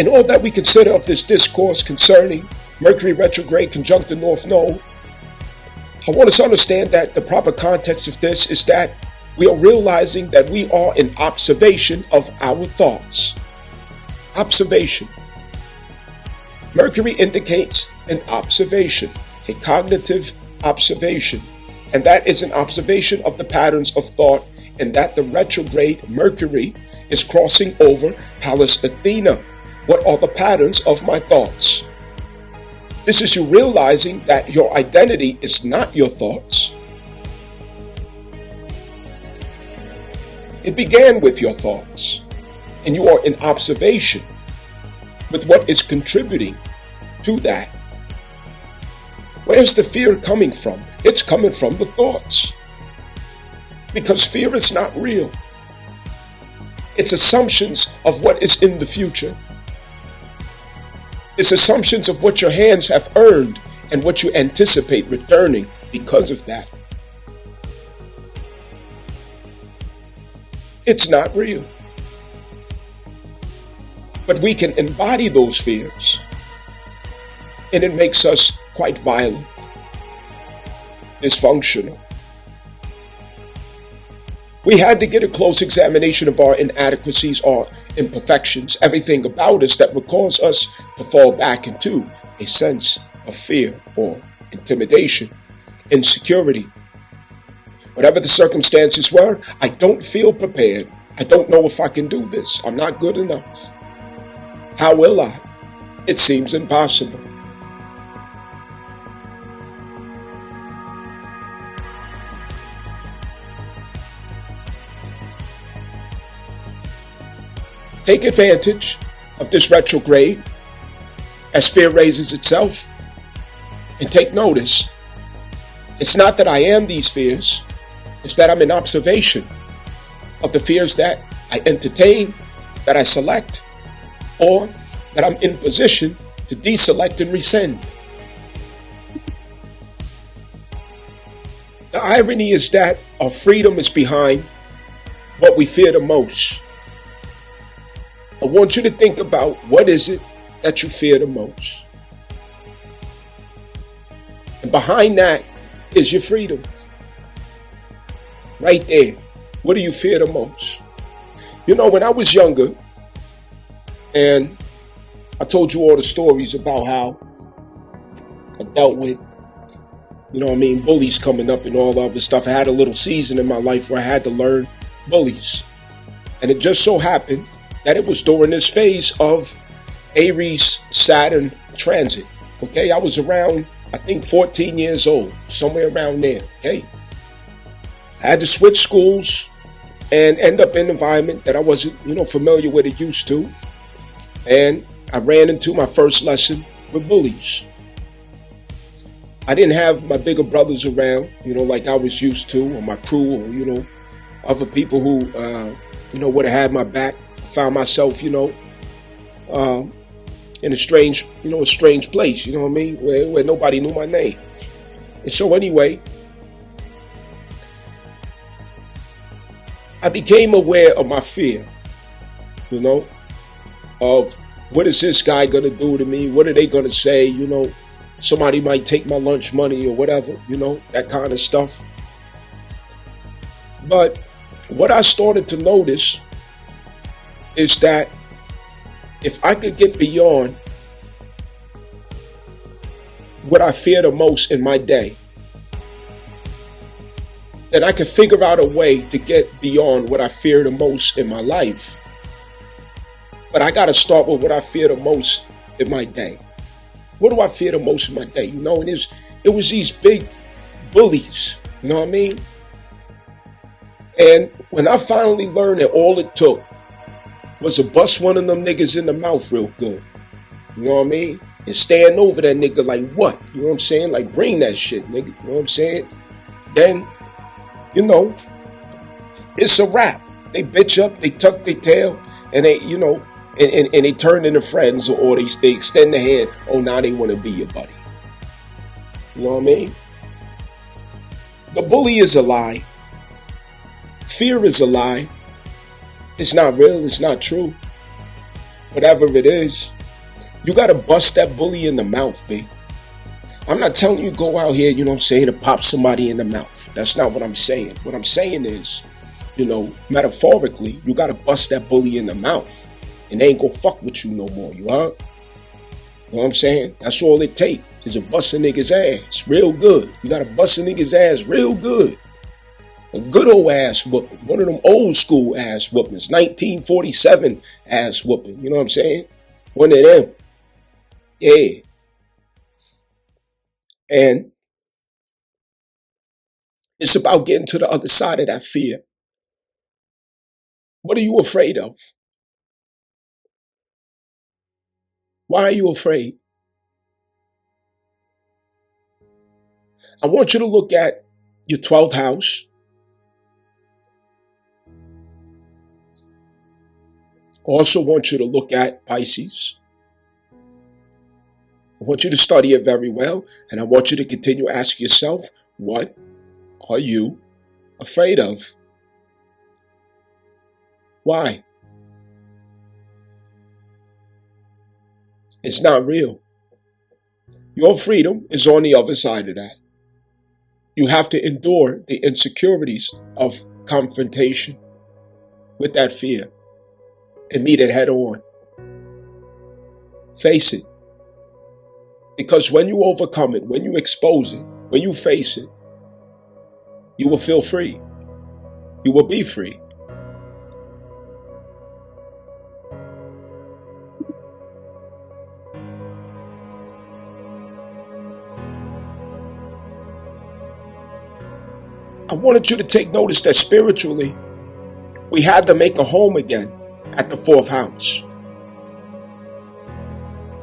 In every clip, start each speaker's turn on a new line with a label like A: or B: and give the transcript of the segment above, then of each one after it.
A: In all that we consider of this discourse concerning Mercury retrograde conjunct the North Node, I want us to understand that the proper context of this is that we are realizing that we are in observation of our thoughts. Observation. Mercury indicates an observation, a cognitive observation, and that is an observation of the patterns of thought, and that the retrograde Mercury is crossing over Pallas Athena. What are the patterns of my thoughts? This is you realizing that your identity is not your thoughts. It began with your thoughts, and you are in observation with what is contributing to that. Where's the fear coming from? It's coming from the thoughts. Because fear is not real. It's assumptions of what is in the future. It's assumptions of what your hands have earned and what you anticipate returning because of that. It's not real. But we can embody those fears, and it makes us quite violent, dysfunctional. We had to get a close examination of our inadequacies, our imperfections, everything about us that would cause us to fall back into a sense of fear or intimidation, insecurity. Whatever the circumstances were, I don't feel prepared. I don't know if I can do this. I'm not good enough. How will I? It seems impossible. Take advantage of this retrograde as fear raises itself, and take notice. It's not that I am these fears, it's that I'm in observation of the fears that I entertain, that I select, or that I'm in position to deselect and rescind. The irony is that our freedom is behind what we fear the most. I want you to think about, what is it that you fear the most? And behind that is your freedom. Right there. What do you fear the most? You know, when I was younger, and I told you all the stories about how I dealt with, bullies coming up and all the other stuff. I had a little season in my life where I had to learn bullies. And it just so happened that it was during this phase of Aries Saturn transit. Okay, I was around, I think, 14 years old, somewhere around there. Okay, I had to switch schools and end up in an environment that I wasn't, familiar with or used to. And I ran into my first lesson with bullies. I didn't have my bigger brothers around, like I was used to, or my crew, or, other people who, would have had my back. Found myself, in a strange place, where nobody knew my name. And so anyway, I became aware of my fear, of what is this guy going to do to me? What are they going to say? Somebody might take my lunch money or whatever, that kind of stuff. But what I started to notice is that if I could get beyond what I fear the most in my day, then I could figure out a way to get beyond what I fear the most in my life. But I got to start with what I fear the most in my day. What do I fear the most in my day? And it was these big bullies, you know what I mean? And when I finally learned that all it took was to bust one of them niggas in the mouth real good, you know what I mean? And stand over that nigga like, what? You know what I'm saying? Like, bring that shit, nigga. You know what I'm saying? Then, it's a wrap. They bitch up, they tuck their tail, and they, and they turn into friends, or they extend the hand. Oh, now they want to be your buddy. You know what I mean? The bully is a lie. Fear is a lie. It's not real. It's not true. whatever it is, you got to bust that bully in the mouth, B. I'm not telling you go out here, to pop somebody in the mouth. That's not what I'm saying. What I'm saying is, metaphorically, you got to bust that bully in the mouth. And they ain't gonna fuck with you no more, you heard? You know what I'm saying? That's all it take, is a bust a nigga's ass real good. You got to bust a nigga's ass real good. A good old ass whooping. One of them old school ass whoopings. 1947 ass whooping. You know what I'm saying? One of them. Yeah. And it's about getting to the other side of that fear. What are you afraid of? Why are you afraid? I want you to look at your 12th house. Also want you to look at Pisces. I want you to study it very well, and I want you to continue to ask yourself, what are you afraid of? Why? It's not real. Your freedom is on the other side of that. You have to endure the insecurities of confrontation with that fear and meet it head on. Face it. Because when you overcome it, when you expose it, when you face it, you will feel free. You will be free. I wanted you to take notice that spiritually, we had to make a home again at the 4th house.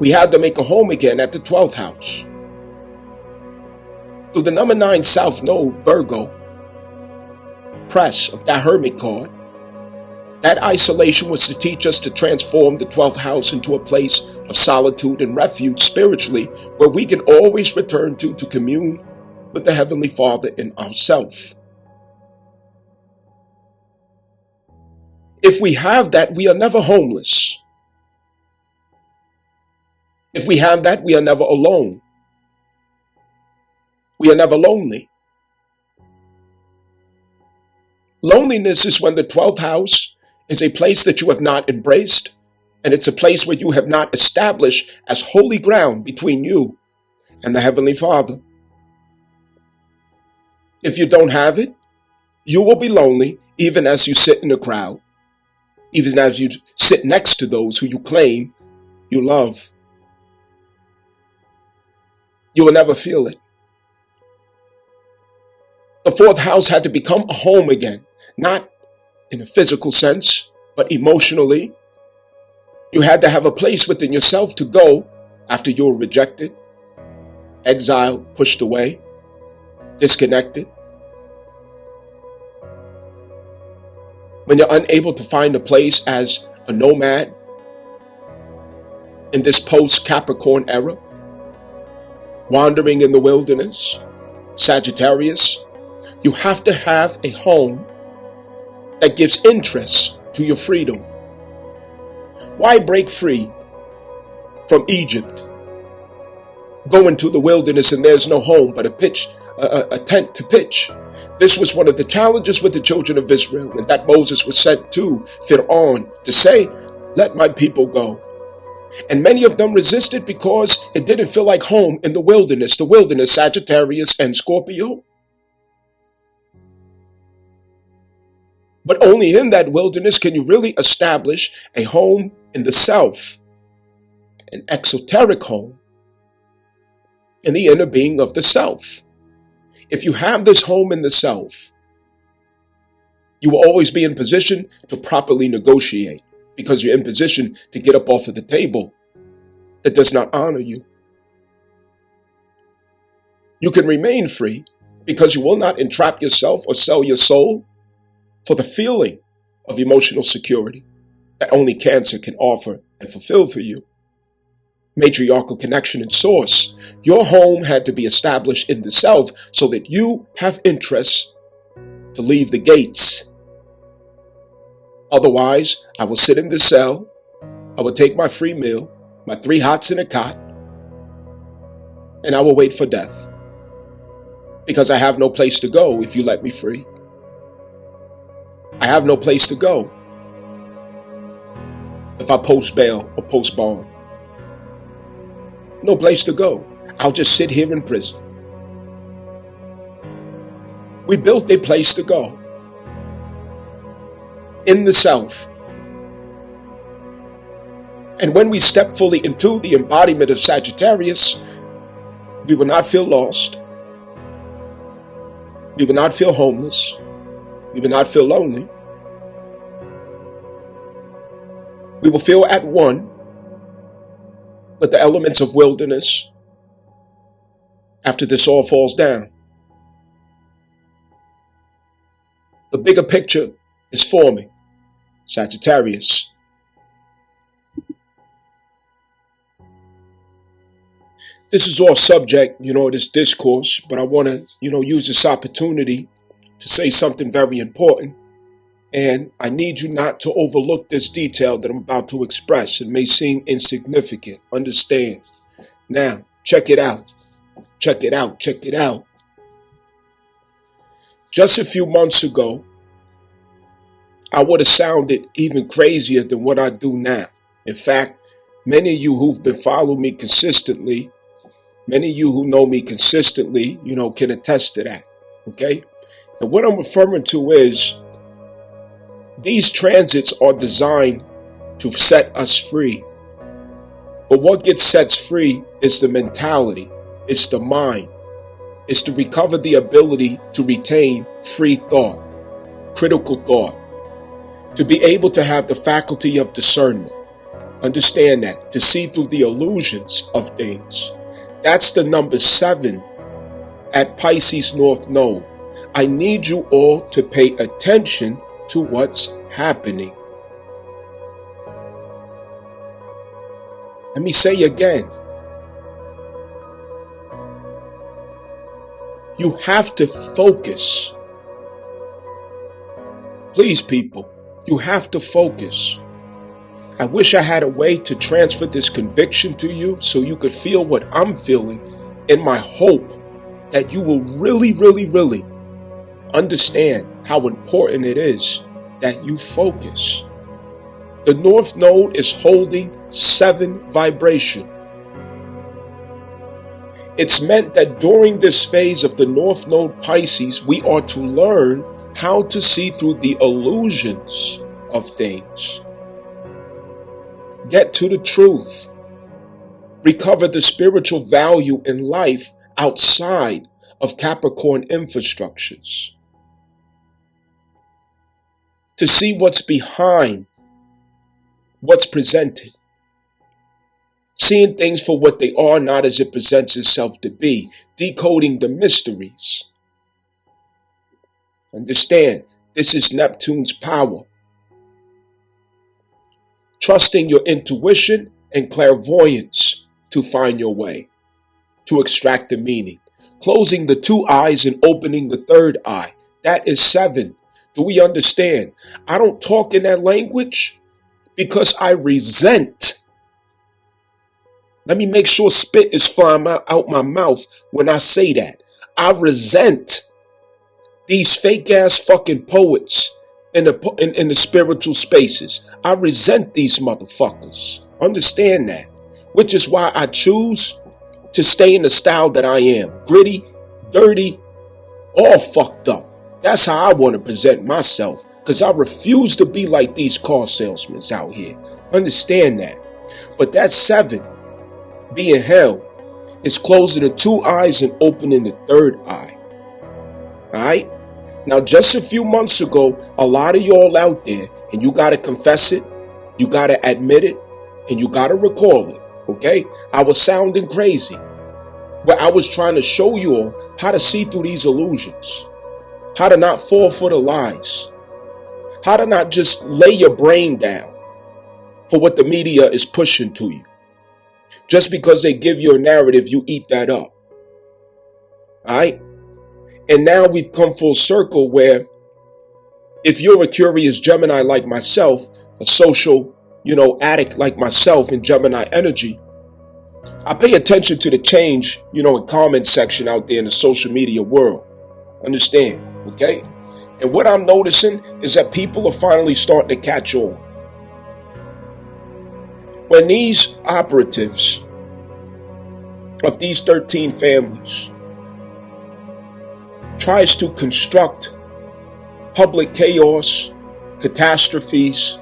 A: We had to make a home again at the 12th house. Through the number 9 South Node, Virgo, press of that Hermit card, that isolation was to teach us to transform the 12th house into a place of solitude and refuge spiritually, where we can always return to commune with the Heavenly Father in ourselves. If we have that, we are never homeless. If we have that, we are never alone. We are never lonely. Loneliness is when the 12th house is a place that you have not embraced, and it's a place where you have not established as holy ground between you and the Heavenly Father. If you don't have it, you will be lonely even as you sit in the crowd, even as you sit next to those who you claim you love. You will never feel it. The 4th house had to become a home again, not in a physical sense, but emotionally. You had to have a place within yourself to go after you were rejected, exiled, pushed away, disconnected. When you're unable to find a place as a nomad in this post-Capricorn era, wandering in the wilderness, Sagittarius, you have to have a home that gives interest to your freedom. Why break free from Egypt, go into the wilderness and there's no home but a tent to pitch? This was one of the challenges with the children of Israel, and that Moses was sent to Pharaoh to say, let my people go. And many of them resisted because it didn't feel like home in the wilderness, Sagittarius and Scorpio. But only in that wilderness can you really establish a home in the self, an exoteric home in the inner being of the self. If you have this home in the self, you will always be in position to properly negotiate, because you're in position to get up off of the table that does not honor you. You can remain free because you will not entrap yourself or sell your soul for the feeling of emotional security that only Cancer can offer and fulfill for you. Matriarchal connection and source. Your home had to be established in the self so that you have interest to leave the gates. Otherwise, I will sit in the cell, I will take my free meal, my 3 hots and a cot, and I will wait for death. Because I have no place to go if you let me free. I have no place to go if I post bail or post bond. No place to go. I'll just sit here in prison. We built a place to go in the South. And when we step fully into the embodiment of Sagittarius, we will not feel lost. We will not feel homeless. We will not feel lonely. We will feel at one with the elements of wilderness after this all falls down. The bigger picture is forming. Sagittarius. This is off subject, this discourse, but I want to, use this opportunity to say something very important. And I need you not to overlook this detail that I'm about to express. It may seem insignificant. Understand. Now, check it out. Check it out. Check it out. Just a few months ago, I would have sounded even crazier than what I do now. In fact, many of you who've been following me consistently, many of you who know me consistently, can attest to that. Okay? And what I'm referring to is these transits are designed to set us free. But what gets set free is the mentality. It's the mind. It's to recover the ability to retain free thought, critical thought, to be able to have the faculty of discernment. Understand that, to see through the illusions of things. That's the number 7 at Pisces North Node. I need you all to pay attention to what's happening. Let me say again. You have to focus. Please, people, you have to focus. I wish I had a way to transfer this conviction to you so you could feel what I'm feeling, in my hope that you will really, really, really understand how important it is that you focus. The North Node is holding 7 vibration. It's meant that during this phase of the North Node Pisces, we are to learn how to see through the illusions of things. Get to the truth. Recover the spiritual value in life outside of Capricorn infrastructures. To see what's behind what's presented. Seeing things for what they are, not as it presents itself to be. Decoding the mysteries. Understand, this is Neptune's power. Trusting your intuition and clairvoyance to find your way, to extract the meaning. Closing the 2 eyes and opening the 3rd eye. That is 7. Do we understand? I don't talk in that language because I resent. Let me make sure spit is flying out my mouth when I say that. I resent these fake ass fucking poets in the spiritual spaces. I resent these motherfuckers. Understand that. Which is why I choose to stay in the style that I am. Gritty, dirty, all fucked up. That's how I want to present myself. Because I refuse to be like these car salesmen out here. Understand that. But that 7, being hell, is closing the 2 eyes and opening the 3rd eye. Alright? Now, just a few months ago, a lot of y'all out there, and you got to confess it, you got to admit it, and you got to recall it, okay? I was sounding crazy, where I was trying to show you all how to see through these illusions, how to not fall for the lies, how to not just lay your brain down for what the media is pushing to you. Just because they give you a narrative, you eat that up, all right? And now we've come full circle where if you're a curious Gemini like myself, a social addict like myself in Gemini energy, I pay attention to the change, in comment section out there in the social media world. Understand, okay? And what I'm noticing is that people are finally starting to catch on. When these operatives of these 13 families tries to construct public chaos, catastrophes,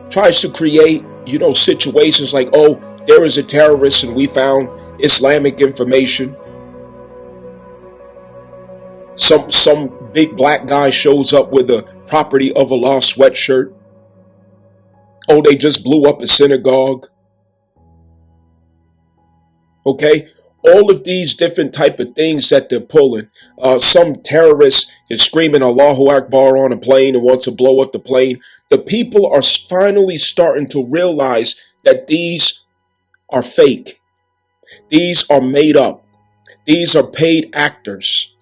A: tries to create, situations like, oh, there is a terrorist and we found Islamic information. Some big black guy shows up with a property of Allah sweatshirt. Oh, they just blew up a synagogue. Okay? All of these different type of things that they're pulling. Some terrorist is screaming Allahu Akbar on a plane and wants to blow up the plane. The people are finally starting to realize that these are fake. These are made up. These are paid actors.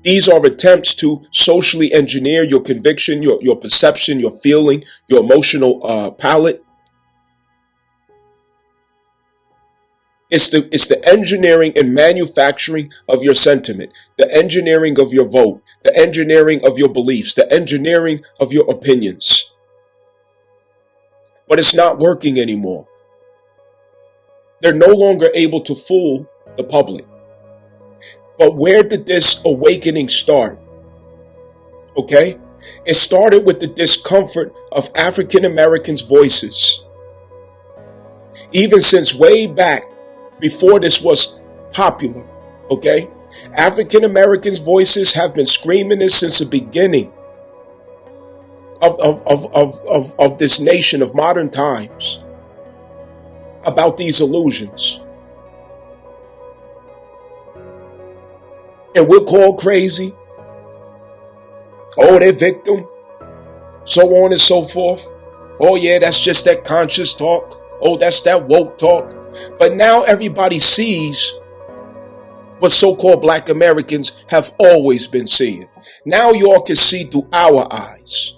A: These are attempts to socially engineer your conviction, your perception, your feeling, your emotional palette. It's the engineering and manufacturing of your sentiment, the engineering of your vote, the engineering of your beliefs, the engineering of your opinions. But it's not working anymore. They're no longer able to fool the public. But where did this awakening start? Okay? It started with the discomfort of African Americans' voices. Even since way back, before this was popular, okay? African Americans' voices have been screaming this since the beginning of this nation of modern times about these illusions. And we're called crazy. Oh, they're victim. So on and so forth. Oh yeah, that's just that conscious talk. Oh, that's that woke talk. But now everybody sees what so-called black Americans have always been seeing. Now y'all can see through our eyes.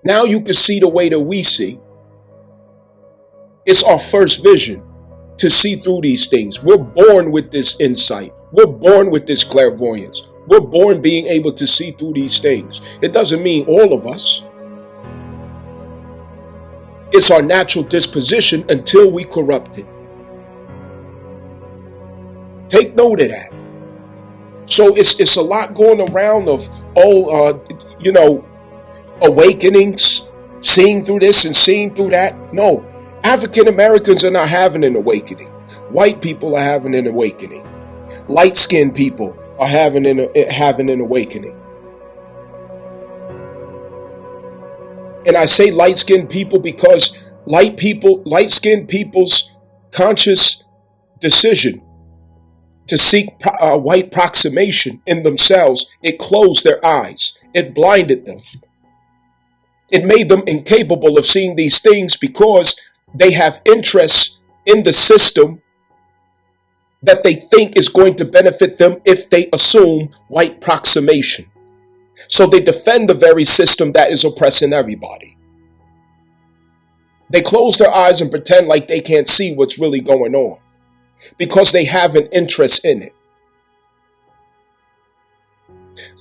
A: Now you can see the way that we see. It's our first vision to see through these things. We're born with this insight. We're born with this clairvoyance. We're born being able to see through these things. It doesn't mean all of us. It's our natural disposition until we corrupt it. Take note of that. So it's a lot going around of, awakenings, seeing through this and seeing through that. No, African Americans are not having an awakening. White people are having an awakening. Light-skinned people are having an awakening. And I say light-skinned people because light-skinned people's conscious decision to seek white approximation in themselves, it closed their eyes. It blinded them. It made them incapable of seeing these things because they have interests in the system that they think is going to benefit them if they assume white approximation. So they defend the very system that is oppressing everybody. They close their eyes and pretend like they can't see what's really going on because they have an interest in it.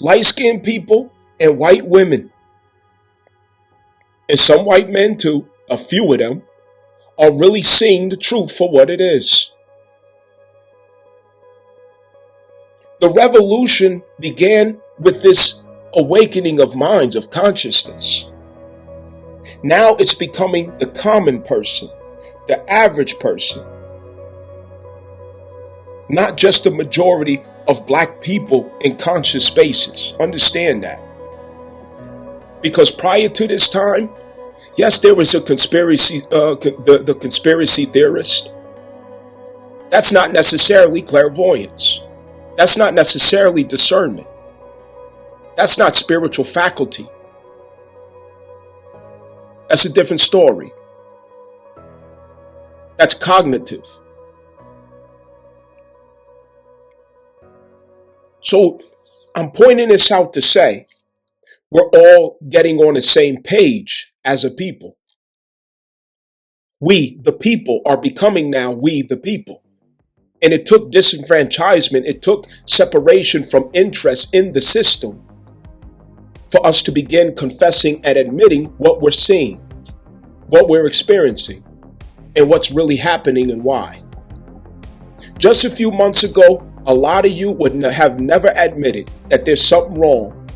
A: Light-skinned people and white women, and some white men too, a few of them, are really seeing the truth for what it is. The revolution began with this awakening of minds, of consciousness. Now it's becoming the common person, the average person. Not just the majority of black people in conscious spaces. Understand that. Because prior to this time, yes, there was a conspiracy, the conspiracy theorist. That's not necessarily clairvoyance. That's not necessarily discernment. That's not spiritual faculty. That's a different story. That's cognitive. So I'm pointing this out to say we're all getting on the same page as a people. We, the people, are becoming now we, the people. And it took disenfranchisement, it took separation from interest in the system for us to begin confessing and admitting what we're seeing, what we're experiencing, and what's really happening and why. Just a few months ago, a lot of you would have never admitted that there's something wrong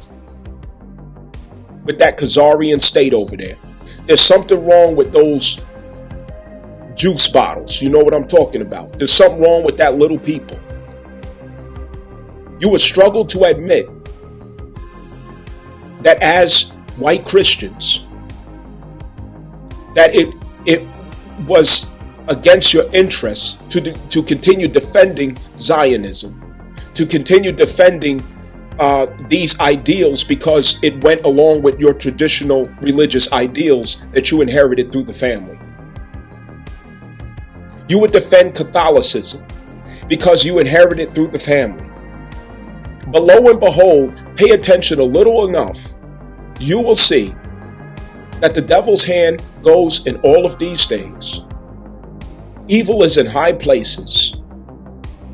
A: with that Khazarian state over there. There's something wrong with those juice bottles. You know what I'm talking about. There's something wrong with that little people. You would struggle to admit that as white Christians, that it was against your interests to continue defending Zionism, to continue defending these ideals because it went along with your traditional religious ideals that you inherited through the family. You would defend Catholicism because you inherited through the family. But lo and behold, pay attention a little enough, you will see that the devil's hand goes in all of these things. Evil is in high places.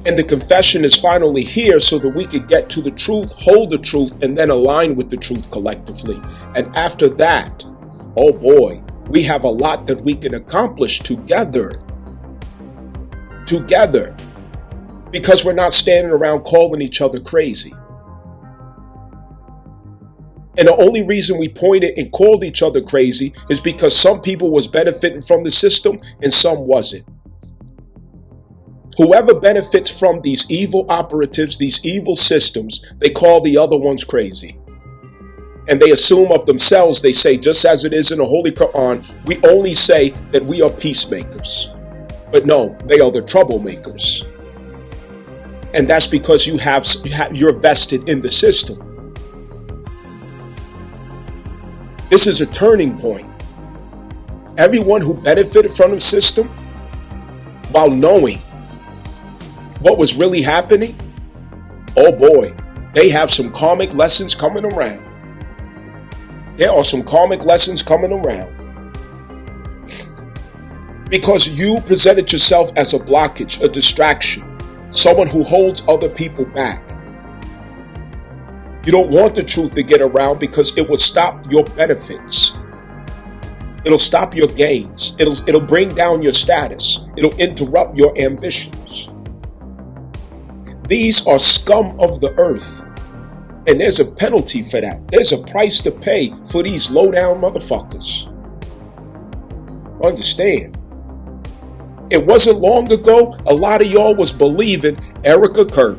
A: And the confession is finally here so that we could get to the truth, hold the truth, and then align with the truth collectively. And after that, oh boy, we have a lot that we can accomplish together. Because we're not standing around calling each other crazy. And the only reason we pointed and called each other crazy is because some people was benefiting from the system and some wasn't. Whoever benefits from these evil operatives, these evil systems, they call the other ones crazy. And they assume of themselves, they say, just as it is in the Holy Quran, we only say that we are peacemakers. But no, they are the troublemakers. And that's because you're vested in the system. This is a turning point. Everyone who benefited from the system, while knowing what was really happening, oh boy, they have some karmic lessons coming around. There are some karmic lessons coming around. Because you presented yourself as a blockage, a distraction, someone who holds other people back. You don't want the truth to get around because it will stop your benefits. It'll stop your gains. It'll bring down your status. It'll interrupt your ambitions. These are scum of the earth. And there's a penalty for that. There's a price to pay for these low-down motherfuckers. Understand. It wasn't long ago, a lot of y'all was believing Erica Kirk.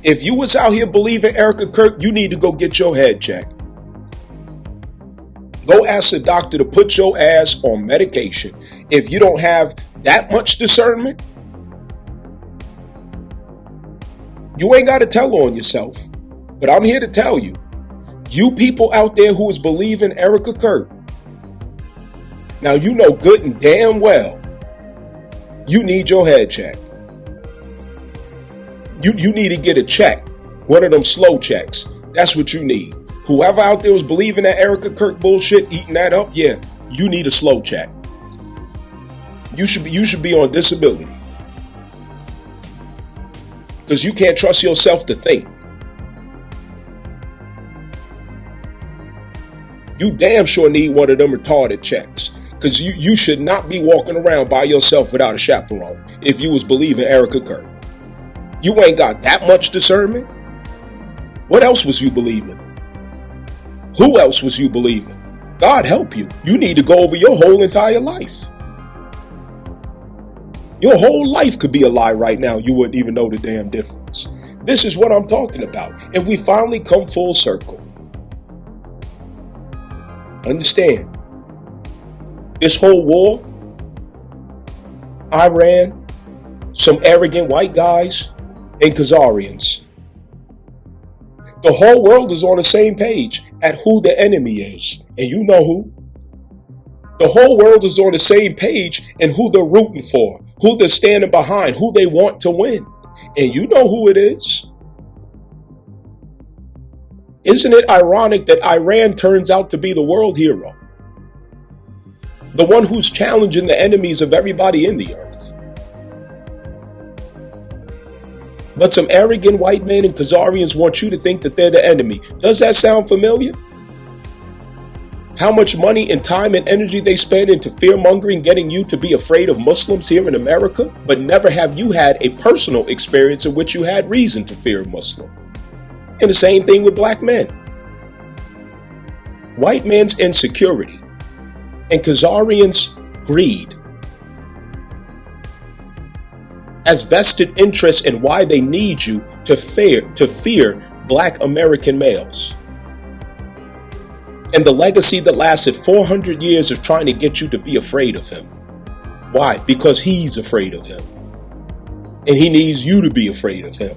A: If you was out here believing Erica Kirk, you need to go get your head checked. Go ask the doctor to put your ass on medication. If you don't have that much discernment, you ain't got to tell on yourself. But I'm here to tell you, you people out there who is believing Erica Kirk, now you know good and damn well you need your head checked. You need to get a check. One of them slow checks. That's what you need. Whoever out there was believing that Erica Kirk bullshit, eating that up, yeah, you need a slow check. You should be on disability. Because you can't trust yourself to think. You damn sure need one of them retarded checks. Because you should not be walking around by yourself without a chaperone if you was believing Erica Kirk. You ain't got that much discernment. What else was you believing? Who else was you believing? God help you. You need to go over your whole entire life. Your whole life could be a lie right now. You wouldn't even know the damn difference. This is what I'm talking about. And we finally come full circle. Understand? This whole war, Iran, some arrogant white guys, and Khazarians. The whole world is on the same page at who the enemy is. And you know who. The whole world is on the same page in who they're rooting for, who they're standing behind, who they want to win. And you know who it is. Isn't it ironic that Iran turns out to be the world hero? The one who's challenging the enemies of everybody in the earth. But some arrogant white men and Khazarians want you to think that they're the enemy. Does that sound familiar? How much money and time and energy they spend into fear-mongering, getting you to be afraid of Muslims here in America, but never have you had a personal experience in which you had reason to fear a Muslim. And the same thing with black men. White men's insecurity and Khazarians' greed as vested interest in why they need you to fear black American males. And the legacy that lasted 400 years of trying to get you to be afraid of him. Why? Because he's afraid of him. And he needs you to be afraid of him.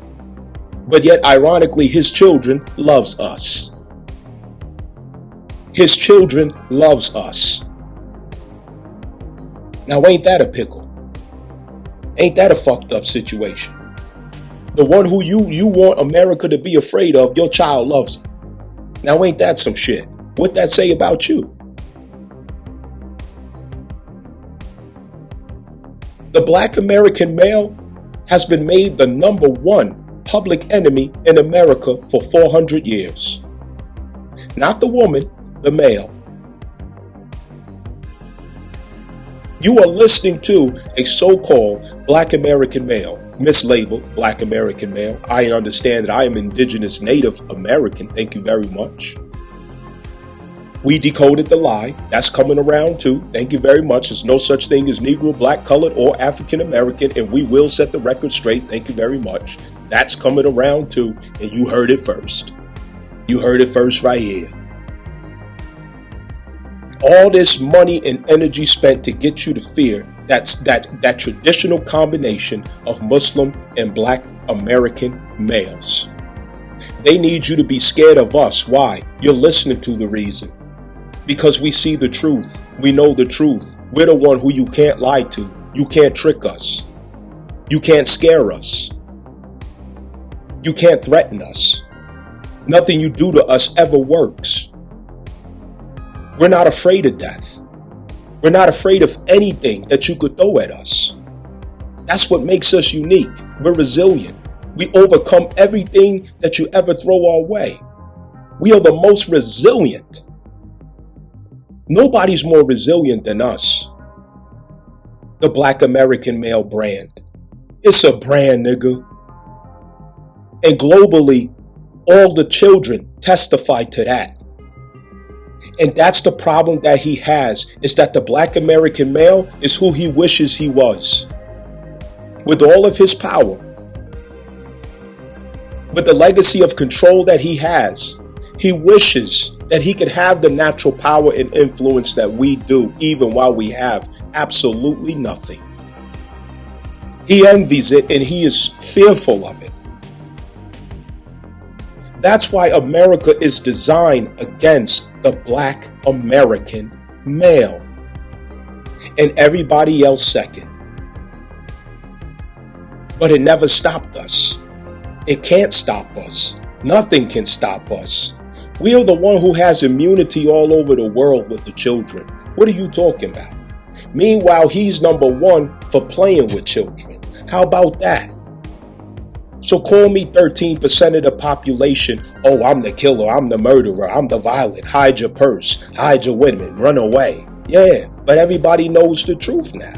A: But yet, ironically, his children loves us. His children loves us. Now, ain't that a pickle? Ain't that a fucked up situation? The one who you want America to be afraid of, your child loves him. Now, ain't that some shit? What'd that say about you? The black American male has been made the number one public enemy in America for 400 years. Not the woman, the male. You are listening to a so-called black American male, mislabeled black American male. I understand that I am indigenous Native American. Thank you very much. We decoded the lie. That's coming around too. Thank you very much. There's no such thing as Negro, black, colored, or African American, and we will set the record straight. Thank you very much. That's coming around too, and you heard it first. You heard it first right here. All this money and energy spent to get you to fear that traditional combination of Muslim and black American males. They need you to be scared of us. Why? You're listening to the reason. Because we see the truth. We know the truth. We're the one who you can't lie to. You can't trick us. You can't scare us. You can't threaten us. Nothing you do to us ever works. We're not afraid of death. We're not afraid of anything that you could throw at us. That's what makes us unique. We're resilient. We overcome everything that you ever throw our way. We are the most resilient. Nobody's more resilient than us. The black American male brand. It's a brand, nigga. And globally, all the children testify to that. And that's the problem that he has, is that the black American male is who he wishes he was. With all of his power. With the legacy of control that he has, he wishes that he could have the natural power and influence that we do, even while we have absolutely nothing. He envies it and he is fearful of it. That's why America is designed against the black American male and everybody else second. But it never stopped us. It can't stop us. Nothing can stop us. We are the one who has immunity all over the world with the children. What are you talking about? Meanwhile, he's number one for playing with children. How about that? So call me 13% of the population. Oh, I'm the killer. I'm the murderer. I'm the violent. Hide your purse. Hide your women. Run away. Yeah, but everybody knows the truth now.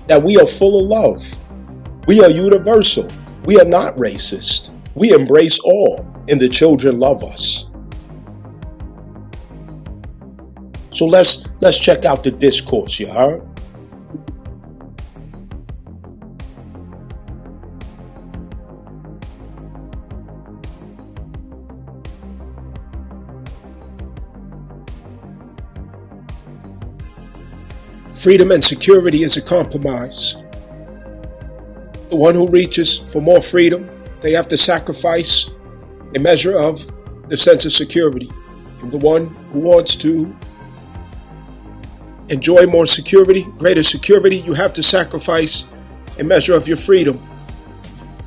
A: That we are full of love. We are universal. We are not racist. We embrace all. And the children love us. So let's check out the discourse, you heard? Freedom and security is a compromise. The one who reaches for more freedom, they have to sacrifice a measure of the sense of security. And the one who wants to enjoy more security, greater security, you have to sacrifice a measure of your freedom.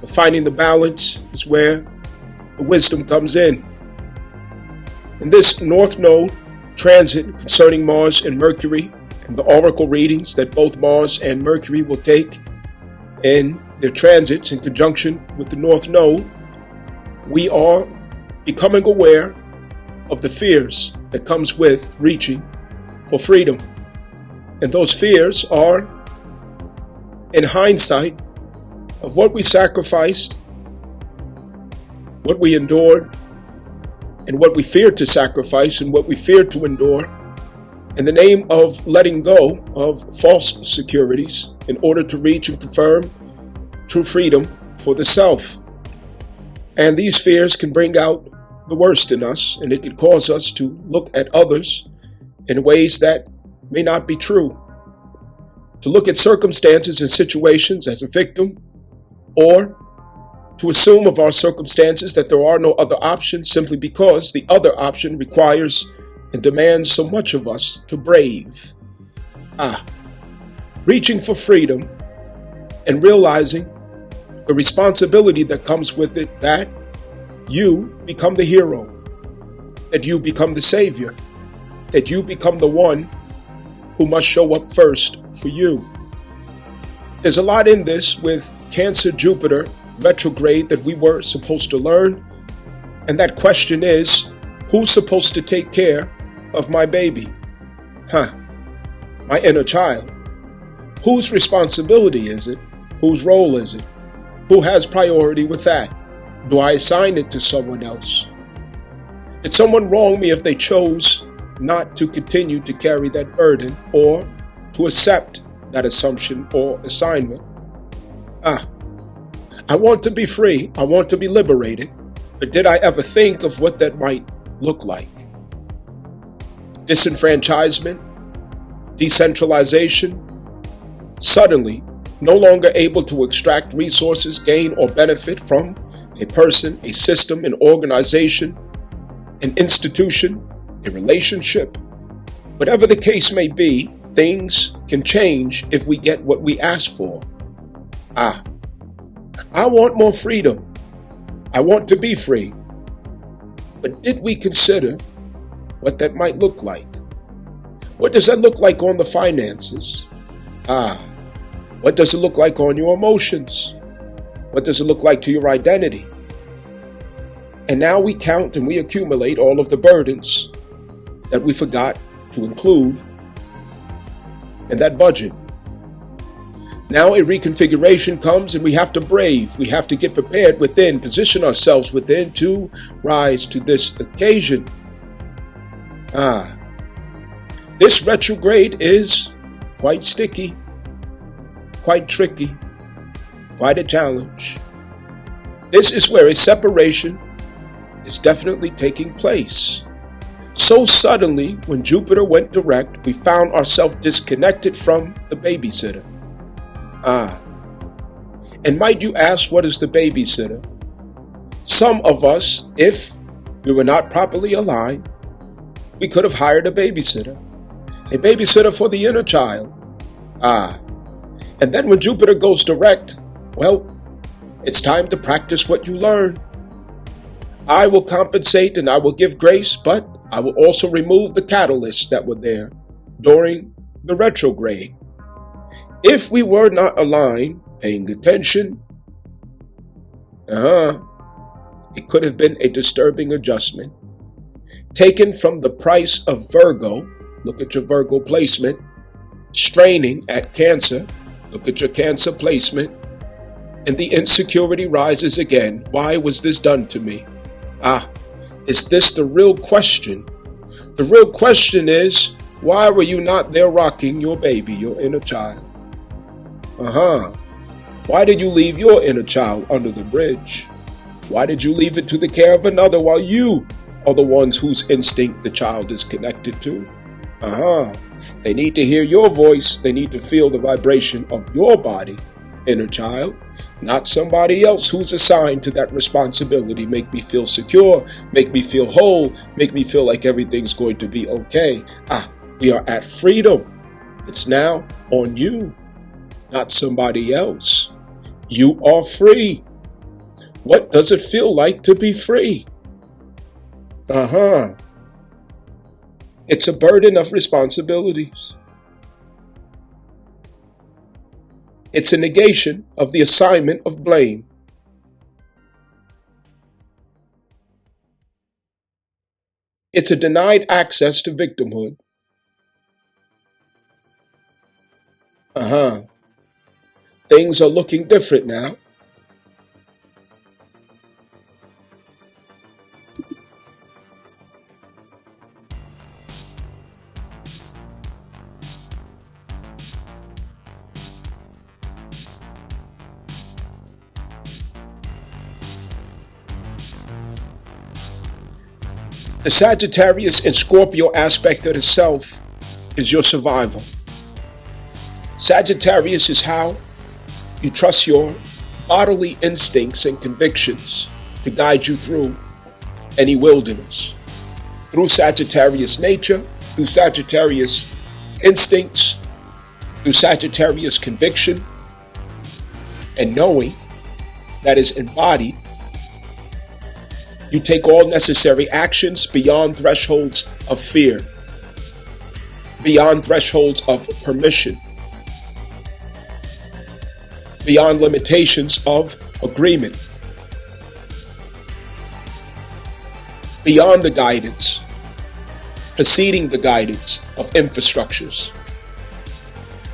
A: But finding the balance is where the wisdom comes in. In this North Node transit concerning Mars and Mercury, and the oracle readings that both Mars and Mercury will take in their transits in conjunction with the North Node, we are becoming aware of the fears that comes with reaching for freedom. And those fears are, in hindsight, of what we sacrificed, what we endured, and what we feared to sacrifice and what we feared to endure in the name of letting go of false securities in order to reach and confirm true freedom for the self. And these fears can bring out the worst in us, and it can cause us to look at others in ways that may not be true, to look at circumstances and situations as a victim, or to assume of our circumstances that there are no other options simply because the other option requires and demands so much of us to brave. Reaching for freedom and realizing the responsibility that comes with it, that you become the hero, that you become the savior, that you become the one who must show up first for you. There's a lot in this with Cancer Jupiter retrograde that we were supposed to learn, and that question is, who's supposed to take care of my baby? My inner child. Whose responsibility is it? Whose role is it? Who has priority with that? Do I assign it to someone else? Did someone wrong me if they chose not to continue to carry that burden or to accept that assumption or assignment? I want to be free. I want to be liberated. But did I ever think of what that might look like? Disenfranchisement, decentralization, suddenly no longer able to extract resources, gain, or benefit from a person, a system, an organization, an institution, a relationship. Whatever the case may be, things can change if we get what we ask for. I want more freedom. I want to be free. But did we consider what that might look like? What does that look like on the finances? What does it look like on your emotions? What does it look like to your identity? And now we count and we accumulate all of the burdens that we forgot to include in that budget. Now a reconfiguration comes and we have to brave. We have to get prepared within, position ourselves within to rise to this occasion. This retrograde is quite sticky, quite tricky, quite a challenge. This is where a separation is definitely taking place. So suddenly, when Jupiter went direct, we found ourselves disconnected from the babysitter. And might you ask, what is the babysitter? Some of us, if we were not properly aligned, we could have hired a babysitter for the inner child. And then when Jupiter goes direct, well, it's time to practice what you learn. I will compensate and I will give grace, but I will also remove the catalysts that were there during the retrograde. If we were not aligned, paying attention, it could have been a disturbing adjustment. Taken from the price of Virgo, look at your Virgo placement, straining at Cancer, look at your Cancer placement, and the insecurity rises again. Why was this done to me? Is this the real question? The real question is, why were you not there rocking your baby, your inner child? Why did you leave your inner child under the bridge? Why did you leave it to the care of another while you are the ones whose instinct the child is connected to? They need to hear your voice. They need to feel the vibration of your body, inner child, not somebody else who's assigned to that responsibility. Make me feel secure, make me feel whole, make me feel like everything's going to be okay. We are at freedom. It's now on you, not somebody else. You are free. What does it feel like to be free? It's a burden of responsibilities. It's a negation of the assignment of blame. It's a denied access to victimhood. Things are looking different now. The Sagittarius and Scorpio aspect of the self is your survival. Sagittarius is how you trust your bodily instincts and convictions to guide you through any wilderness. Through Sagittarius nature, through Sagittarius instincts, through Sagittarius conviction, and knowing that is embodied, you take all necessary actions beyond thresholds of fear, beyond thresholds of permission, beyond limitations of agreement, beyond the guidance, preceding the guidance of infrastructures.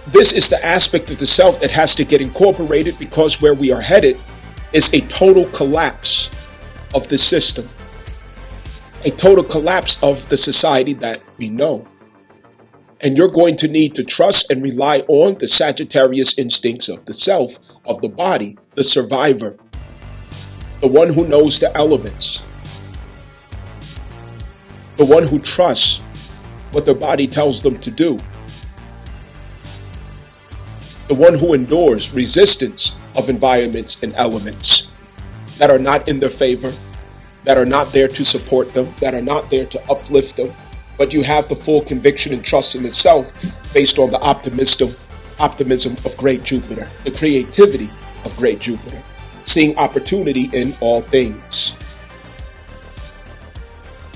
A: This is the aspect of the self that has to get incorporated, because where we are headed is a total collapse of the system, a total collapse of the society that we know. And you're going to need to trust and rely on the Sagittarius instincts of the self, of the body, the survivor, the one who knows the elements, the one who trusts what the body tells them to do, the one who endures resistance of environments and elements that are not in their favor, that are not there to support them, that are not there to uplift them, but you have the full conviction and trust in itself based on the optimism of great Jupiter, the creativity of great Jupiter, seeing opportunity in all things.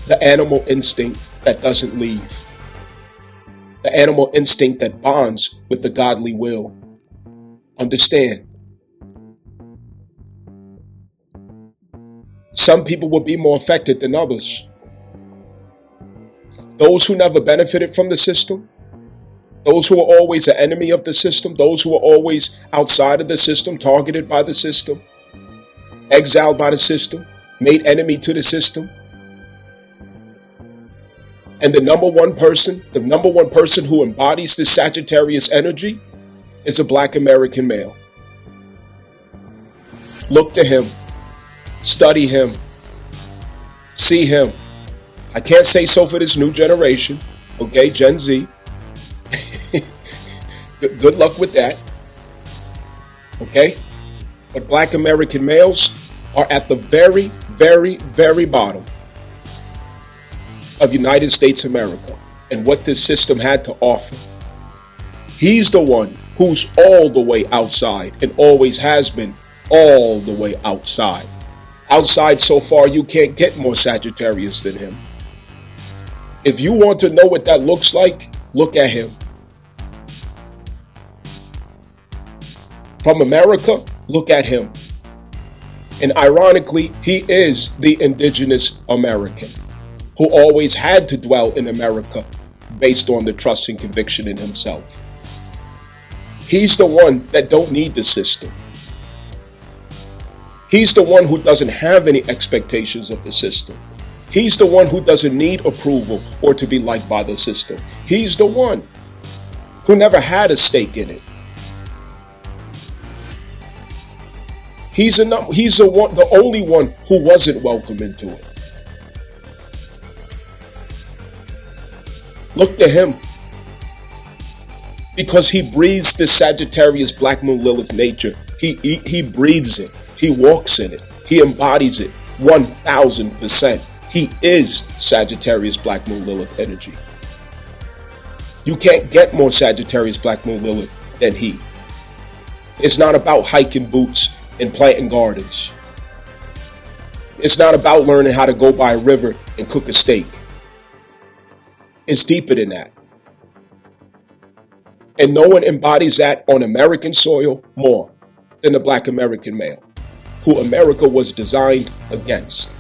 A: The animal instinct that doesn't leave. The animal instinct that bonds with the godly will. Understand, some people will be more affected than others. Those who never benefited from the system, those who are always an enemy of the system, those who are always outside of the system, targeted by the system, exiled by the system, made enemy to the system. And the number one person who embodies this Sagittarius energy is a Black American male. Look to him. Study him. See him. I can't say so for this new generation, okay, Gen Z. Good luck with that, okay? But Black American males are at the very, very, very bottom of United States America and what this system had to offer. He's the one who's all the way outside and always has been all the way outside. Outside so far, you can't get more Sagittarius than him. If you want to know what that looks like, look at him. From America, look at him. And ironically, he is the indigenous American who always had to dwell in America based on the trust and conviction in himself. He's the one that don't need the system. He's the one who doesn't have any expectations of the system. He's the one who doesn't need approval or to be liked by the system. He's the one who never had a stake in it. He's the only one who wasn't welcome into it. Look to him, because he breathes this Sagittarius Black Moon Lilith nature. He breathes it. He walks in it. He embodies it 1000%. He is Sagittarius Black Moon Lilith energy. You can't get more Sagittarius Black Moon Lilith than he. It's not about hiking boots and planting gardens. It's not about learning how to go by a river and cook a steak. is deeper than that. And no one embodies that on American soil more than the Black American male, who America was designed against.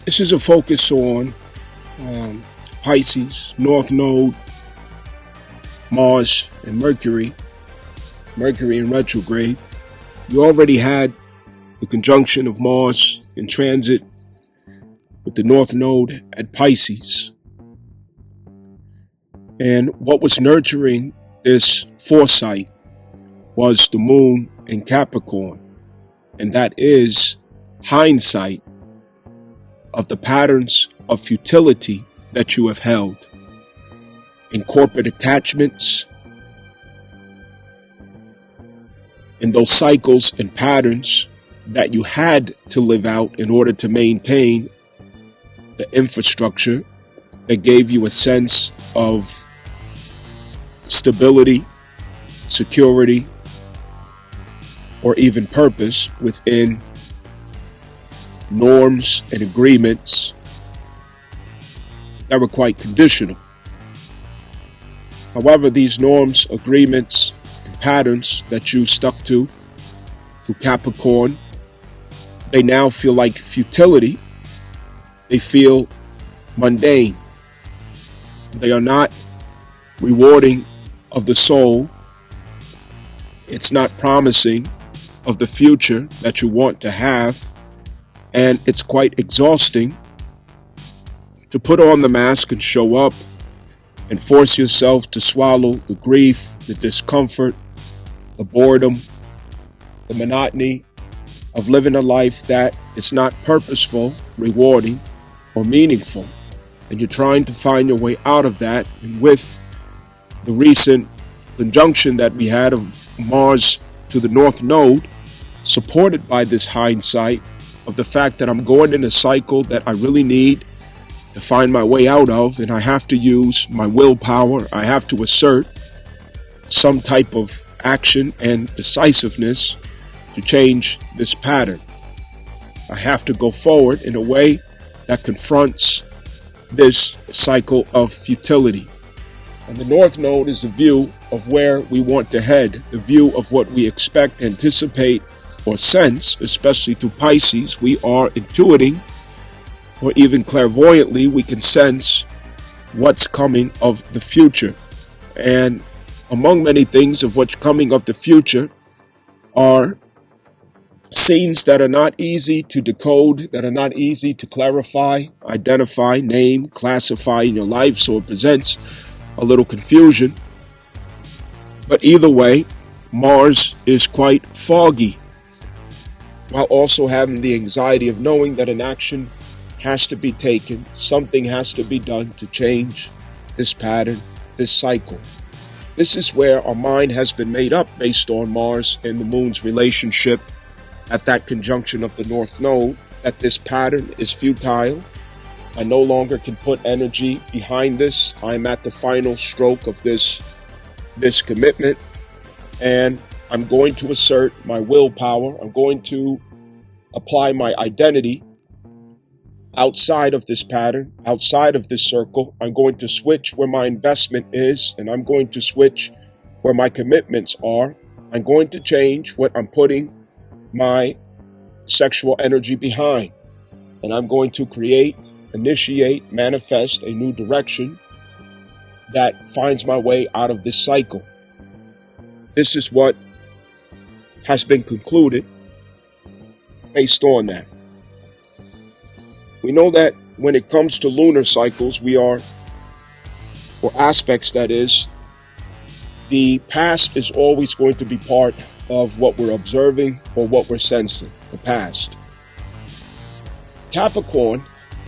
A: This is a focus on Pisces, North Node, Mars, and Mercury in retrograde. You already had the conjunction of Mars in transit with the North Node at Pisces. And what was nurturing this foresight was the moon in Capricorn. And that is hindsight of the patterns of futility that you have held in corporate attachments, in those cycles and patterns that you had to live out in order to maintain the infrastructure that gave you a sense of stability, security, or even purpose within norms and agreements that were quite conditional. However, these norms, agreements, and patterns that you stuck to through Capricorn, they now feel like futility. They feel mundane. They are not rewarding of the soul. It's not promising of the future that you want to have. And it's quite exhausting to put on the mask and show up and force yourself to swallow the grief, the discomfort, the boredom, the monotony of living a life that is not purposeful, rewarding, or meaningful. And you're trying to find your way out of that. And with the recent conjunction that we had of Mars to the North Node, supported by this hindsight, of the fact that I'm going in a cycle that I really need to find my way out of, and I have to use my willpower. I have to assert some type of action and decisiveness to change this pattern. I have to go forward in a way that confronts this cycle of futility. And the North Node is a view of where we want to head, the view of what we expect, anticipate, or sense, especially through Pisces. We are intuiting, or even clairvoyantly, we can sense what's coming of the future. And among many things of what's coming of the future are scenes that are not easy to decode, that are not easy to clarify, identify, name, classify in your life, so it presents a little confusion. But either way, Mars is quite foggy, while also having the anxiety of knowing that an action has to be taken, something has to be done to change this pattern, this cycle. This is where our mind has been made up based on Mars and the moon's relationship at that conjunction of the North Node, that this pattern is futile. I no longer can put energy behind this. I'm at the final stroke of this commitment, and I'm going to assert my willpower. I'm going to apply my identity outside of this pattern, outside of this circle. I'm going to switch where my investment is, and I'm going to switch where my commitments are. I'm going to change what I'm putting my sexual energy behind. And I'm going to create, initiate, manifest a new direction that finds my way out of this cycle. This is what has been concluded based on that. We know that when it comes to lunar cycles, or aspects that is, the past is always going to be part of what we're observing or what we're sensing, the past. Capricorn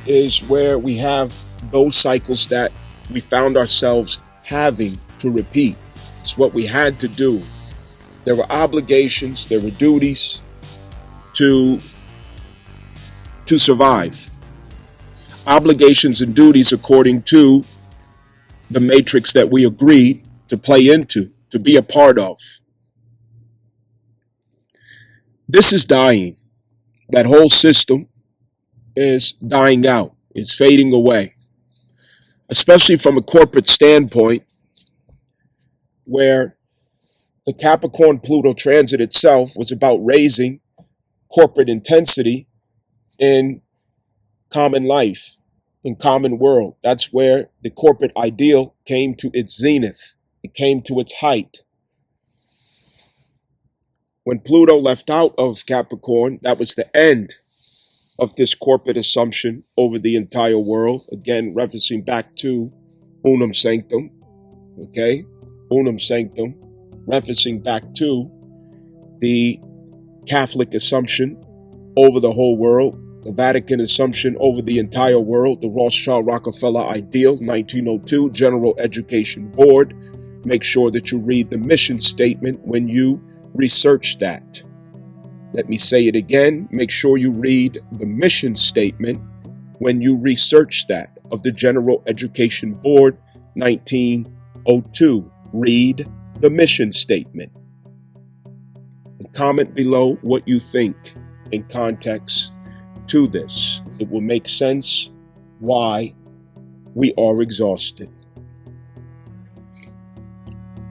A: is where we have those cycles that we found ourselves having to repeat. It's what we had to do. There were obligations, there were duties, to survive. Obligations and duties according to the matrix that we agreed to play into, to be a part of. This is dying. That whole system is dying out. It's fading away. Especially from a corporate standpoint, where the Capricorn-Pluto transit itself was about raising corporate intensity in common life, in common world. That's where the corporate ideal came to its zenith. It came to its height. When Pluto left out of Capricorn, that was the end of this corporate assumption over the entire world. Again, referencing back to Unum Sanctum, okay? Unum Sanctum, referencing back to the Catholic assumption over the whole world, the Vatican assumption over the entire world, the Rothschild-Rockefeller ideal, 1902, General Education Board. Make sure that you read the mission statement when you research that. Let me say it again. Make sure you read the mission statement when you research that of the General Education Board, 1902. Read the mission statement. And comment below what you think in context to this. It will make sense why we are exhausted.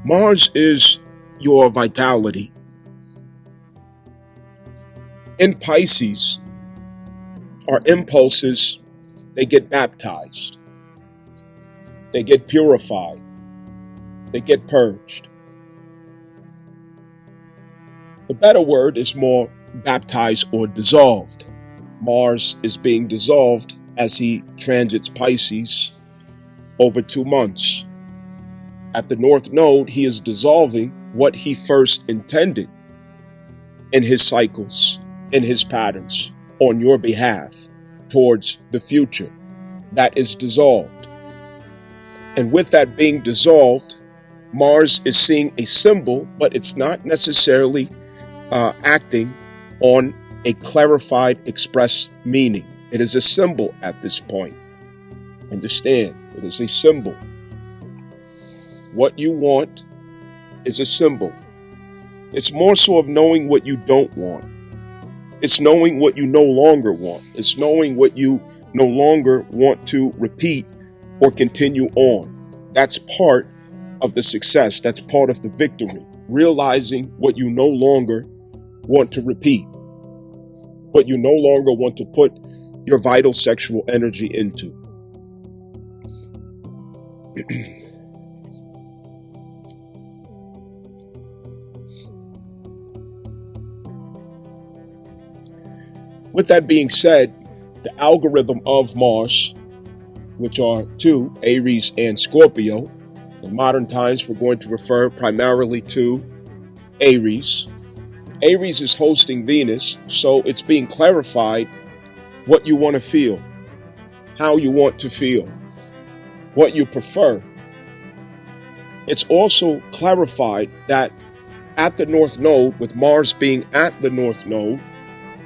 A: Mars is your vitality. In Pisces, our impulses, they get baptized. They get purified. They get purged. The better word is more baptized or dissolved. Mars is being dissolved as he transits Pisces over 2 months. At the North Node, he is dissolving what he first intended in his cycles, in his patterns, on your behalf, towards the future. That is dissolved. And with that being dissolved, Mars is seeing a symbol, but it's not necessarily acting on a clarified, expressed meaning. It is a symbol at this point. Understand, it is a symbol. What you want is a symbol. It's more so of knowing what you don't want. It's knowing what you no longer want. It's knowing what you no longer want to repeat or continue on. That's part of the success. That's part of the victory. Realizing what you no longer want to repeat, what you no longer want to put your vital sexual energy into. With that being said, the algorithm of Mars, which are 2, Aries and Scorpio. In modern times, we're going to refer primarily to Aries. Aries is hosting Venus, so it's being clarified what you want to feel, how you want to feel, what you prefer. It's also clarified that at the North Node, with Mars being at the North Node,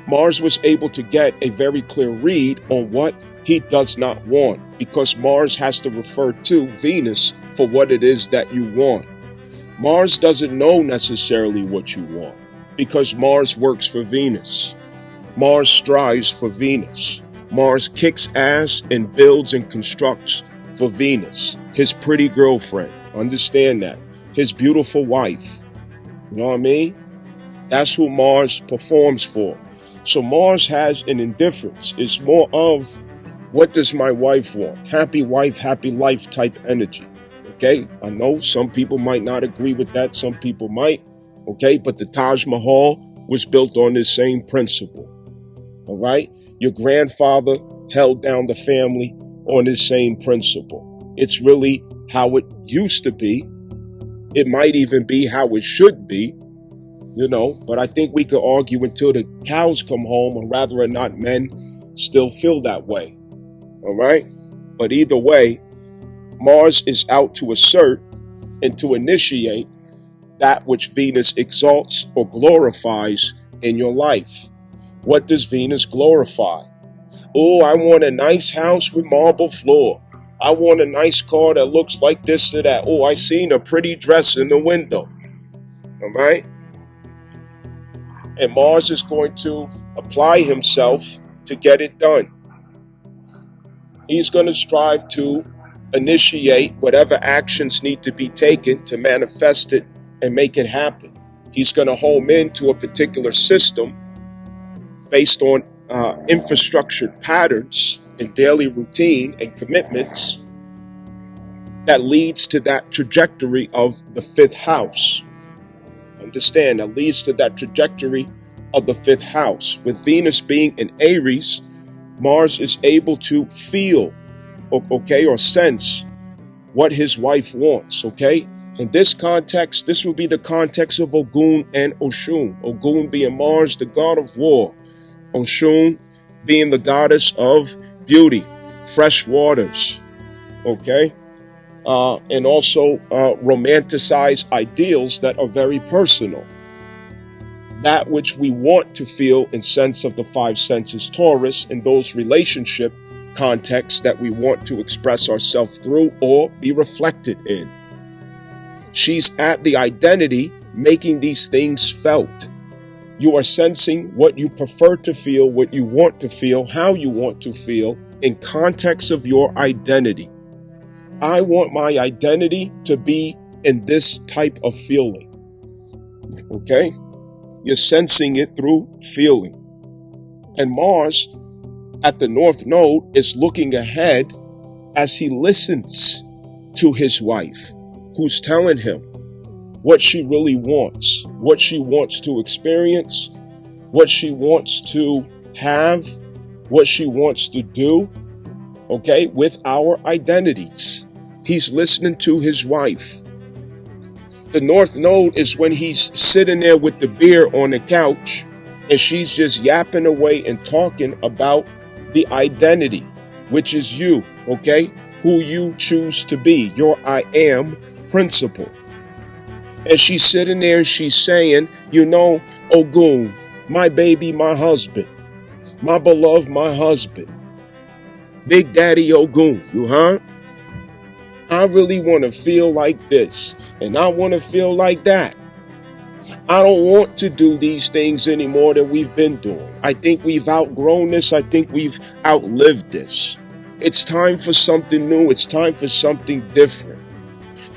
A: Mars was able to get a very clear read on what he does not want, because Mars has to refer to Venus for what it is that you want. Mars doesn't know necessarily what you want, because Mars works for Venus. Mars strives for Venus. Mars kicks ass and builds and constructs for Venus, his pretty girlfriend. Understand that. His beautiful wife. You know what I mean? That's who Mars performs for. So Mars has an indifference. It's more of, what does my wife want? Happy wife, happy life type energy. Okay? I know some people might not agree with that. Some people might. Okay? But the Taj Mahal was built on this same principle. All right? Your grandfather held down the family on this same principle. It's really how it used to be. It might even be how it should be, you know, but I think we could argue until the cows come home on whether or not men still feel that way. All right? But either way, Mars is out to assert and to initiate that which Venus exalts or glorifies in your life. What does Venus glorify? Oh, I want a nice house with marble floor. I want a nice car that looks like this or that. Oh, I seen a pretty dress in the window. All right? And Mars is going to apply himself to get it done. He's going to strive to initiate whatever actions need to be taken to manifest it and make it happen. He's going to home into a particular system based on infrastructured patterns and daily routine and commitments that leads to that trajectory of the fifth house. Understand, that leads to that trajectory of the fifth house. With Venus being in Aries, Mars is able to feel, okay, or sense what his wife wants, okay? In this context, this will be the context of Ogun and Oshun. Ogun being Mars, the god of war. Oshun being the goddess of beauty, fresh waters, okay? And also romanticize ideals that are very personal. That which we want to feel in sense of the five senses Taurus, in those relationship contexts that we want to express ourselves through or be reflected in. She's at the identity making these things felt. You are sensing what you prefer to feel, what you want to feel, how you want to feel in context of your identity. I want my identity to be in this type of feeling. Okay? You're sensing it through feeling. And Mars at the North Node is looking ahead as he listens to his wife, who's telling him what she really wants, what she wants to experience, what she wants to have, what she wants to do, okay, with our identities. He's listening to his wife. The North Node is when he's sitting there with the beer on the couch and she's just yapping away and talking about the identity, which is you, okay? Who you choose to be, your I am principle. And she's sitting there and she's saying, you know, Ogun, my baby, my husband, my beloved, my husband, Big Daddy Ogun, I really want to feel like this, and I want to feel like that. I don't want to do these things anymore that we've been doing. I think we've outgrown this. I think we've outlived this. It's time for something new. It's time for something different.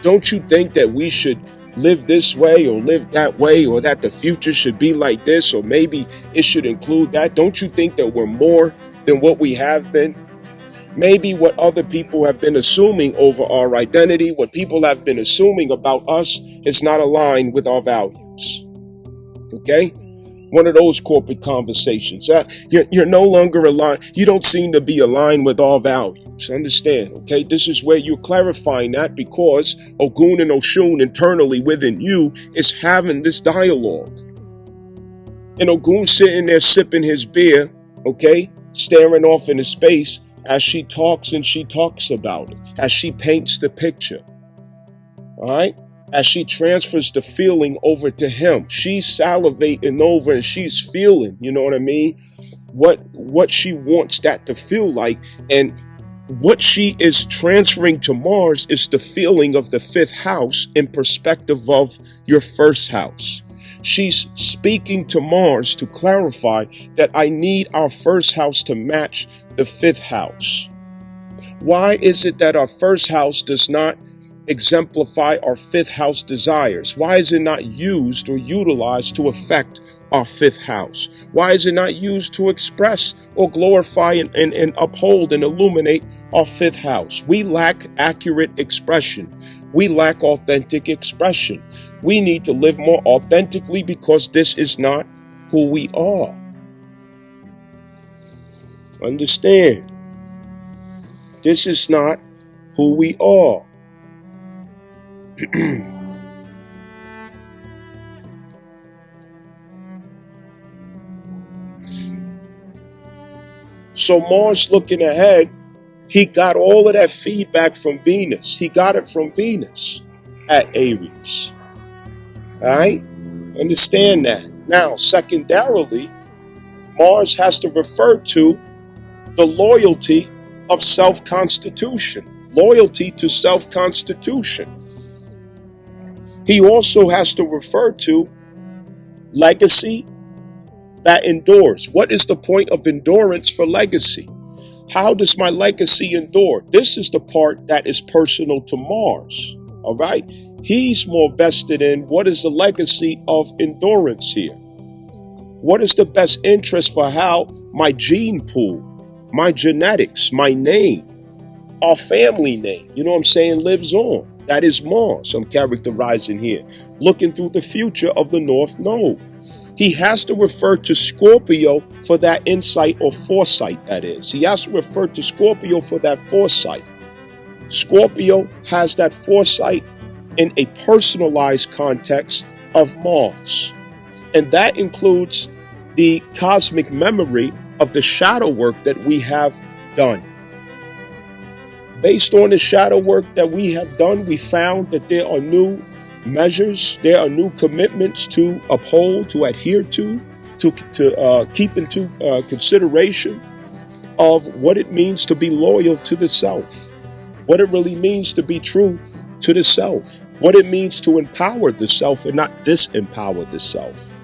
A: Don't you think that we should live this way or live that way, or that the future should be like this, or maybe it should include that? Don't you think that we're more than what we have been? Maybe what other people have been assuming over our identity, what people have been assuming about us, is not aligned with our values. Okay? One of those corporate conversations. You're no longer aligned. You don't seem to be aligned with our values. Understand? Okay? This is where you're clarifying that, because Ogun and Oshun internally within you is having this dialogue. And Ogun sitting there sipping his beer, okay? Staring off into space, as she talks and she talks about it, as she paints the picture, all right? As she transfers the feeling over to him, she's salivating over and she's feeling, you know what I mean? What she wants that to feel like. And what she is transferring to Mars is the feeling of the fifth house in perspective of your first house. She's speaking to Mars to clarify that I need our first house to match the fifth house. Why is it that our first house does not exemplify our fifth house desires? Why is it not used or utilized to affect our fifth house? Why is it not used to express or glorify and uphold and illuminate our fifth house? We lack accurate expression. We lack authentic expression. We need to live more authentically, because this is not who we are. Understand? This is not who we are. So Mars looking ahead, he got all of that feedback from Venus. He got it from Venus at Aries. All right? Understand that. Now, secondarily, Mars has to refer to the loyalty of self-constitution, loyalty to self-constitution. He also has to refer to legacy that endures. What is the point of endurance for legacy? How does my legacy endure? This is the part that is personal to Mars. All right. He's more vested in what is the legacy of endurance here? What is the best interest for how my gene pool, my genetics, my name, our family name, you know what I'm saying, lives on? That is Mars I'm characterizing here. Looking through the future of the North Node. He has to refer to Scorpio for that insight or foresight, that is. He has to refer to Scorpio for that foresight. Scorpio has that foresight in a personalized context of Mars. And that includes the cosmic memory of the shadow work that we have done. Based on the shadow work that we have done, we found that there are new measures, there are new commitments to uphold, to adhere to keep into consideration of what it means to be loyal to the self, what it really means to be true to the self, what it means to empower the self and not disempower the self.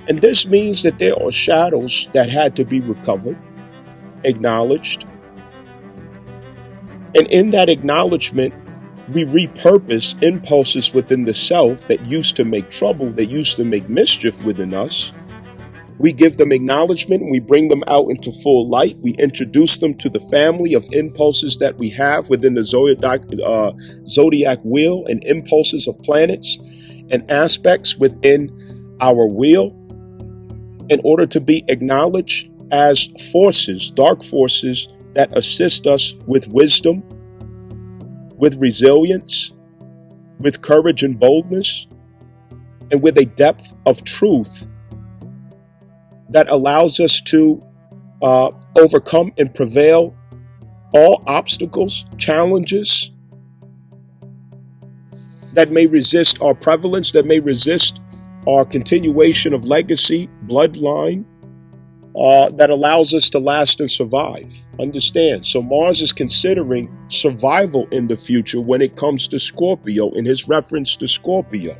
A: And this means that there are shadows that had to be recovered, acknowledged. And in that acknowledgement, we repurpose impulses within the self that used to make trouble, that used to make mischief within us. We give them acknowledgement, we bring them out into full light. We introduce them to the family of impulses that we have within the zodiac wheel, and impulses of planets and aspects within our wheel, in order to be acknowledged as forces, dark forces that assist us with wisdom, with resilience, with courage and boldness, and with a depth of truth that allows us to overcome and prevail all obstacles, challenges that may resist our prevalence, that may resist our continuation of legacy, bloodline, that allows us to last and survive. Understand, so Mars is considering survival in the future when it comes to Scorpio, in his reference to Scorpio.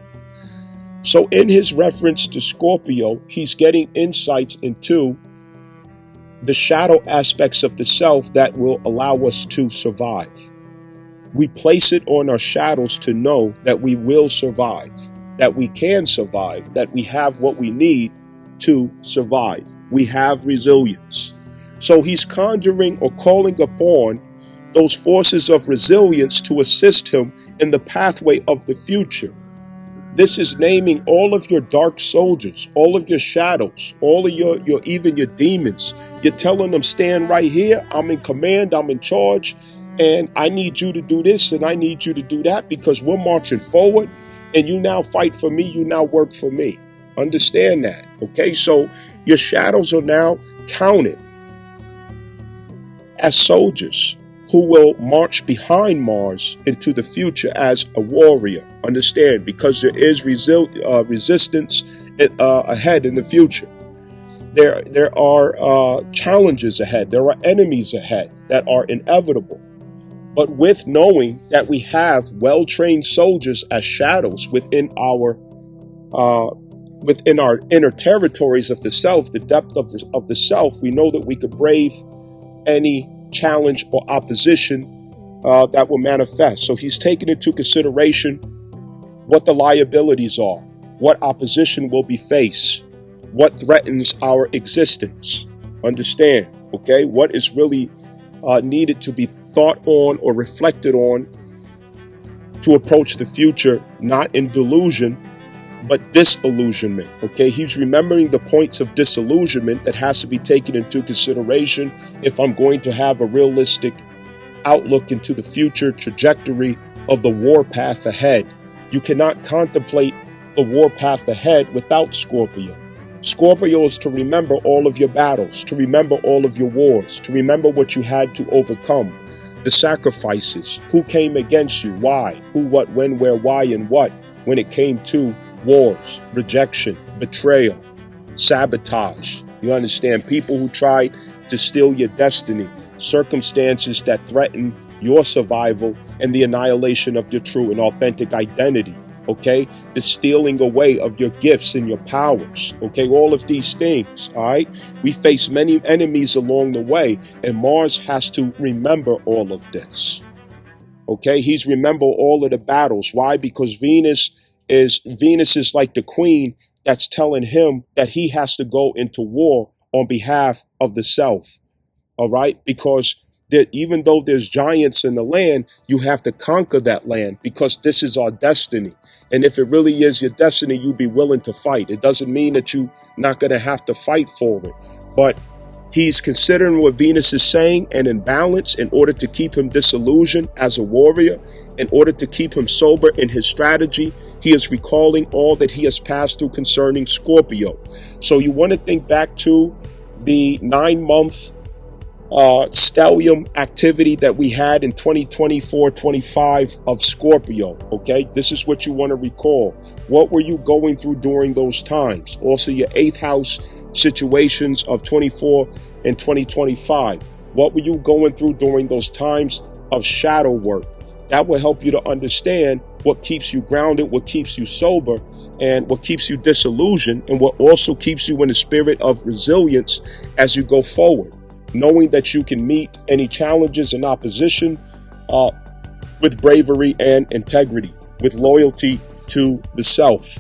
A: So in his reference to Scorpio, he's getting insights into the shadow aspects of the self that will allow us to survive. We place it on our shadows to know that we will survive, that we can survive, that we have what we need to survive. We have resilience. So he's conjuring or calling upon those forces of resilience to assist him in the pathway of the future. This is naming all of your dark soldiers, all of your shadows, all of your even your demons. You're telling them, stand right here. I'm in command. I'm in charge. And I need you to do this and I need you to do that, because we're marching forward and you now fight for me. You now work for me. Understand that. Okay, so your shadows are now counted as soldiers who will march behind Mars into the future as a warrior. Understand, because there is resistance ahead in the future. There are challenges ahead. There are enemies ahead that are inevitable. But with knowing that we have well-trained soldiers as shadows within our inner territories of the self, the depth of the self, we know that we could brave any challenge or opposition that will manifest. So he's taken into consideration what the liabilities are, what opposition will be faced, what threatens our existence. Understand, okay, what is really needed to be thought on or reflected on to approach the future, not in delusion, but disillusionment. Okay, he's remembering the points of disillusionment that has to be taken into consideration if I'm going to have a realistic outlook into the future trajectory of the war path ahead. You cannot contemplate the war path ahead without Scorpio. Scorpio is to remember all of your battles, to remember all of your wars, to remember what you had to overcome, the sacrifices, who came against you, why, who, what, when, where, why, and what, when it came to wars, rejection, betrayal, sabotage, You understand? People who tried to steal your destiny, circumstances that threaten your survival and the annihilation of your true and authentic identity. Okay, the stealing away of your gifts and your powers. Okay, all of these things. All right, we face many enemies along the way, and Mars has to remember all of this. Okay, he's remember all of the battles. Why? Because Venus is like the queen that's telling him that he has to go into war on behalf of the self. All right, because that even though there's giants in the land, you have to conquer that land because this is our destiny. And if it really is your destiny, you be willing to fight. It doesn't mean that you're not going to have to fight for it. But he's considering what Venus is saying and in balance in order to keep him disillusioned as a warrior, in order to keep him sober in his strategy. He is recalling all that he has passed through concerning Scorpio. So you want to think back to the 9-month stellium activity that we had in 2024-25 of Scorpio. Okay, this is what you want to recall. What were you going through during those times? Also your 8th house situations of 24 and 2025. What were you going through during those times of shadow work? That will help you to understand what keeps you grounded, what keeps you sober, and what keeps you disillusioned, and what also keeps you in a spirit of resilience as you go forward, knowing that you can meet any challenges and opposition with bravery and integrity, with loyalty to the self.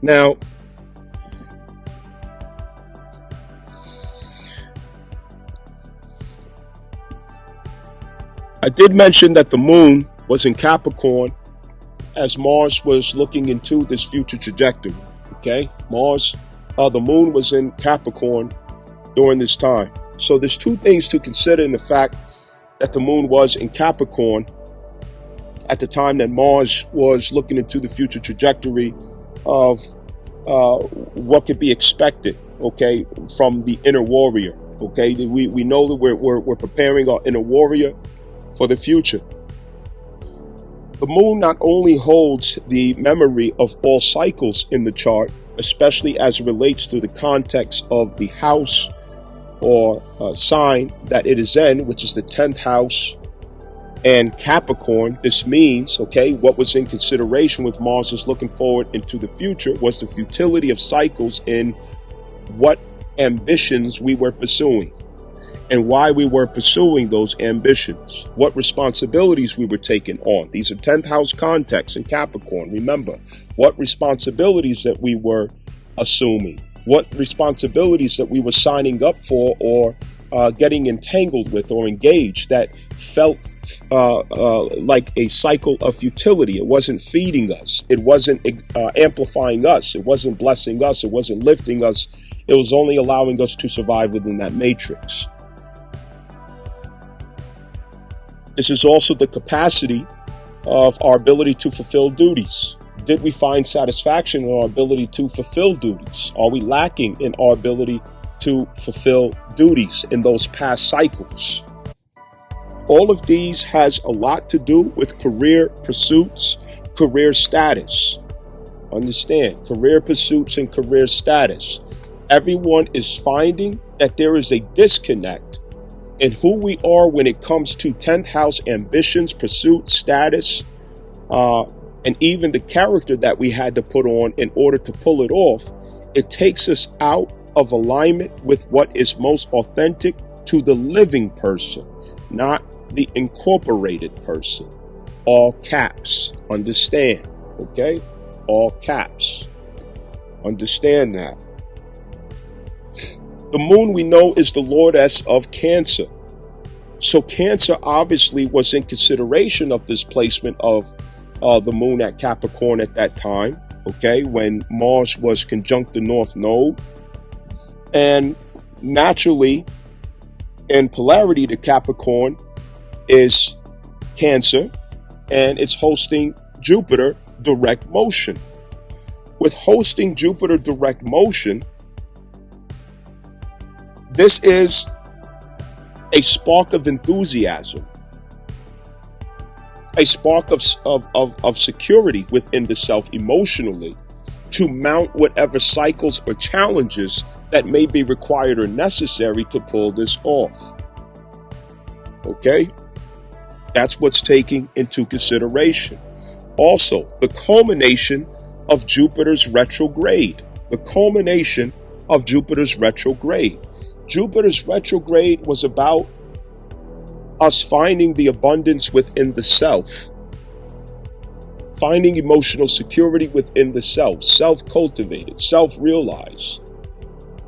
A: Now, I did mention that the moon was in Capricorn as Mars was looking into this future trajectory. Okay, the moon was in Capricorn during this time. So there's two things to consider in the fact that the moon was in Capricorn at the time that Mars was looking into the future trajectory of what could be expected, okay, from the inner warrior. Okay, we know that we're preparing our inner warrior for the future. The moon not only holds the memory of all cycles in the chart, especially as it relates to the context of the house or sign that it is in, which is the 10th house and Capricorn. This means, okay, what was in consideration with Mars is looking forward into the future was the futility of cycles in what ambitions we were pursuing and why we were pursuing those ambitions, what responsibilities we were taking on. These are 10th house contexts in Capricorn. Remember, what responsibilities that we were assuming, what responsibilities that we were signing up for or getting entangled with or engaged that felt like a cycle of futility. It wasn't feeding us. It wasn't amplifying us. It wasn't blessing us. It wasn't lifting us. It was only allowing us to survive within that matrix. This is also the capacity of our ability to fulfill duties. Did we find satisfaction in our ability to fulfill duties? Are we lacking in our ability to fulfill duties in those past cycles? All of these has a lot to do with career pursuits, career status. Understand, career pursuits and career status. Everyone is finding that there is a disconnect in who we are when it comes to 10th house ambitions, pursuit, status, and even the character that we had to put on in order to pull it off. It takes us out of alignment with what is most authentic to the living person, not the incorporated person. All caps. Understand. Okay? All caps. Understand that. The moon, we know, is the lordess of Cancer. So Cancer obviously was in consideration of this placement of the moon at Capricorn at that time, okay, when Mars was conjunct the North Node. And naturally, in polarity to Capricorn is Cancer, and it's hosting Jupiter direct motion. With hosting Jupiter direct motion, this is a spark of enthusiasm, a spark of security within the self emotionally to mount whatever cycles or challenges that may be required or necessary to pull this off. Okay? That's what's taken into consideration. Also, the culmination of Jupiter's retrograde. The culmination of Jupiter's retrograde. Jupiter's retrograde was about us finding the abundance within the self, finding emotional security within the self, self-cultivated, self-realized.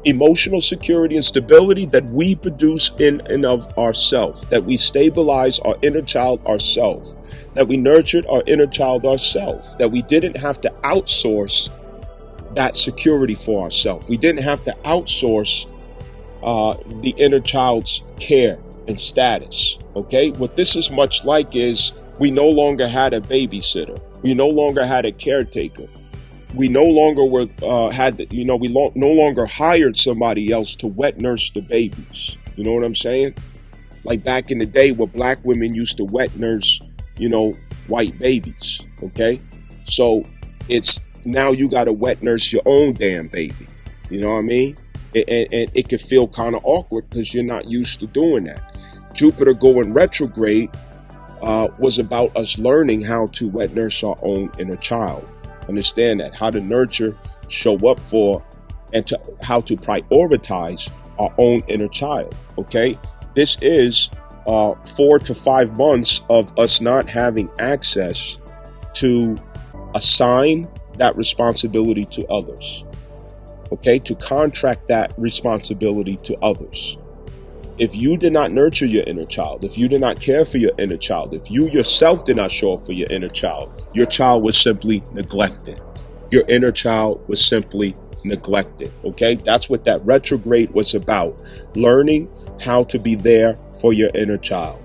A: Emotional security and stability that we produce in and of ourselves, that we stabilize our inner child ourselves, that we nurtured our inner child ourselves, that we didn't have to outsource that security for ourselves. We didn't have to outsource the inner child's care and status. Okay, what this is much like is we no longer had a babysitter. We no longer had a caretaker. We no longer no longer hired somebody else to wet nurse the babies. You know what I'm saying? Like back in the day where black women used to wet nurse, white babies. Okay, so it's now you got to wet nurse your own damn baby. You know what I mean? And it could feel kind of awkward because you're not used to doing that. Jupiter going retrograde was about us learning how to wet nurse our own inner child. Understand that, how to nurture, show up for, and how to prioritize our own inner child. Okay, this is 4 to 5 months of us not having access to assign that responsibility to others. Okay, to contract that responsibility to others. If you did not nurture your inner child, if you did not care for your inner child, if you yourself did not show up for your inner child was simply neglected. Your inner child was simply neglected. Okay, that's what that retrograde was about. Learning how to be there for your inner child.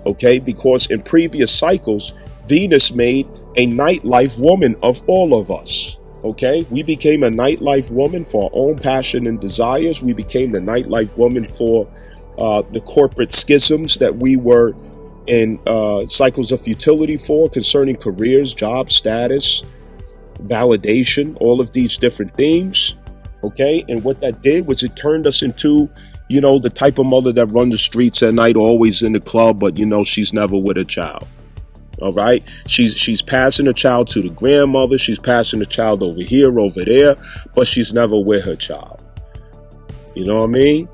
A: Okay, because in previous cycles, Venus made a nightlife woman of all of us. Okay, we became a nightlife woman for our own passion and desires. We became the nightlife woman for the corporate schisms that we were in cycles of futility for concerning careers, job status, validation, all of these different themes. Okay, and what that did was it turned us into, the type of mother that run the streets at night, always in the club, but she's never with a child. All right, she's passing her child to the grandmother. She's passing the child over here, over there, but she's never with her child. You know what I mean?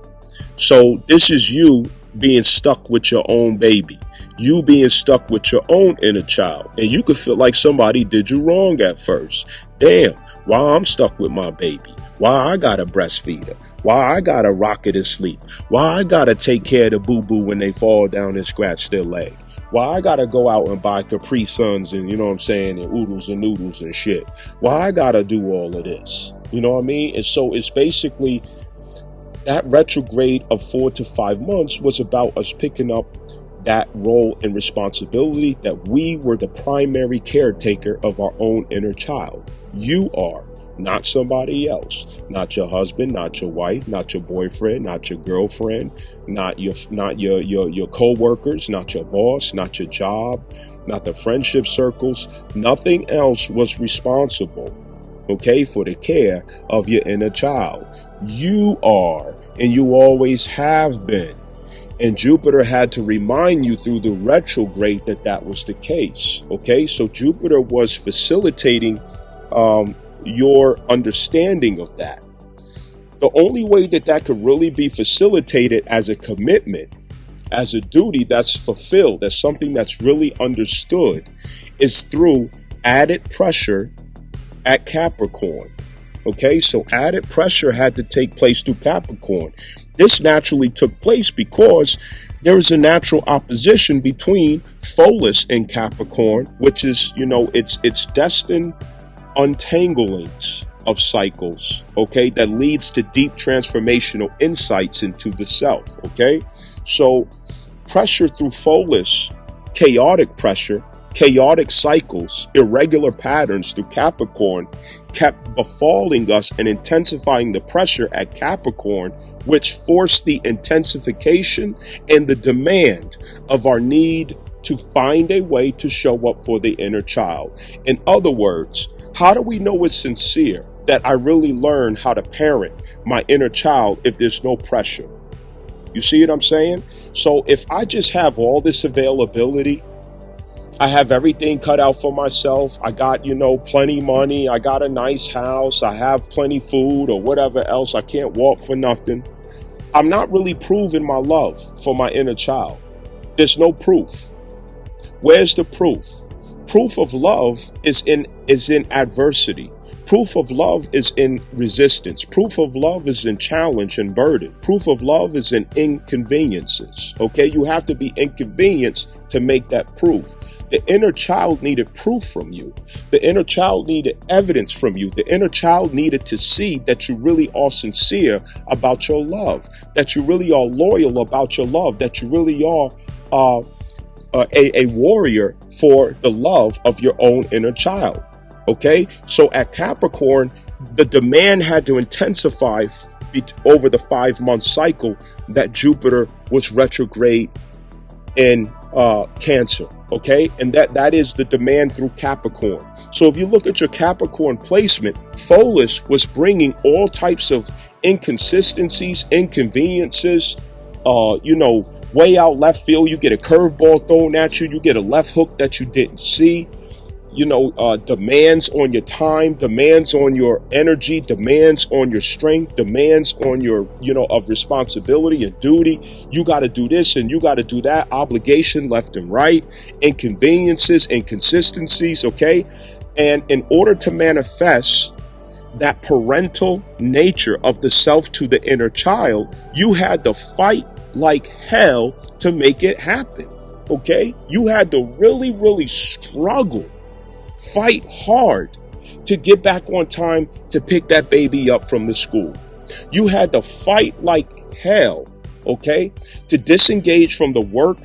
A: So this is you being stuck with your own baby, you being stuck with your own inner child. And you could feel like somebody did you wrong at first. Damn, why I'm stuck with my baby? Why I gotta breastfeed her? Why I gotta rock her to sleep? Why I gotta take care of the boo-boo when they fall down and scratch their leg? Why I gotta go out and buy Capri Suns and, and oodles and noodles and shit? Why I gotta do all of this? You know what I mean? And so it's basically that retrograde of 4 to 5 months was about us picking up that role and responsibility that we were the primary caretaker of our own inner child. You are, not somebody else, not your husband, not your wife, not your boyfriend, not your girlfriend, not your co-workers, not your boss, not your job, not the friendship circles. Nothing else was responsible, okay, for the care of your inner child. You are, and you always have been. And Jupiter had to remind you through the retrograde that was the case. Okay, so Jupiter was facilitating your understanding of that. The only way that could really be facilitated as a commitment, as a duty that's fulfilled, as something that's really understood, is through added pressure at Capricorn. Okay, so added pressure had to take place through Capricorn. This naturally took place because there is a natural opposition between Pholus and Capricorn, which is, it's destined untanglings of cycles, okay, that leads to deep transformational insights into the self, okay? So pressure through Pholus, chaotic pressure, chaotic cycles, irregular patterns through Capricorn kept befalling us and intensifying the pressure at Capricorn, which force the intensification and the demand of our need to find a way to show up for the inner child. In other words, how do we know it's sincere that I really learn how to parent my inner child if there's no pressure? You see what I'm saying? So if I just have all this availability, I have everything cut out for myself. I got, plenty money. I got a nice house. I have plenty food or whatever else. I can't walk for nothing. I'm not really proving my love for my inner child. There's no proof. Where's the proof? Proof of love is in adversity. Proof of love is in resistance. Proof of love is in challenge and burden. Proof of love is in inconveniences. Okay, you have to be inconvenienced to make that proof. The inner child needed proof from you. The inner child needed evidence from you. The inner child needed to see that you really are sincere about your love, that you really are loyal about your love, that you really are a warrior for the love of your own inner child. Okay, so at Capricorn, the demand had to intensify over the 5-month cycle that Jupiter was retrograde in Cancer. Okay, and that is the demand through Capricorn. So if you look at your Capricorn placement, Pholus was bringing all types of inconsistencies, inconveniences, way out left field. You get a curveball thrown at you. You get a left hook that you didn't see. Demands on your time, demands on your energy, demands on your strength, demands on your, of responsibility and duty. You got to do this and you got to do that. Obligation left and right, inconveniences, inconsistencies. Okay. And in order to manifest that parental nature of the self to the inner child, you had to fight like hell to make it happen. Okay. You had to really, really struggle. Fight hard to get back on time to pick that baby up from the school. You had to fight like hell, okay, to disengage from the work,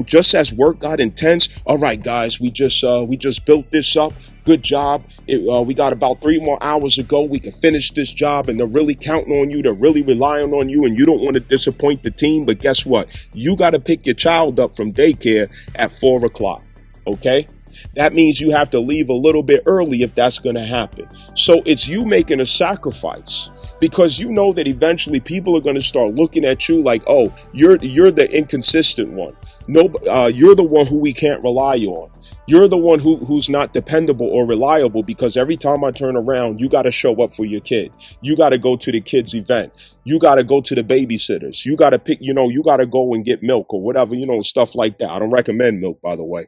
A: just as work got intense. All right, guys, we just built this up. Good job. We got about 3 more hours to go. We can finish this job, and they're really counting on you. They're really relying on you, and you don't want to disappoint the team. But guess what? You got to pick your child up from daycare at 4 o'clock, okay? That means you have to leave a little bit early if that's going to happen. So it's you making a sacrifice because you know that eventually people are going to start looking at you like, oh, you're the inconsistent one. No, you're the one who we can't rely on. You're the one who's not dependable or reliable because every time I turn around, you got to show up for your kid. You got to go to the kid's event. You got to go to the babysitters. You got to pick, you got to go and get milk or whatever, stuff like that. I don't recommend milk, by the way.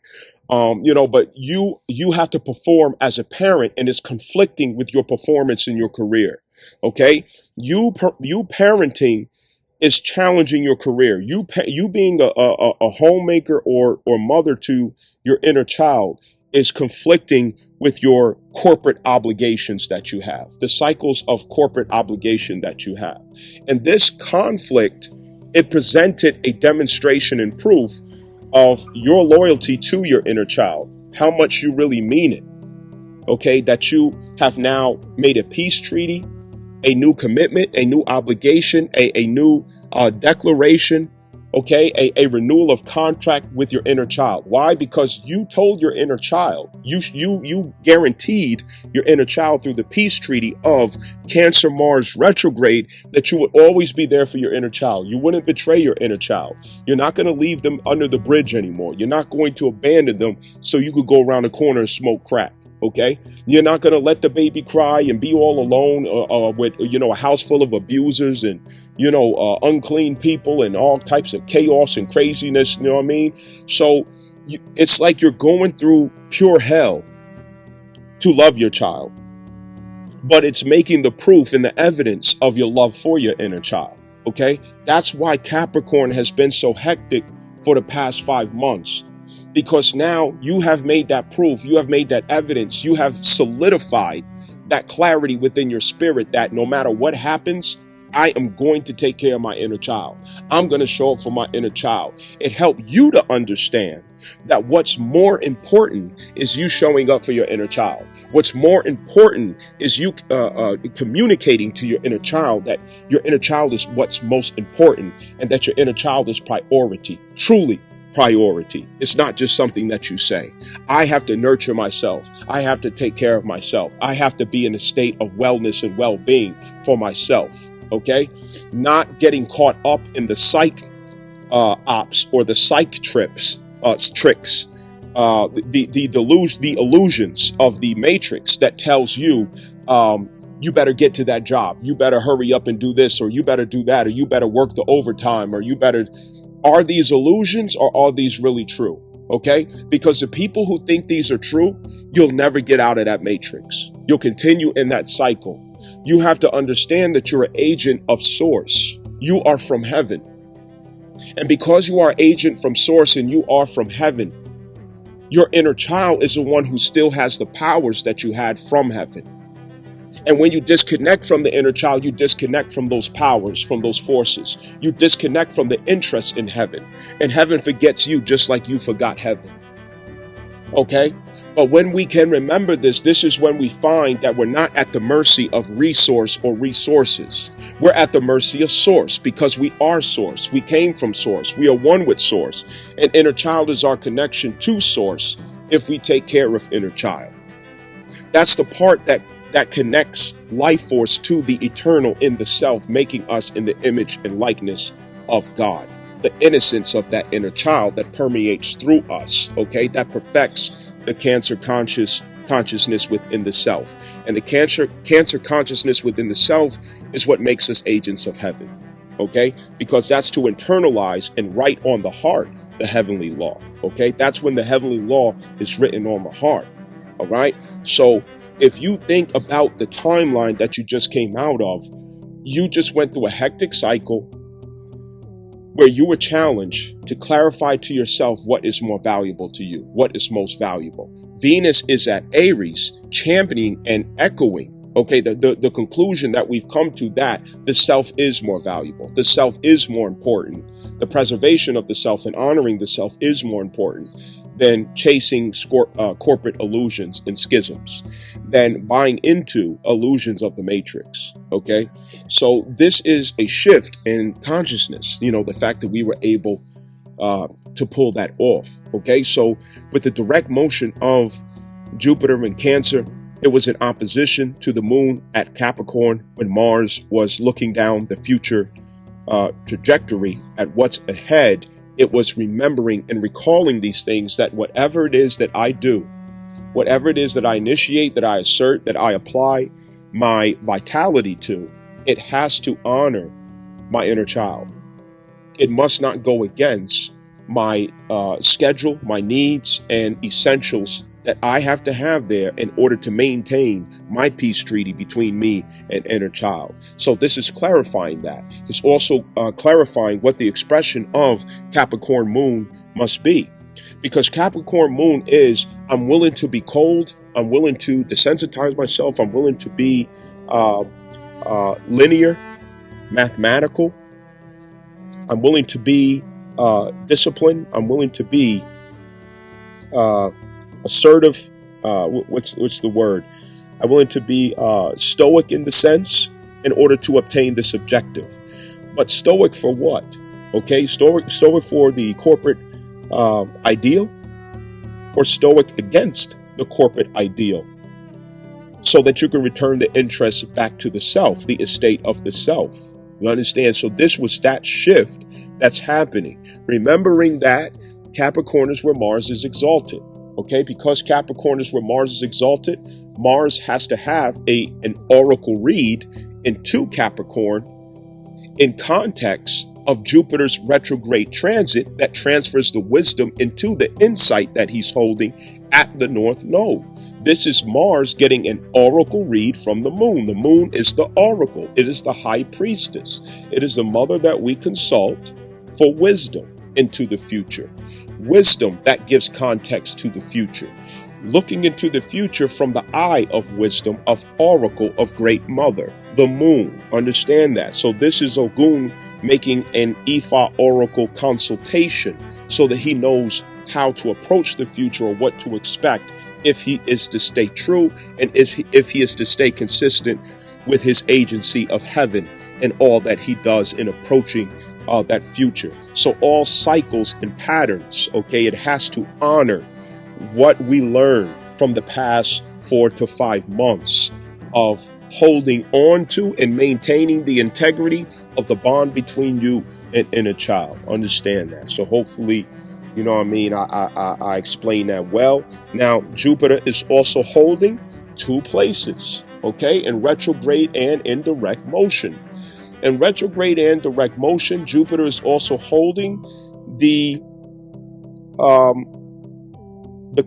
A: But you have to perform as a parent, and it's conflicting with your performance in your career. Okay. You parenting is challenging your career. You being a homemaker or mother to your inner child is conflicting with your corporate obligations that you have, the cycles of corporate obligation that you have. And this conflict, it presented a demonstration and proof of your loyalty to your inner child, how much you really mean it. Okay, that you have now made a peace treaty, a new commitment, a new obligation, a new declaration, okay, a renewal of contract with your inner child. Why? Because you told your inner child, you guaranteed your inner child through the peace treaty of Cancer Mars retrograde that you would always be there for your inner child. You wouldn't betray your inner child. You're not going to leave them under the bridge anymore. You're not going to abandon them so you could go around the corner and smoke crack. Okay, you're not going to let the baby cry and be all alone with, a house full of abusers and, unclean people and all types of chaos and craziness. You know what I mean? So it's like you're going through pure hell to love your child, but it's making the proof and the evidence of your love for your inner child. Okay, that's why Capricorn has been so hectic for the past 5 months. Because now you have made that proof, you have made that evidence, you have solidified that clarity within your spirit that no matter what happens, I am going to take care of my inner child. I'm going to show up for my inner child. It helped you to understand that what's more important is you showing up for your inner child. What's more important is you communicating to your inner child that your inner child is what's most important, and that your inner child is priority, truly priority. It's not just something that you say. I have to nurture myself. I have to take care of myself. I have to be in a state of wellness and well-being for myself. Okay? Not getting caught up in the psych ops or the psych tricks, the illusions of the matrix that tells you, you better get to that job. You better hurry up and do this, or you better do that, or you better work the overtime, or you better. Are these illusions, or are these really true? Okay? Because the people who think these are true, you'll never get out of that matrix. You'll continue in that cycle. You have to understand that you're an agent of source. You are from heaven. And because you are an agent from source and you are from heaven, your inner child is the one who still has the powers that you had from heaven. And when you disconnect from the inner child, you disconnect from those powers, from those forces. You disconnect from the interest in heaven. And heaven forgets you just like you forgot heaven. Okay? But when we can remember this, this is when we find that we're not at the mercy of resource or resources. We're at the mercy of source, because we are source. We came from source. We are one with source. And inner child is our connection to source if we take care of inner child. That's the part that connects life force to the eternal in the self, making us in the image and likeness of God. The innocence of that inner child that permeates through us, okay, that perfects the cancer consciousness within the self. And the cancer consciousness within the self is what makes us agents of heaven, okay, because that's to internalize and write on the heart the heavenly law, okay. That's when the heavenly law is written on the heart, all right. So if you think about the timeline that you just came out of, you just went through a hectic cycle where you were challenged to clarify to yourself what is more valuable to you, what is most valuable. Venus is at Aries, championing and echoing, okay, the conclusion that we've come to, that the self is more valuable. The self is more important. The preservation of the self and honoring the self is more important than chasing corporate illusions and schisms, than buying into illusions of the matrix. Okay, so this is a shift in consciousness, the fact that we were able to pull that off. Okay, so with the direct motion of Jupiter in Cancer, it was in opposition to the moon at Capricorn when Mars was looking down the future trajectory at what's ahead. It was remembering and recalling these things, that whatever it is that I do, whatever it is that I initiate, that I assert, that I apply my vitality to, it has to honor my inner child. It must not go against my schedule, my needs, and essentials that I have to have there in order to maintain my peace treaty between me and inner child. So this is clarifying that. It's also clarifying what the expression of Capricorn moon must be. Because Capricorn moon is, I'm willing to be cold. I'm willing to desensitize myself. I'm willing to be linear, mathematical. I'm willing to be disciplined. I'm willing to be assertive. What's the word? I'm willing to be stoic in the sense in order to obtain this objective. But stoic for what? Okay, stoic for the corporate ideal, or stoic against the corporate ideal, so that you can return the interest back to the self, the estate of the self. You understand? So this was that shift that's happening. Remembering that Capricorn is where Mars is exalted. Okay, because Capricorn is where Mars is exalted, Mars has to have an oracle read into Capricorn in context of Jupiter's retrograde transit that transfers the wisdom into the insight that he's holding at the North Node. This is Mars getting an oracle read from the moon. The moon is the oracle. It is the high priestess. It is the mother that we consult for wisdom into the future. Wisdom that gives context to the future. Looking into the future from the eye of wisdom, of oracle, of great mother. the moon. Understand that. So this is Ogun making an Ifa oracle consultation so that he knows how to approach the future or what to expect if he is to stay true and if he is to stay consistent with his agency of heaven and all that he does in approaching that future. So all cycles and patterns, okay, it has to honor what we learned from the past 4 to 5 months of holding on to and maintaining the integrity of the bond between you and a child. Understand that. So hopefully, you know what I mean, I explain that well. Now, Jupiter is also holding 2 places, okay, in retrograde and in direct motion. In retrograde and direct motion, Jupiter is also holding the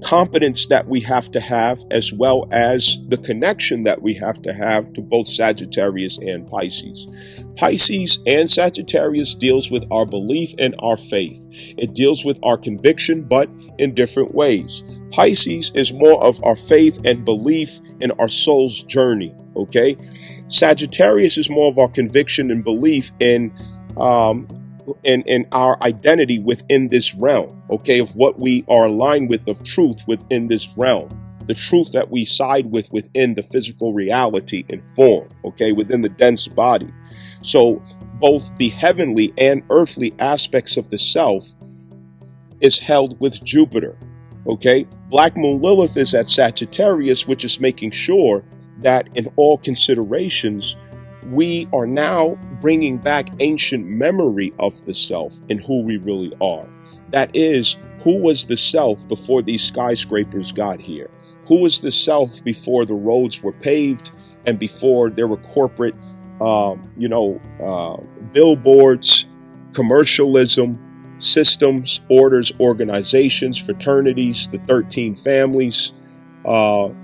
A: competence that we have to have, as well as the connection that we have to both Sagittarius and Pisces. Pisces and Sagittarius deals with our belief and our faith. It deals with our conviction, but in different ways. Pisces is more of our faith and belief in our soul's journey, okay? Sagittarius is more of our conviction and belief in our identity within this realm, okay, of what we are aligned with, of truth within this realm, the truth that we side with within the physical reality and form, okay, within the dense body. So both the heavenly and earthly aspects of the self is held with Jupiter, okay. Black Moon Lilith is at Sagittarius, which is making sure that in all considerations, we are now bringing back ancient memory of the self and who we really are. That is, who was the self before these skyscrapers got here? Who was the self before the roads were paved and before there were corporate, billboards, commercialism, systems, orders, organizations, fraternities, the 13 families, the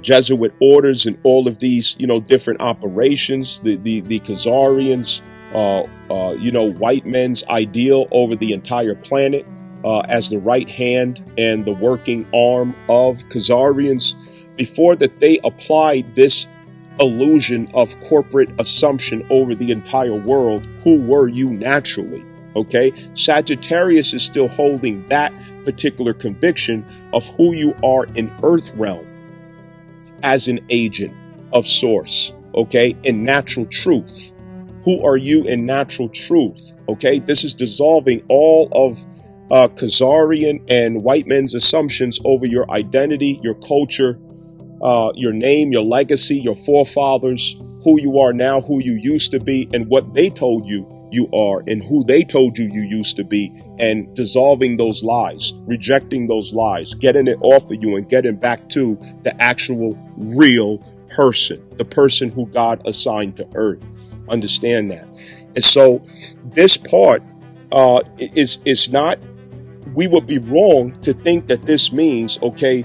A: Jesuit orders and all of these, different operations, the Khazarians, white men's ideal over the entire planet as the right hand and the working arm of Khazarians. Before that, they applied this illusion of corporate assumption over the entire world. Who were you naturally? Okay, Sagittarius is still holding that particular conviction of who you are in Earth realm as an agent of source, okay, in natural truth. Who are you in natural truth? Okay, this is dissolving all of Khazarian and white men's assumptions over your identity, your culture, your name, your legacy, your forefathers, who you are now, who you used to be, and what they told you you are and who they told you you used to be, and dissolving those lies, rejecting those lies, getting it off of you and getting back to the actual real person, the person who God assigned to earth. Understand that. And so this part is not, we would be wrong to think that this means, okay,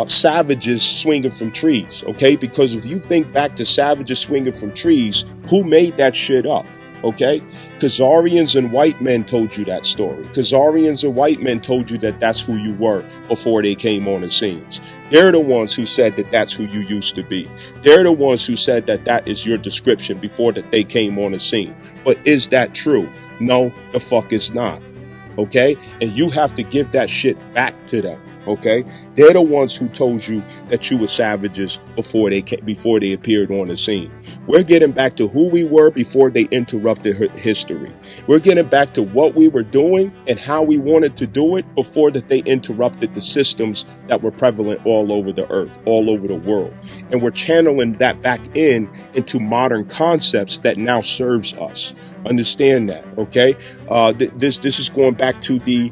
A: savages swinging from trees, okay? Because if you think back to savages swinging from trees, who made that shit up? Okay, Khazarians and white men told you that story. Khazarians and white men told you that that's who you were before they came on the scenes. They're the ones who said that that's who you used to be. They're the ones who said that that is your description before that they came on the scene. But is that true? No, the fuck is not. Okay, and you have to give that shit back to them. Okay, they're the ones who told you that you were savages before they appeared on the scene. We're getting back to who we were before they interrupted history. We're getting back to what we were doing and how we wanted to do it before that they interrupted the systems that were prevalent all over the earth, all over the world. And we're channeling that back into modern concepts that now serves us. Understand that, okay? This is going back to the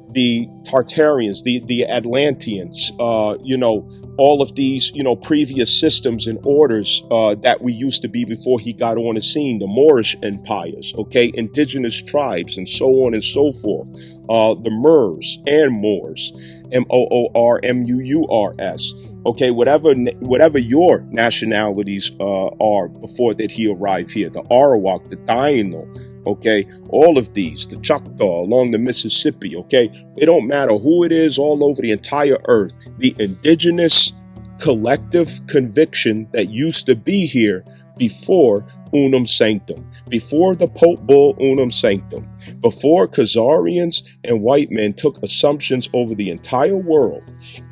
A: the Tartarians, the Atlanteans, all of these, previous systems and orders that we used to be before he got on the scene, the Moorish empires, okay, indigenous tribes, and so on and so forth, the Moors and Moors, Moormurs, Okay, whatever your nationalities are before that he arrived here, the Arawak, the Taino, okay, all of these, the Choctaw along the Mississippi, okay, it don't matter who it is all over the entire earth, the indigenous collective conviction that used to be here before unum sanctum, before the Pope Bull unum sanctum, before Khazarians and white men took assumptions over the entire world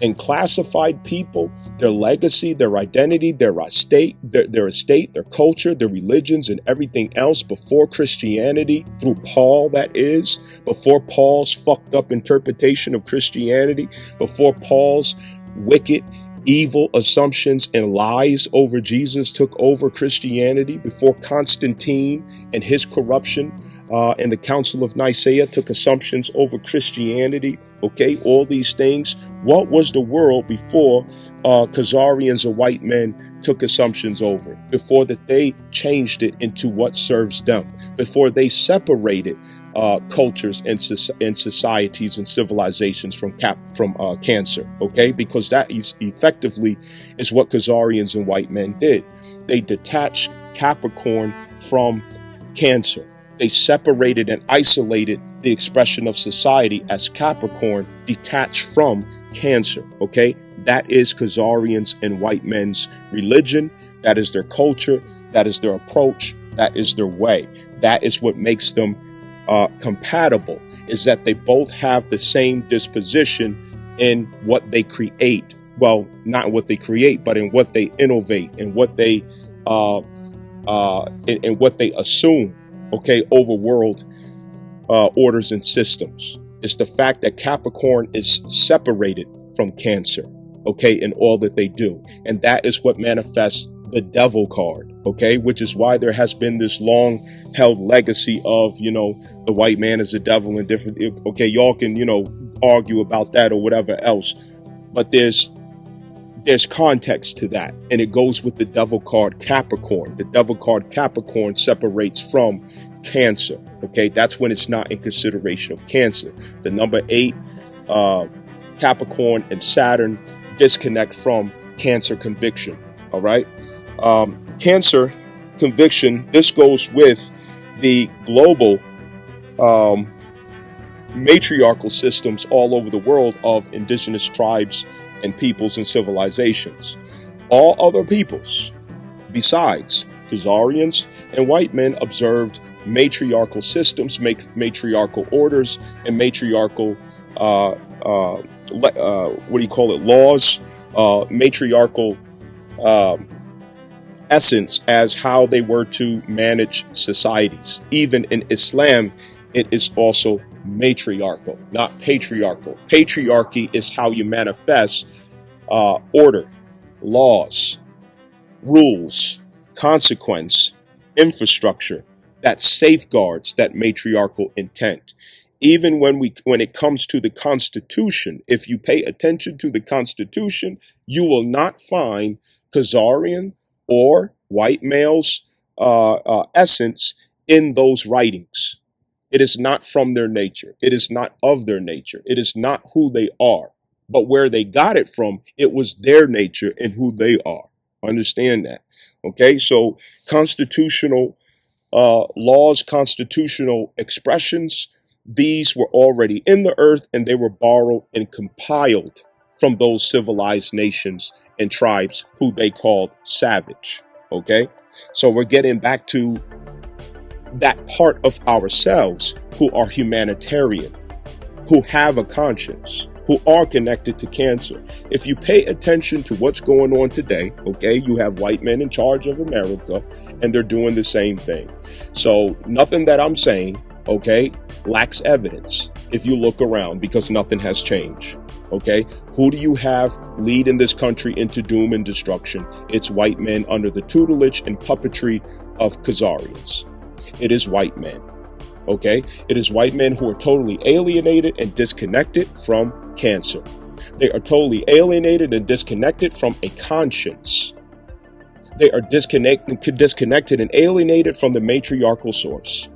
A: and classified people, their legacy, their identity, their estate, their culture, their religions, and everything else before Christianity, through Paul, that is, before Paul's fucked up interpretation of Christianity, before Paul's wicked, evil assumptions and lies over Jesus took over Christianity, before Constantine and his corruption and the Council of Nicaea took assumptions over Christianity. Okay, all these things. What was the world before Khazarians or white men took assumptions over it? Before that they changed it into what serves them? Before they separated cultures and societies and civilizations from Cancer, okay? Because that effectively is what Khazarians and white men did. They detached Capricorn from Cancer. They separated and isolated the expression of society as Capricorn detached from Cancer, okay? That is Khazarians and white men's religion. That is their culture. That is their approach. That is their way. That is what makes them compatible, is that they both have the same disposition in what they create. Well, not what they create, but in what they innovate and what they in what they assume, okay, over world orders and systems. It's the fact that Capricorn is separated from Cancer, okay, in all that they do. And that is what manifests the devil card, okay, which is why there has been this long held legacy of, the white man is a devil and different. Okay, y'all can, argue about that or whatever else, but there's context to that, and it goes with the devil card Capricorn. The devil card Capricorn separates from Cancer, okay? That's when it's not in consideration of Cancer. The number 8, Capricorn and Saturn disconnect from Cancer conviction, all right? Cancer conviction, this goes with the global matriarchal systems all over the world of indigenous tribes and peoples and civilizations. All other peoples, besides Khazarians and white men, observed matriarchal systems, matriarchal orders, and matriarchal, laws, matriarchal essence as how they were to manage societies. Even in Islam, it is also matriarchal, not patriarchal. Patriarchy is how you manifest order, laws, rules, consequence, infrastructure that safeguards that matriarchal intent. Even when it comes to the Constitution, if you pay attention to the Constitution, you will not find Khazarian or white males' essence in those writings. It is not from their nature. It is not of their nature. It is not who they are. But where they got it from, it was their nature and who they are. Understand that. Okay, so constitutional laws, constitutional expressions, these were already in the earth, and they were borrowed and compiled from those civilized nations and tribes who they called savage. Okay, so we're getting back to that part of ourselves who are humanitarian, who have a conscience, who are connected to Cancer. If you pay attention to what's going on today, okay, you have white men in charge of America, and they're doing the same thing. So nothing that I'm saying, okay, lacks evidence if you look around, because nothing has changed. Okay, who do you have lead in this country into doom and destruction? It's white men under the tutelage and puppetry of Khazarians. It is white men. Okay, it is white men who are totally alienated and disconnected from Cancer. They are totally alienated and disconnected from a conscience. They are disconnected and alienated from the matriarchal source.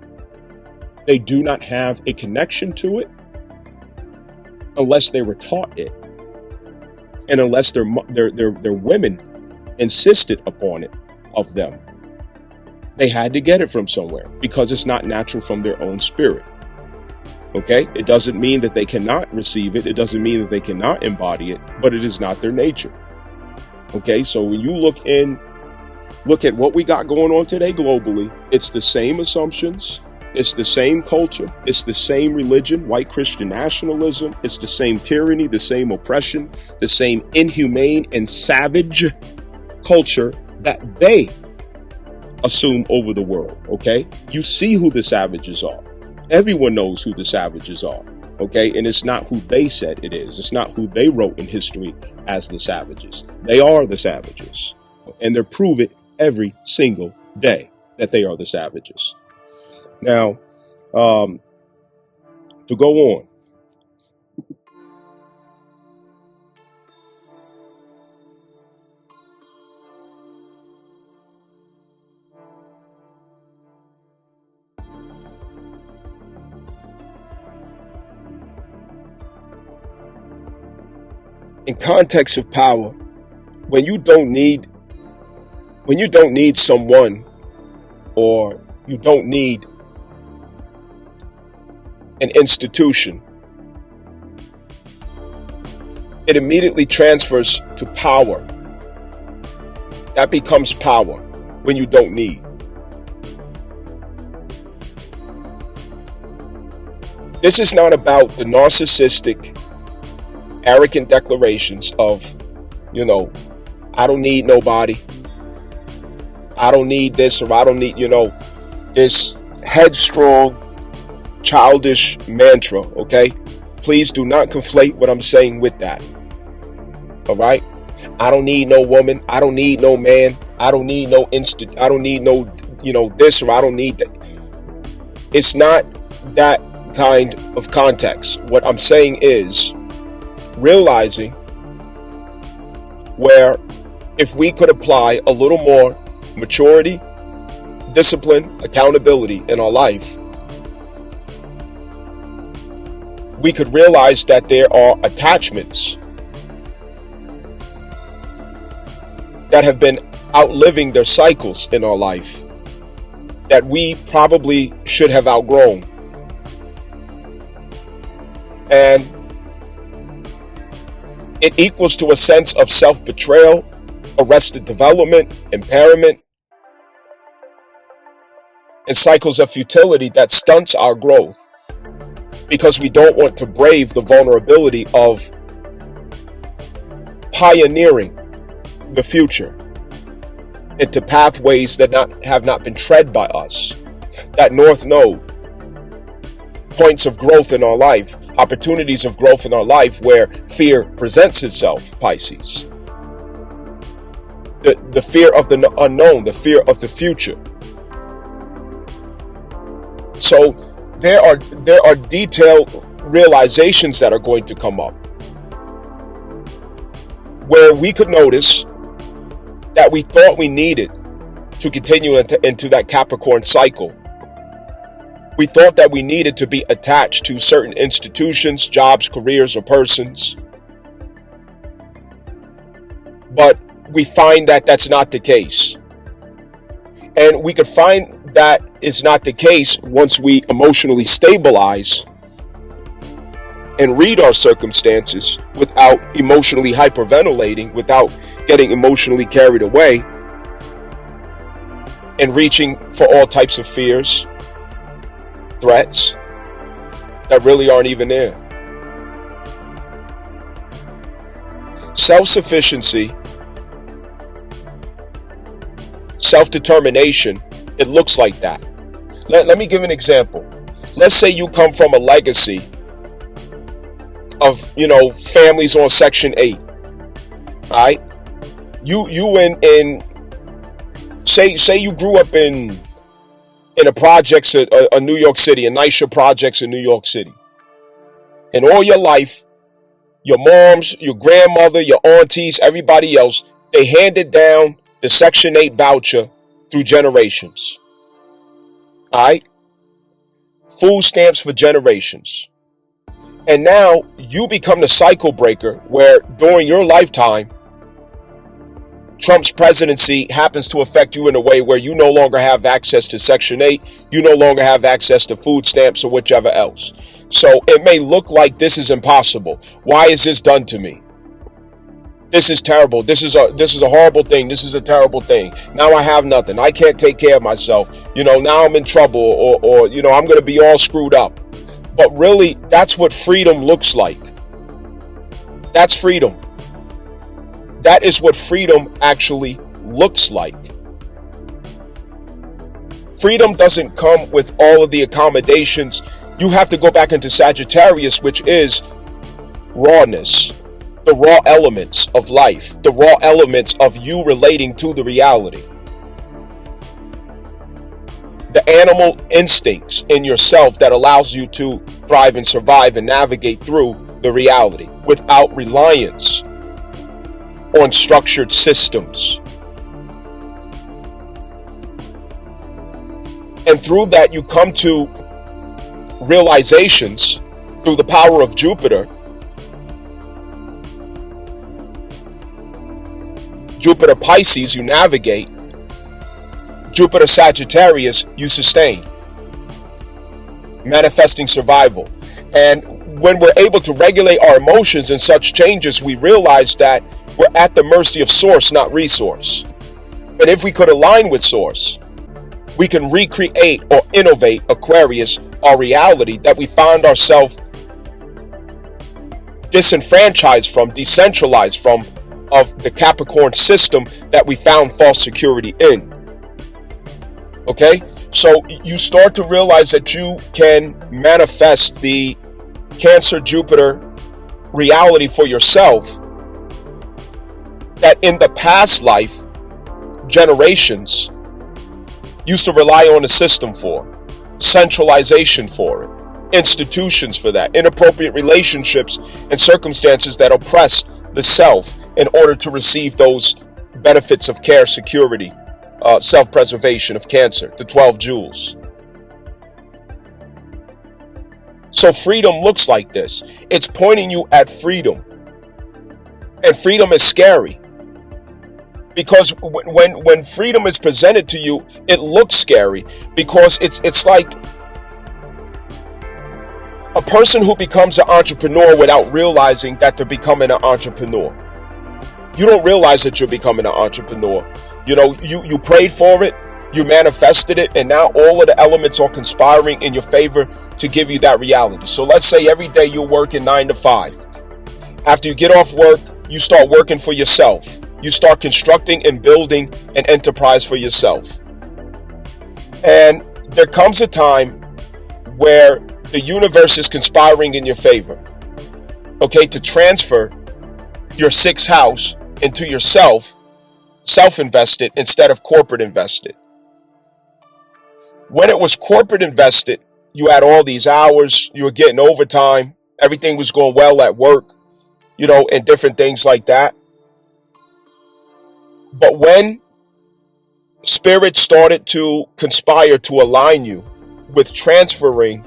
A: They do not have a connection to it unless they were taught it. And unless their women insisted upon it of them, they had to get it from somewhere because it's not natural from their own spirit. Okay? It doesn't mean that they cannot receive it. It doesn't mean that they cannot embody it, but it is not their nature. Okay? So when you look at what we got going on today globally, it's the same assumptions. It's the same culture. It's the same religion, white Christian nationalism. It's the same tyranny, the same oppression, the same inhumane and savage culture that they assume over the world. Okay? You see who the savages are. Everyone knows who the savages are. Okay? And it's not who they said it is. It's not who they wrote in history as the savages. They are the savages. And they're proven every single day that they are the savages. Now, to go on. In context of power, when you don't need someone, or you don't need an institution, it immediately transfers to power. That becomes power when you don't need. This is not about the narcissistic, arrogant declarations of, I don't need nobody. I don't need this, or I don't need, this headstrong, childish mantra, okay? Please do not conflate what I'm saying with that. All right? I don't need no woman. I don't need no man. I don't need no I don't need no, this, or I don't need that. It's not that kind of context. What I'm saying is realizing where if we could apply a little more maturity, discipline, accountability in our life, we could realize that there are attachments that have been outliving their cycles in our life that we probably should have outgrown. And it equals to a sense of self-betrayal, arrested development, impairment, and cycles of futility that stunts our growth because we don't want to brave the vulnerability of pioneering the future into pathways that have not been tread by us. That north node, points of growth in our life, opportunities of growth in our life where fear presents itself, Pisces. The fear of the unknown, the fear of the future. So there are detailed realizations that are going to come up where we could notice that we thought we needed to continue into that Capricorn cycle. We thought that we needed to be attached to certain institutions, jobs, careers, or persons. But we find that that's not the case. And we could find that is not the case once we emotionally stabilize and read our circumstances without emotionally hyperventilating, without getting emotionally carried away and reaching for all types of fears, threats that really aren't even there. Self-sufficiency, self-determination, it looks like that. Let me give an example. Let's say you come from a legacy of, families on Section 8. All right? You say you grew up in a projects of New York City, a nicer projects in New York City. And all your life, your moms, your grandmother, your aunties, everybody else, they handed down the Section 8 voucher through generations. All right? Food stamps for generations. And now you become the cycle breaker where during your lifetime, Trump's presidency happens to affect you in a way where you no longer have access to Section 8, you no longer have access to food stamps or whichever else. So it may look like this is impossible. Why is this done to me? This is terrible. This is a horrible thing. This is a terrible thing. Now I have nothing. I can't take care of myself. Now I'm in trouble or I'm going to be all screwed up. But really, that's what freedom looks like. That's freedom. That is what freedom actually looks like. Freedom doesn't come with all of the accommodations. You have to go back into Sagittarius, which is rawness, the raw elements of life, the raw elements of you relating to the reality. The animal instincts in yourself that allows you to thrive and survive and navigate through the reality without reliance on structured systems. And through that, you come to realizations through the power of Jupiter. Jupiter Pisces, you navigate. Jupiter Sagittarius, you sustain. Manifesting survival. And when we're able to regulate our emotions and such changes, we realize that we're at the mercy of source, not resource. And if we could align with source, we can recreate or innovate, Aquarius, our reality that we found ourselves disenfranchised from, decentralized from, of the Capricorn system that we found false security in. Okay? So you start to realize that you can manifest the Cancer Jupiter reality for yourself that in the past life, generations used to rely on the system for, centralization for it, institutions for that, inappropriate relationships and circumstances that oppress the self in order to receive those benefits of care, security, self-preservation of Cancer, the 12 jewels. So freedom looks like this. It's pointing you at freedom. And freedom is scary. Because when freedom is presented to you, it looks scary. Because it's like a person who becomes an entrepreneur without realizing that they're becoming an entrepreneur. You don't realize that you're becoming an entrepreneur. You prayed for it, you manifested it, and now all of the elements are conspiring in your favor to give you that reality. So let's say every day you're working 9 to 5. After you get off work, you start working for yourself. You start constructing and building an enterprise for yourself. And there comes a time where the universe is conspiring in your favor. Okay, to transfer your 6th house into yourself, self-invested instead of corporate invested. When it was corporate invested, you had all these hours, you were getting overtime, everything was going well at work, and different things like that. But when spirit started to conspire to align you with transferring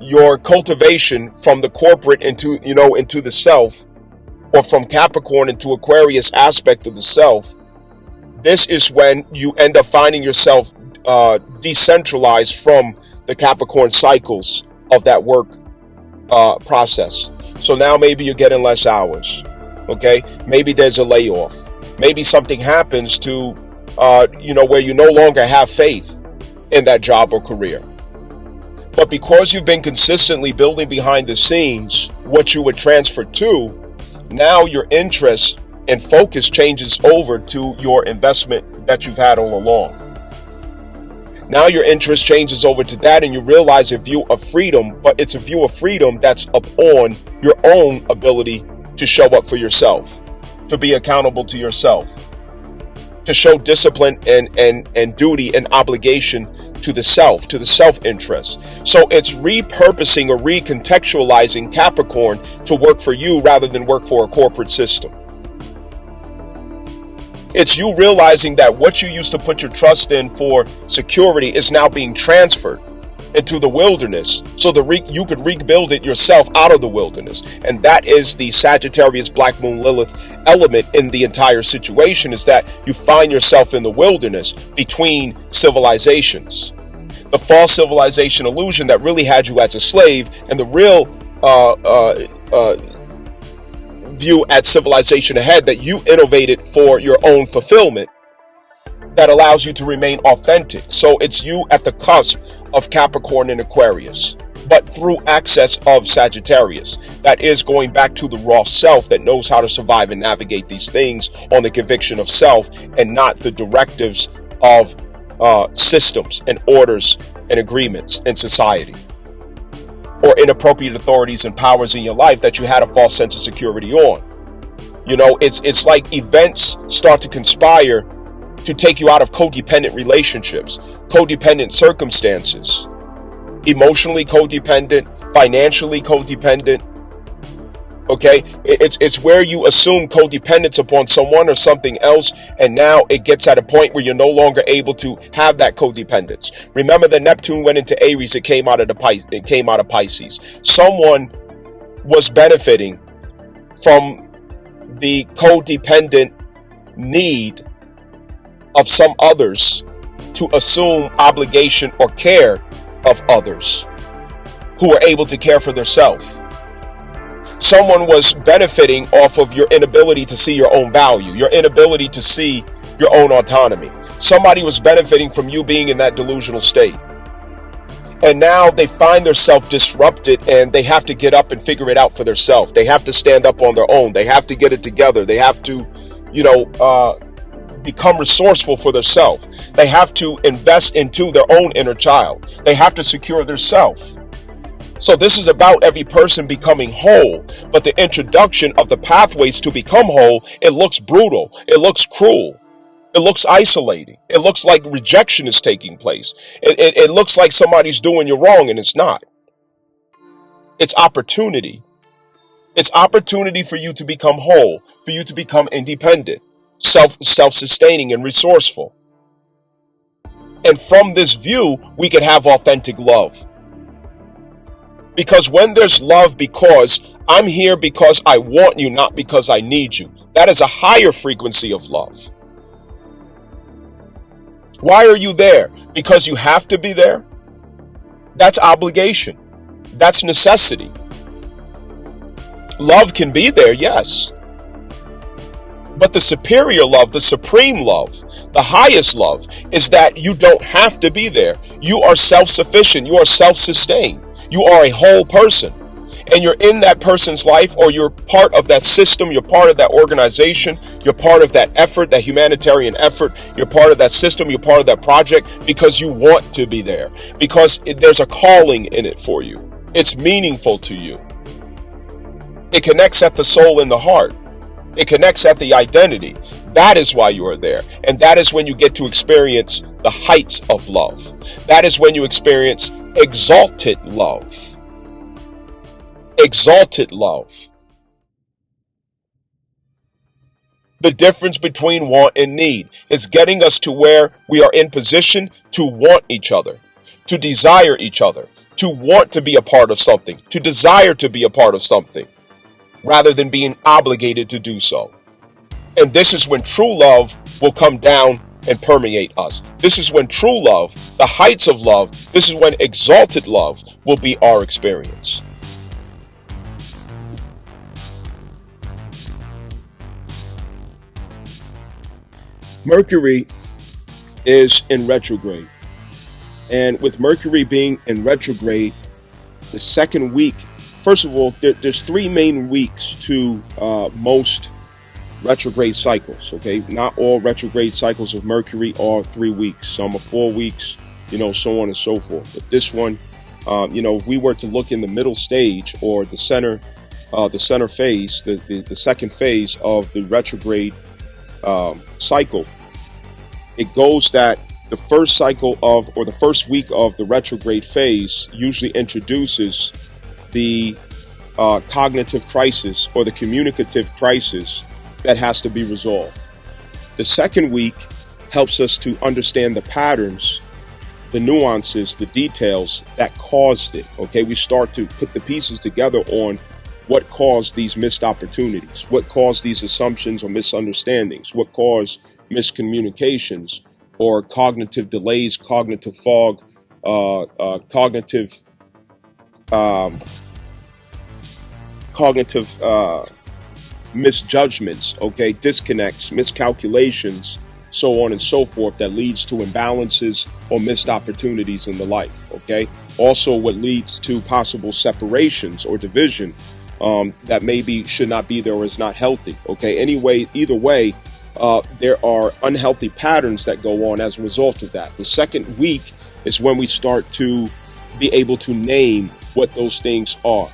A: your cultivation from the corporate into the self, or from Capricorn into Aquarius aspect of the self, this is when you end up finding yourself decentralized from the Capricorn cycles of that work process. So now maybe you're getting less hours. Okay, maybe there's a layoff. Maybe something happens to where you no longer have faith in that job or career. But because you've been consistently building behind the scenes what you would transfer to, now your interest and focus changes over to your investment that you've had all along. Now your interest changes over to that, and you realize a view of freedom, but it's a view of freedom that's upon your own ability to show up for yourself, to be accountable to yourself, to show discipline and duty and obligation to the self-interest. So it's repurposing or recontextualizing Capricorn to work for you rather than work for a corporate system. It's you realizing that what you used to put your trust in for security is now being transferred into the wilderness so you could rebuild it yourself out of the wilderness. And that is the Sagittarius Black Moon Lilith element in the entire situation, is that you find yourself in the wilderness between civilizations. The false civilization illusion that really had you as a slave, and the real view at civilization ahead that you innovated for your own fulfillment, that allows you to remain authentic. So it's you at the cusp of Capricorn and Aquarius, but through access of Sagittarius. That is going back to the raw self that knows how to survive and navigate these things on the conviction of self, and not the directives of systems and orders and agreements in society, or inappropriate authorities and powers in your life that you had a false sense of security on. You know, it's like events start to conspire to take you out of codependent relationships, codependent circumstances, emotionally codependent, financially codependent. Okay, it's where you assume codependence upon someone or something else, and now it gets at a point where you're no longer able to have that codependence. Remember, that Neptune went into Aries; it came out of Pisces. Someone was benefiting from the codependent need of some others to assume obligation or care of others who are able to care for themselves. Someone was benefiting off of your inability to see your own value, your inability to see your own autonomy. Somebody was benefiting from you being in that delusional state. And now they find themselves disrupted, and they have to get up and figure it out for themselves. They have to stand up on their own. They have to get it together. They have to, become resourceful for themselves. They have to invest into their own inner child. They have to secure their self. So this is about every person becoming whole, but the introduction of the pathways to become whole, it looks brutal. It looks cruel. It looks isolating. It looks like rejection is taking place. It looks like somebody's doing you wrong, and it's not. It's opportunity. It's opportunity for you to become whole, for you to become independent, self-sustaining and resourceful. And from this view, we can have authentic love. Because when there's love, because I'm here because I want you, not because I need you, that is a higher frequency of love. Why are you there? Because you have to be there? That's obligation. That's necessity. Love can be there, yes. But the superior love, the supreme love, the highest love is that you don't have to be there. You are self-sufficient. You are self-sustained. You are a whole person. And you're in that person's life, or you're part of that system. You're part of that organization. You're part of that effort, that humanitarian effort. You're part of that system. You're part of that project because you want to be there. Because there's a calling in it for you. It's meaningful to you. It connects at the soul and the heart. It connects at the identity. That is why you are there. And that is when you get to experience the heights of love. That is when you experience exalted love. Exalted love. The difference between want and need is getting us to where we are in position to want each other, to desire each other, to want to be a part of something, to desire to be a part of something, rather than being obligated to do so. And this is when true love will come down and permeate us. This is when true love, the heights of love, this is when exalted love will be our experience. Mercury is in retrograde. And with Mercury being in retrograde, the second week, first of all, there's 3 main weeks to most retrograde cycles, okay? Not all retrograde cycles of Mercury are 3 weeks. Some are 4 weeks, so on and so forth. But this one, if we were to look in the middle stage, or the center phase, the second phase of the retrograde cycle, it goes that the first cycle of, or the first week of the retrograde phase usually introduces the cognitive crisis or the communicative crisis that has to be resolved. The second week helps us to understand the patterns, the nuances, the details that caused it. Okay, we start to put the pieces together on what caused these missed opportunities, what caused these assumptions or misunderstandings, what caused miscommunications or cognitive delays, cognitive fog, cognitive misjudgments, okay, disconnects, miscalculations, so on and so forth, that leads to imbalances or missed opportunities in the life. Okay, also what leads to possible separations or division that maybe should not be there or is not healthy. Okay, anyway, either way, there are unhealthy patterns that go on as a result of that. The second week is when we start to be able to name what those things are.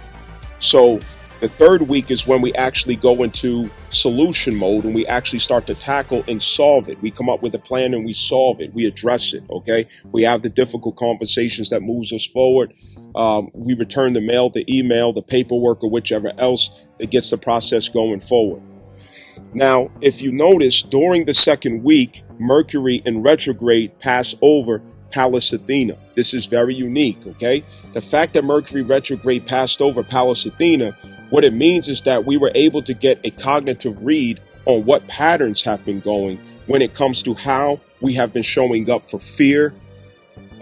A: So the third week is when we actually go into solution mode and we actually start to tackle and solve it. We come up with a plan and we solve it. We address it. Okay. We have the difficult conversations that moves us forward. We return the mail, the email, the paperwork, or whichever else that gets the process going forward. Now, if you notice, during the second week, Mercury in retrograde passed over Pallas Athena. This is very unique. Okay. The fact that Mercury retrograde passed over Pallas Athena, what it means is that we were able to get a cognitive read on what patterns have been going when it comes to how we have been showing up for fear,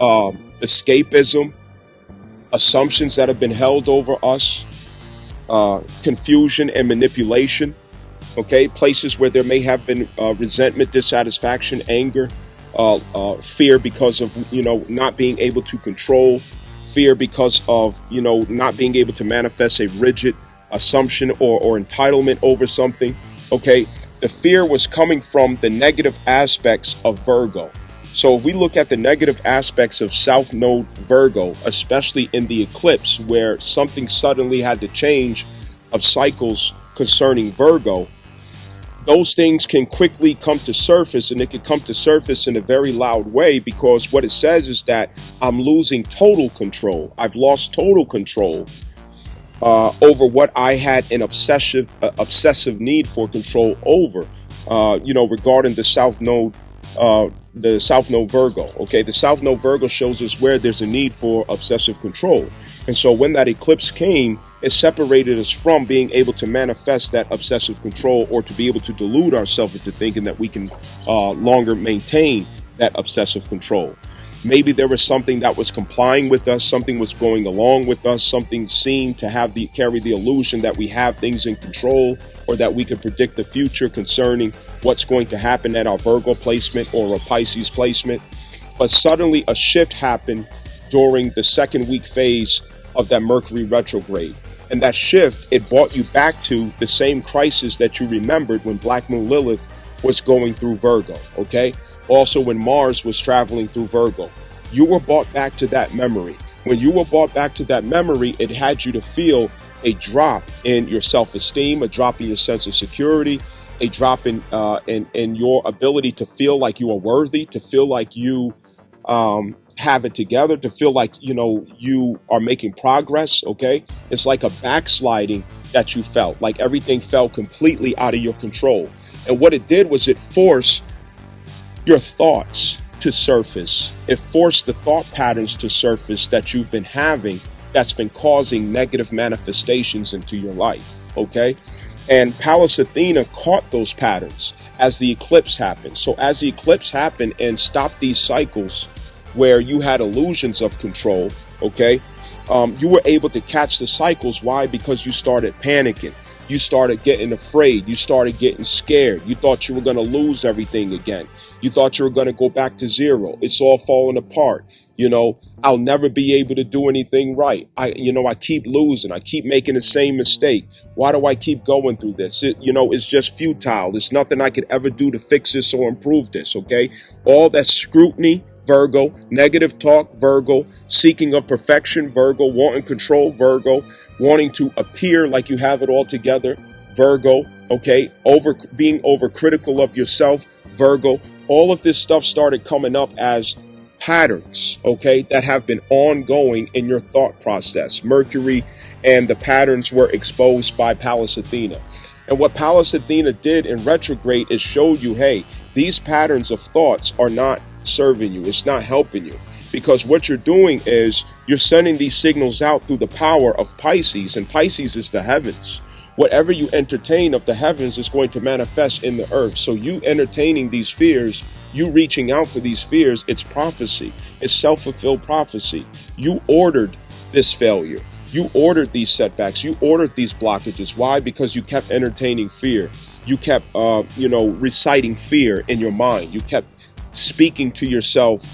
A: escapism, assumptions that have been held over us, confusion and manipulation. Okay, places where there may have been resentment, dissatisfaction, anger, fear because of, not being able to control, fear because of, not being able to manifest a rigid assumption or entitlement over something. Okay, the fear was coming from the negative aspects of Virgo. So if we look at the negative aspects of South Node Virgo, especially in the eclipse where something suddenly had to change of cycles concerning Virgo, those things can quickly come to surface, and it can come to surface in a very loud way, because what it says is that I'm losing total control. I've lost total control over what I had an obsessive need for control over, regarding the South Node Virgo. Okay, the South Node Virgo shows us where there's a need for obsessive control. And so when that eclipse came, it separated us from being able to manifest that obsessive control, or to be able to delude ourselves into thinking that we can longer maintain that obsessive control. Maybe there was something that was complying with us, something was going along with us, something seemed to have carry the illusion that we have things in control, or that we can predict the future concerning what's going to happen at our Virgo placement or a Pisces placement. But suddenly a shift happened during the second week phase of that Mercury retrograde. And that shift, it brought you back to the same crisis that you remembered when Black Moon Lilith was going through Virgo. Okay. Also, when Mars was traveling through Virgo, you were brought back to that memory. When you were brought back to that memory, it had you to feel a drop in your self-esteem, a drop in your sense of security, a drop in your ability to feel like you are worthy, to feel like you have it together, to feel like, you are making progress. Okay. It's like a backsliding that you felt, like everything fell completely out of your control. And what it did was it forced your thoughts to surface. It forced the thought patterns to surface that you've been having, that's been causing negative manifestations into your life. Okay. And Pallas Athena caught those patterns as the eclipse happened. So as the eclipse happened and stopped these cycles where you had illusions of control, okay, you were able to catch the cycles. Why? Because you started panicking. You started getting afraid. You started getting scared. You thought you were going to lose everything again. You thought you were going to go back to zero. It's all falling apart. I'll never be able to do anything right. I keep losing. I keep making the same mistake. Why do I keep going through this? It's just futile. There's nothing I could ever do to fix this or improve this. Okay. All that scrutiny, Virgo, negative talk, Virgo, seeking of perfection, Virgo, wanting control, Virgo, wanting to appear like you have it all together, Virgo, okay, being overcritical of yourself, Virgo. All of this stuff started coming up as patterns, okay, that have been ongoing in your thought process. Mercury and the patterns were exposed by Pallas Athena. And what Pallas Athena did in retrograde is show you, hey, these patterns of thoughts are not serving you. It's not helping you. Because what you're doing is you're sending these signals out through the power of Pisces, and Pisces is the heavens. Whatever you entertain of the heavens is going to manifest in the earth. So you entertaining these fears, you reaching out for these fears, it's prophecy. It's self-fulfilled prophecy. You ordered this failure. You ordered these setbacks. You ordered these blockages. Why? Because you kept entertaining fear. You kept, reciting fear in your mind. You kept speaking to yourself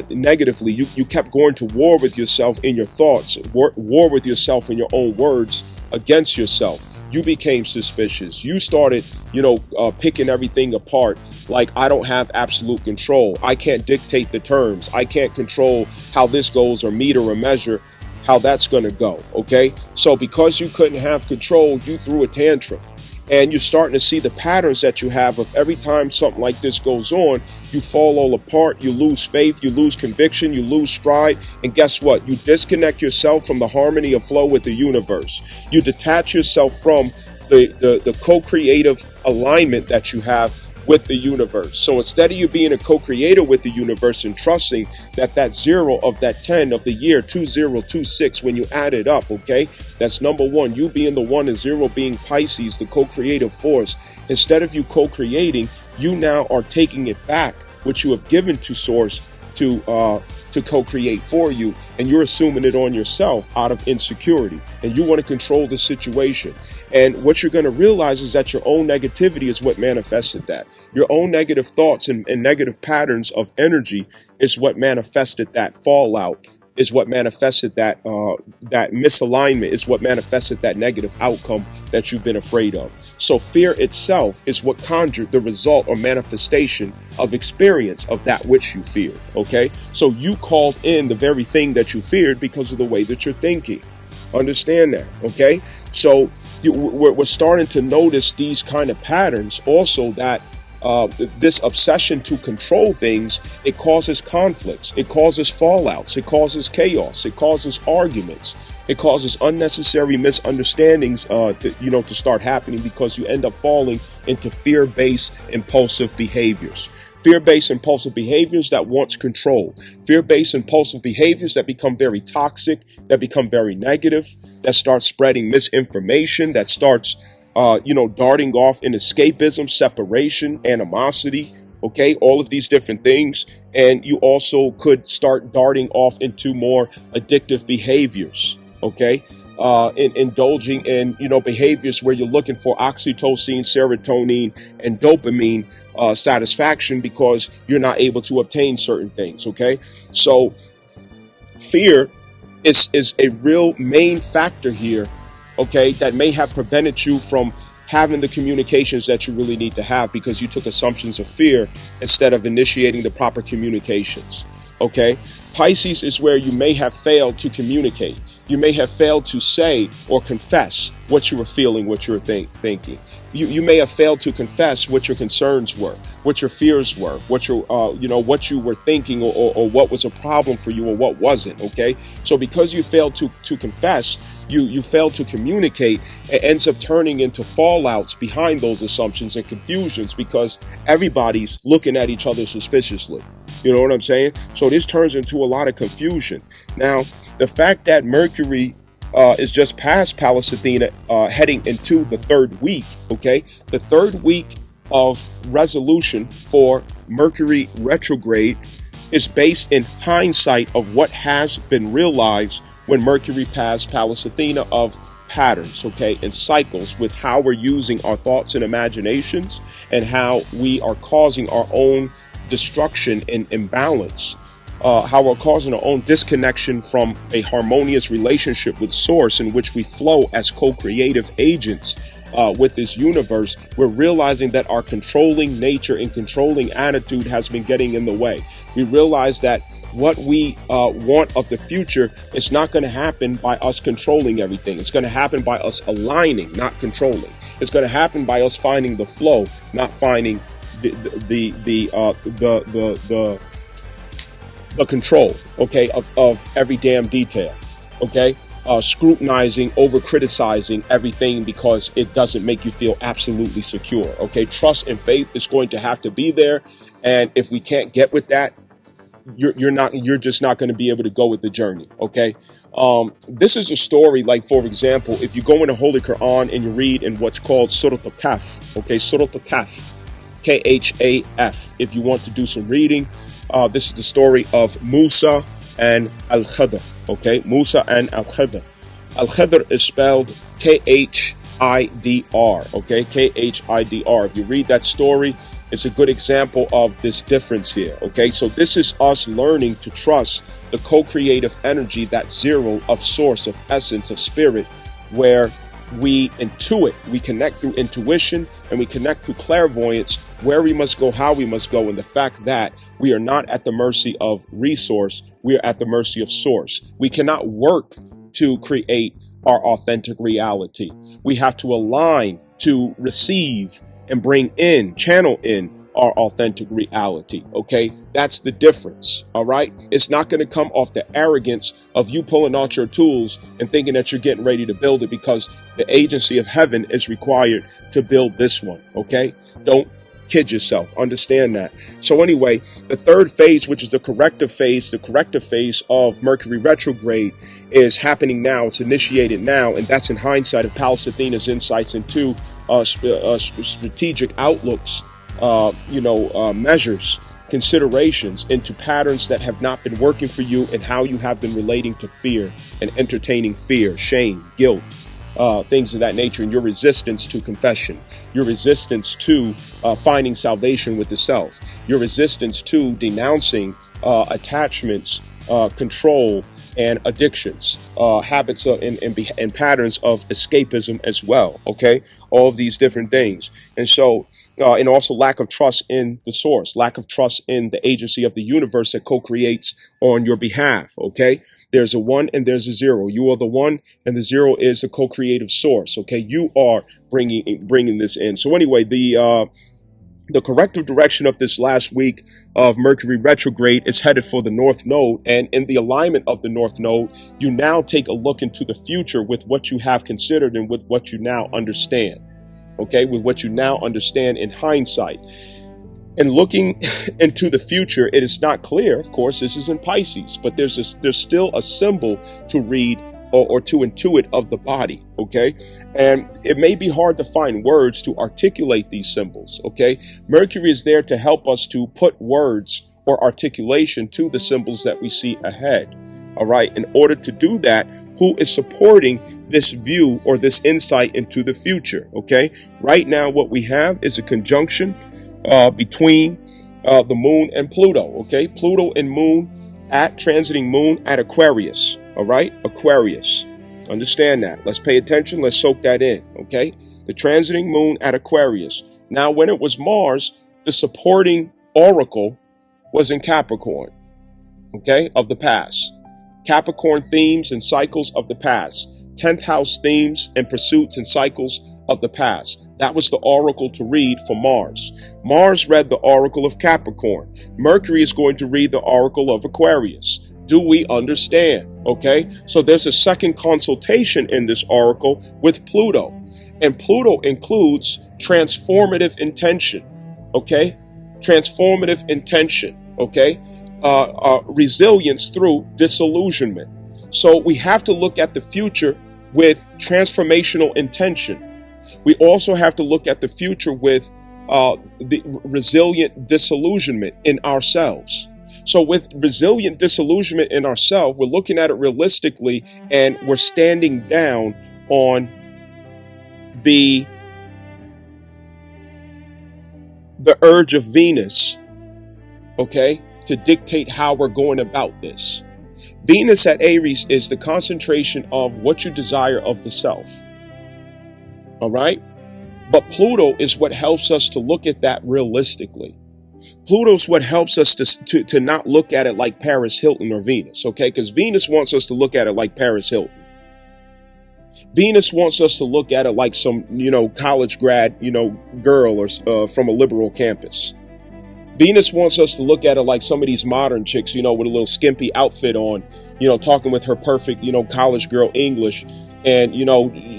A: negatively. You kept going to war with yourself in your thoughts, war with yourself in your own words against yourself. You became suspicious. You started, picking everything apart. Like, I don't have absolute control. I can't dictate the terms. I can't control how this goes or meter or measure how that's going to go. Okay. So because you couldn't have control, you threw a tantrum. And you're starting to see the patterns that you have of every time something like this goes on, you fall all apart, you lose faith, you lose conviction, you lose stride. And guess what? You disconnect yourself from the harmony of flow with the universe. You detach yourself from the co-creative alignment that you have with the universe. So instead of you being a co-creator with the universe and trusting that zero of that 10 of the year 2026, when you add it up, okay, that's number one, you being the 1 and 0 being Pisces, the co-creative force. Instead of you co-creating, you now are taking it back, which you have given to source to co-create for you, and you're assuming it on yourself out of insecurity, and you want to control the situation. And what you're going to realize is that your own negativity is what manifested that. Your own negative thoughts and negative patterns of energy is what manifested that fallout, is what manifested that misalignment, is what manifested that negative outcome that you've been afraid of. So fear itself is what conjured the result or manifestation of experience of that which you feared. Okay, so you called in the very thing that you feared because of the way that you're thinking. Understand that. Okay, so we're starting to notice these kind of patterns also, that this obsession to control things, it causes conflicts, it causes fallouts, it causes chaos, it causes arguments, it causes unnecessary misunderstandings to start happening, because you end up falling into fear-based impulsive behaviors. Fear-based impulsive behaviors that wants control. Fear-based impulsive behaviors that become very toxic, that become very negative, that start spreading misinformation, that starts darting off in escapism, separation, animosity, okay, all of these different things. And you also could start darting off into more addictive behaviors, okay, indulging in, behaviors where you're looking for oxytocin, serotonin, and dopamine satisfaction because you're not able to obtain certain things, okay? So fear is a real main factor here, okay, that may have prevented you from having the communications that you really need to have, because you took assumptions of fear instead of initiating the proper communications. Okay, Pisces is where you may have failed to communicate. You may have failed to say or confess what you were feeling, what you were thinking. You may have failed to confess what your concerns were, what your fears were, what what you were thinking, or what was a problem for you or what wasn't. Okay, so because you failed to confess, you failed to communicate, it ends up turning into fallouts behind those assumptions and confusions, because everybody's looking at each other suspiciously. You know what I'm saying? So this turns into a lot of confusion. Now, the fact that Mercury is just past Pallas Athena, heading into the third week, okay? The third week of resolution for Mercury retrograde is based in hindsight of what has been realized when Mercury passed Pallas Athena, of patterns, okay, and cycles with how we're using our thoughts and imaginations, and how we are causing our own destruction and imbalance, how we're causing our own disconnection from a harmonious relationship with source, in which we flow as co-creative agents with this universe. We're realizing that our controlling nature and controlling attitude has been getting in the way. We realize that what we want of the future is not going to happen by us controlling everything. It's going to happen by us aligning, not controlling. It's going to happen by us finding the flow, not finding the control, okay, of every damn detail, okay, scrutinizing, over criticizing everything because it doesn't make you feel absolutely secure, okay. Trust and faith is going to have to be there, and if we can't get with that, you're just not going to be able to go with the journey. Okay. This is a story, like, for example, if you go in the Holy Quran and you read in what's called Surah Al-Kahf, okay, Surah Al-Kahf, Khaf. If you want to do some reading, this is the story of Musa and Al-Khidr, okay, Musa and Al-Khidr. Al-Khidr is spelled Khidr, okay, Khidr. If you read that story, it's a good example of this difference here, okay? So this is us learning to trust the co-creative energy, that zero of source, of essence, of spirit, where we intuit, we connect through intuition, and we connect through clairvoyance, where we must go, how we must go, and the fact that we are not at the mercy of resource, we are at the mercy of source. We cannot work to create our authentic reality. We have to align to receive and bring in, channel in our authentic reality. Okay, that's the difference. All right, it's not going to come off the arrogance of you pulling out your tools and thinking that you're getting ready to build it, because the agency of heaven is required to build this one. Okay, don't kid yourself. Understand that. So anyway, the third phase, which is the corrective phase of Mercury retrograde, is happening now. It's initiated now, and that's in hindsight of Pallas Athena's insights into strategic outlooks, measures, considerations into patterns that have not been working for you, and how you have been relating to fear and entertaining fear, shame, guilt, things of that nature, and your resistance to confession, your resistance to finding salvation with the self, your resistance to denouncing attachments, control, and addictions, habits and patterns of escapism as well. Okay, all of these different things, and so and also lack of trust in the source, lack of trust in the agency of the universe that co-creates on your behalf. Okay, there's a 1 and there's a 0. You are the 1, and the 0 is the co-creative source. Okay, you are bringing this in. So anyway, the corrective direction of this last week of Mercury retrograde is headed for the North Node. And in the alignment of the North Node, you now take a look into the future with what you have considered and with what you now understand. Okay, with what you now understand in hindsight. And looking into the future, it is not clear. Of course, this is in Pisces, but there's still a symbol to read or to intuit of the body, okay? And it may be hard to find words to articulate these symbols, okay? Mercury is there to help us to put words or articulation to the symbols that we see ahead, all right? In order to do that, who is supporting this view or this insight into the future, okay? Right now, what we have is a conjunction between the moon and Pluto, okay? Pluto and moon transiting moon at Aquarius. All right, Aquarius. Understand that. Let's pay attention. Let's soak that in. Okay, the transiting moon at Aquarius. Now, when it was Mars, the supporting oracle was in Capricorn. Okay, of the past. Capricorn themes and cycles of the past. 10th house themes and pursuits and cycles of the past. That was the oracle to read for Mars. Mars read the oracle of Capricorn. Mercury is going to read the oracle of Aquarius. Do we understand? Okay, so there's a second consultation in this oracle with Pluto, and Pluto includes transformative intention. Okay, transformative intention. Okay, resilience through disillusionment. So we have to look at the future with transformational intention. We also have to look at the future with the resilient disillusionment in ourselves. So with resilient disillusionment in ourselves, we're looking at it realistically, and we're standing down on the urge of Venus, okay, to dictate how we're going about this. Venus at Aries is the concentration of what you desire of the self. All right. But Pluto is what helps us to look at that realistically. Pluto's what helps us to not look at it like Paris Hilton or Venus. Okay. Because Venus wants us to look at it like Paris Hilton. Venus wants us to look at it like some, college grad, girl or from a liberal campus. Venus wants us to look at it like some of these modern chicks, with a little skimpy outfit on, talking with her perfect, college girl English. And,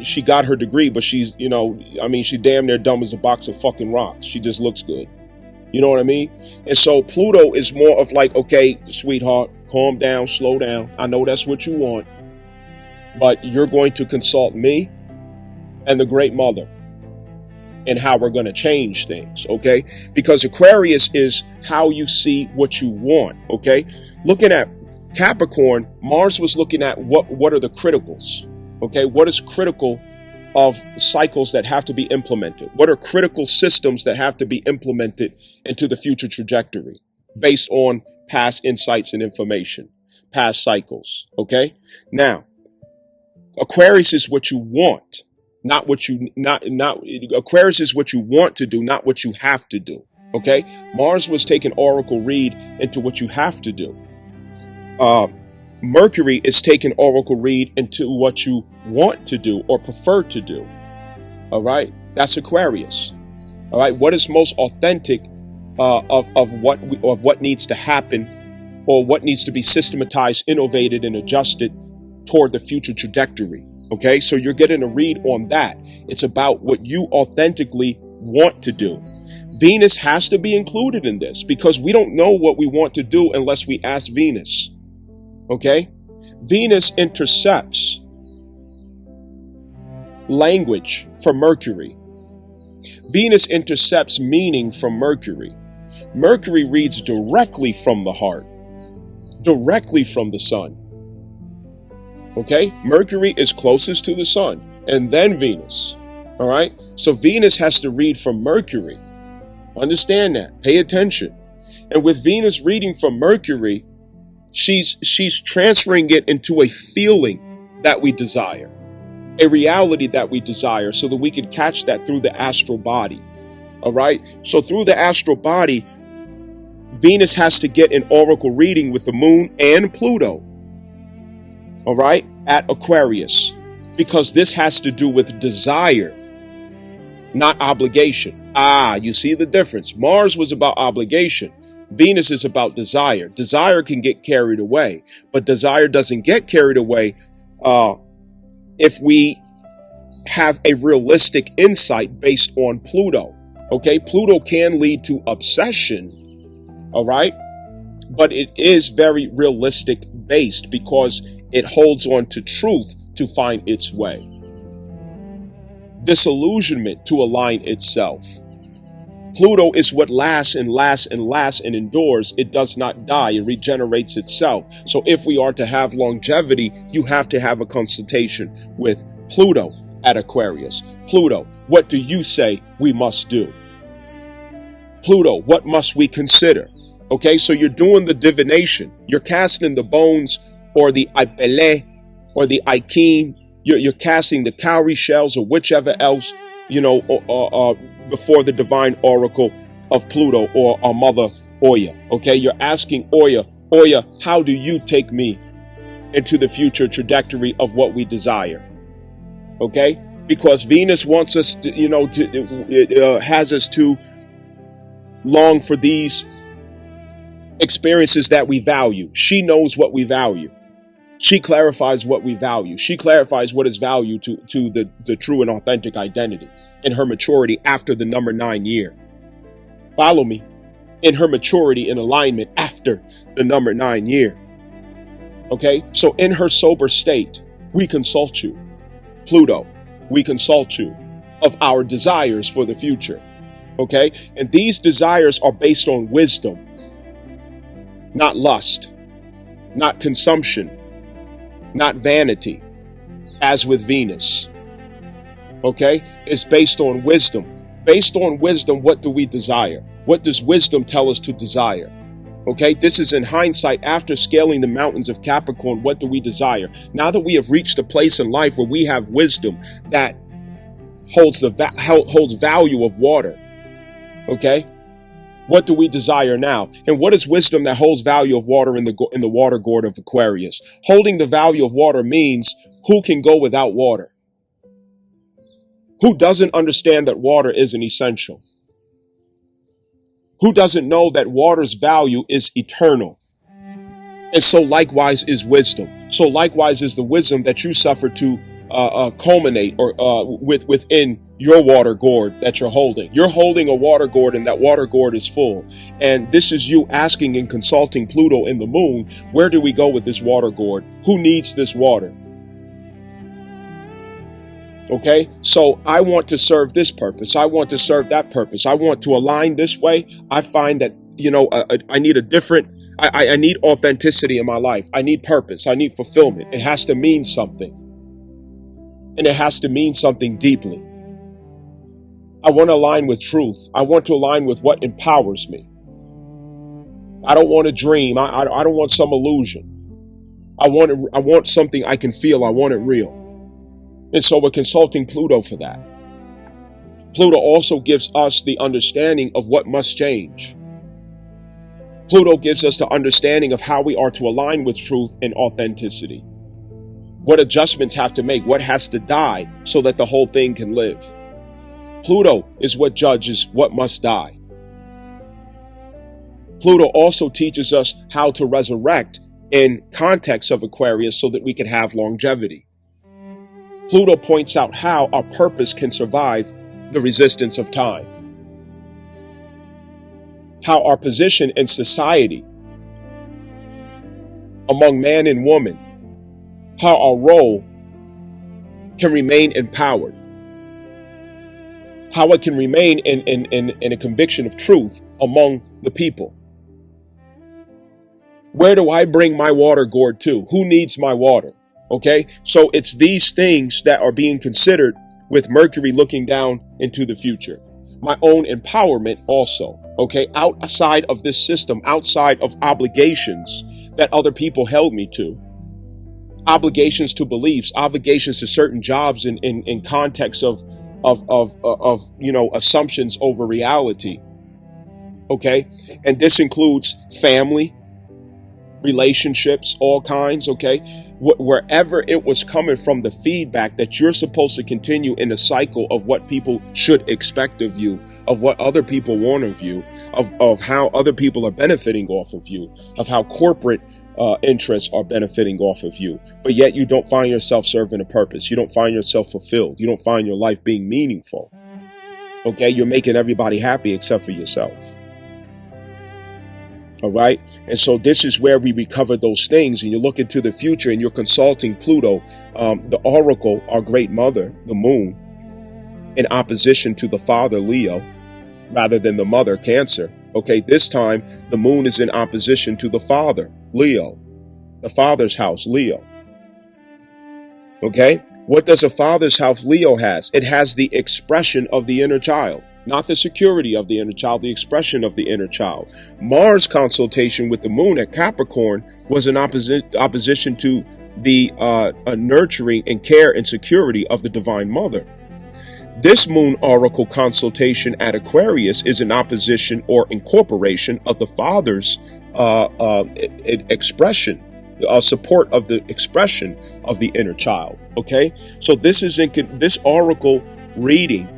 A: she got her degree, but she's, she damn near dumb as a box of fucking rocks. She just looks good. You know what I mean? And so Pluto is more of like, okay, sweetheart, calm down, slow down. I know that's what you want, but you're going to consult me and the Great Mother and how we're going to change things, okay? Because Aquarius is how you see what you want, okay? Looking at Capricorn, Mars was looking at what are the criticals, okay? What is critical of cycles that have to be implemented? What are critical systems that have to be implemented into the future trajectory based on past insights and information, past cycles, okay? Now, Aquarius is what you want. Not what you, not Aquarius is what you want to do, not what you have to do. Okay. Mars was taking oracle read into what you have to do. Mercury is taking oracle read into what you want to do or prefer to do. All right. That's Aquarius. All right. What is most authentic of what needs to happen or what needs to be systematized, innovated, and adjusted toward the future trajectory. Okay, so you're getting a read on that. It's about what you authentically want to do. Venus has to be included in this because we don't know what we want to do unless we ask Venus. Okay, Venus intercepts language from Mercury. Venus intercepts meaning from Mercury. Mercury reads directly from the heart, directly from the sun. Okay, Mercury is closest to the sun and then Venus. All right, so Venus has to read from Mercury. Understand that. Pay attention. And with Venus reading from Mercury, she's transferring it into a feeling that we desire, a reality that we desire, so that we can catch that through the astral body. All right, so through the astral body, Venus has to get an oracle reading with the moon and Pluto. All right, at Aquarius, because this has to do with desire, not obligation. You see the difference. Mars was about obligation. Venus is about desire. Desire can get carried away, but desire doesn't get carried away if we have a realistic insight based on Pluto. Okay, Pluto can lead to obsession. All right, but it is very realistic based because it holds on to truth to find its way. Disillusionment to align itself. Pluto is what lasts and lasts and lasts and endures. It does not die. It regenerates itself. So if we are to have longevity, you have to have a consultation with Pluto at Aquarius. Pluto, what do you say we must do? Pluto, what must we consider? Okay, so you're doing the divination. You're casting the bones or the Ipele or the Aikin, you're casting the cowrie shells or whichever else, before the divine oracle of Pluto or our mother Oya. Okay, you're asking Oya, how do you take me into the future trajectory of what we desire? Okay, because Venus wants us to, has us to long for these experiences that we value. She knows what we value. She clarifies what we value. She clarifies what is value to the true and authentic identity in her maturity after the number 9 year. Follow me. In her maturity and alignment after the number 9 year. Okay, so in her sober state, we consult you. Pluto, we consult you of our desires for the future. Okay, and these desires are based on wisdom, not lust, not consumption, not vanity, as with Venus. Okay, it's based on wisdom. Based on wisdom, what do we desire? What does wisdom tell us to desire? Okay, this is in hindsight after scaling the mountains of Capricorn. What do we desire? Now that we have reached a place in life where we have wisdom that holds value of water. Okay, what do we desire now? And what is wisdom that holds value of water in the water gourd of Aquarius? Holding the value of water means who can go without water? Who doesn't understand that water is an essential? Who doesn't know that water's value is eternal? And so likewise is wisdom. So likewise is the wisdom that you suffer to culminate or within your water gourd that you're holding. You're holding a water gourd, and that water gourd is full. And this is you asking and consulting Pluto and the moon, where do we go with this water gourd? Who needs this water? Okay, so I want to serve this purpose. I want to serve that purpose. I want to align this way. I find that, I need a different, I need authenticity in my life. I need purpose. I need fulfillment. It has to mean something. And it has to mean something deeply. I want to align with truth. I want to align with what empowers me. I don't want a dream. I don't want some illusion. I want something I can feel. I want it real. And so we're consulting Pluto for that. Pluto also gives us the understanding of what must change. Pluto gives us the understanding of how we are to align with truth and authenticity. What adjustments have to make, what has to die so that the whole thing can live. Pluto is what judges what must die. Pluto also teaches us how to resurrect in context of Aquarius so that we can have longevity. Pluto points out how our purpose can survive the resistance of time. How our position in society, among man and woman, how our role can remain empowered. How it can remain in a conviction of truth among the people. Where do I bring my water gourd to? Who needs my water? Okay, so it's these things that are being considered with Mercury looking down into the future. My own empowerment also, okay, outside of this system, outside of obligations that other people held me to, obligations to beliefs, obligations to certain jobs in context of assumptions over reality, okay, and this includes family, relationships, all kinds, okay, wherever it was coming from, the feedback that you're supposed to continue in a cycle of what people should expect of you, of what other people want of you, of how other people are benefiting off of you, of how corporate interests are benefiting off of you, but yet you don't find yourself serving a purpose. You don't find yourself fulfilled. You don't find your life being meaningful. Okay, you're making everybody happy except for yourself. All right. And so this is where we recover those things. And you look into the future and you're consulting Pluto, the oracle, our great mother, the moon, in opposition to the father, Leo, rather than the mother, Cancer. Okay. This time the moon is in opposition to the father, Leo, the father's house, Leo. Okay. What does a father's house, Leo, has? It has the expression of the inner child. Not the security of the inner child, the expression of the inner child. Mars consultation with the moon at Capricorn was in opposition to the nurturing and care and security of the divine mother. This moon oracle consultation at Aquarius is in opposition or incorporation of the father's expression, support of the expression of the inner child. Okay, so this is this oracle reading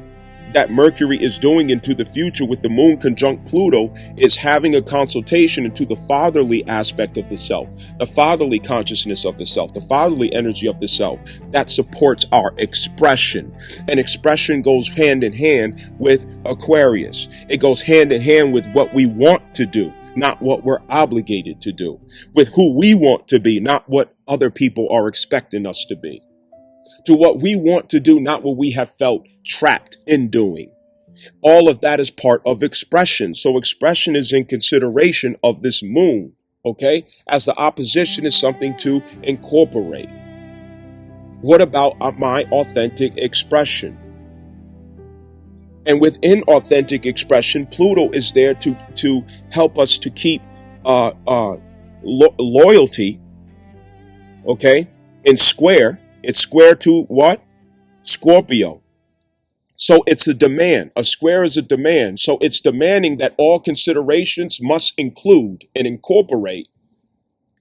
A: that Mercury is doing into the future with the moon conjunct Pluto is having a consultation into the fatherly aspect of the self, the fatherly consciousness of the self, the fatherly energy of the self that supports our expression. And expression goes hand in hand with Aquarius. It goes hand in hand with what we want to do, not what we're obligated to do, with who we want to be, not what other people are expecting us to be. To what we want to do, not what we have felt trapped in doing. All of that is part of expression. So expression is in consideration of this moon, okay? As the opposition is something to incorporate. What about my authentic expression? And within authentic expression, Pluto is there to help us to keep loyalty, okay, in square. It's square to what? Scorpio. So it's a demand. A square is a demand. So it's demanding that all considerations must include and incorporate.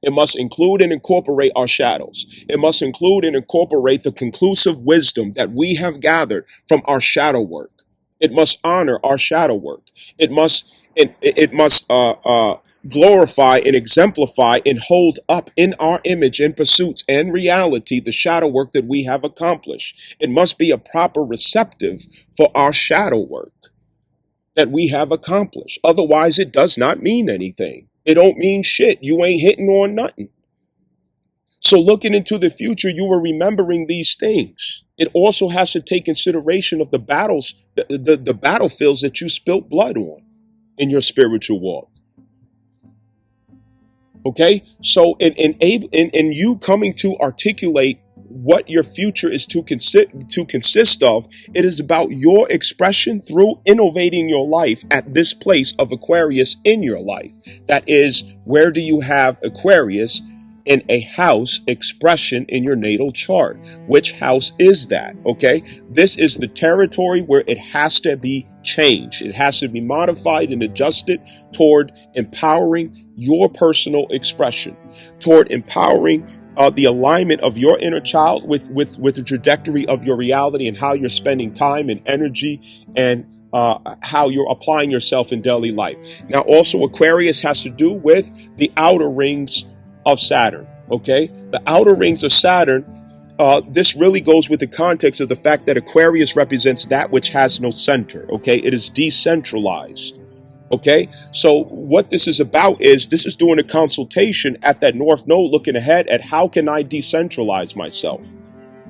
A: It must include and incorporate our shadows. It must include and incorporate the conclusive wisdom that we have gathered from our shadow work. It must honor our shadow work. It must glorify and exemplify and hold up in our image and pursuits and reality the shadow work that we have accomplished. It must be a proper receptive for our shadow work that we have accomplished. Otherwise, it does not mean anything. It don't mean shit. You ain't hitting on nothing. So looking into the future, you are remembering these things. It also has to take consideration of the battles, the battlefields that you spilt blood on in your spiritual walk. Okay, so in you coming to articulate what your future is to consist of, it is about your expression through innovating your life at this place of Aquarius in your life. That is, where do you have Aquarius in a house expression in your natal chart? Which house is that? Okay, this is the territory where it has to be changed. It has to be modified and adjusted toward empowering your personal expression, toward empowering the alignment of your inner child with the trajectory of your reality and how you're spending time and energy and how you're applying yourself in daily life. Now, also Aquarius has to do with the outer rings of Saturn. Okay, the outer rings of Saturn. This really goes with the context of the fact that Aquarius represents that which has no center. Okay, it is decentralized. Okay, so what this is about is this is doing a consultation at that North Node, looking ahead at how can I decentralize myself.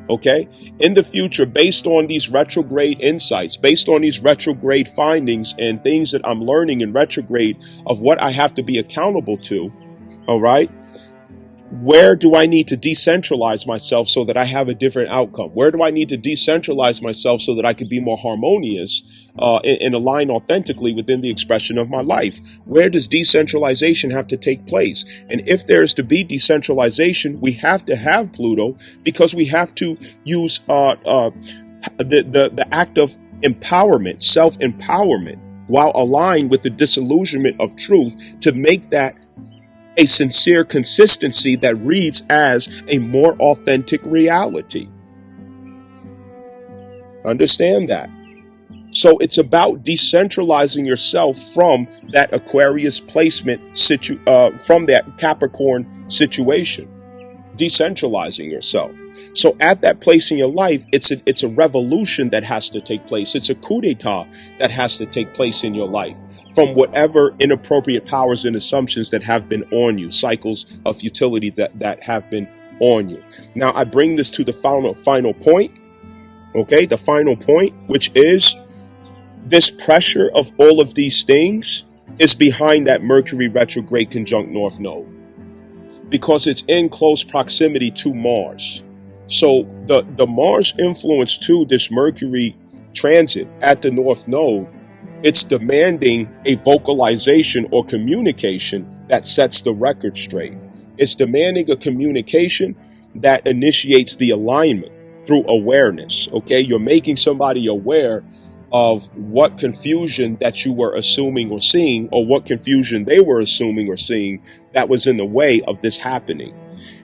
A: Okay, in the future, based on these retrograde insights, based on these retrograde findings and things that I'm learning in retrograde of what I have to be accountable to. All right. Where do I need to decentralize myself so that I have a different outcome? Where do I need to decentralize myself so that I can be more harmonious and align authentically within the expression of my life? Where does decentralization have to take place? And if there is to be decentralization, we have to have Pluto, because we have to use the act of empowerment, self-empowerment, while aligned with the disillusionment of truth to make that a sincere consistency that reads as a more authentic reality. Understand that. So it's about decentralizing yourself from that Aquarius placement from that Capricorn situation. Decentralizing yourself. So at that place in your life, it's a revolution that has to take place. It's a coup d'etat that has to take place in your life from whatever inappropriate powers and assumptions that have been on you, cycles of futility that have been on you. Now I bring this to the final point. Okay, the final point, which is this pressure of all of these things is behind that Mercury retrograde conjunct North Node, because it's in close proximity to Mars. So the Mars influence to this Mercury transit at the North Node, it's demanding a vocalization or communication that sets the record straight. It's demanding a communication that initiates the alignment through awareness. Okay, you're making somebody aware of what confusion that you were assuming or seeing, or what confusion they were assuming or seeing that was in the way of this happening.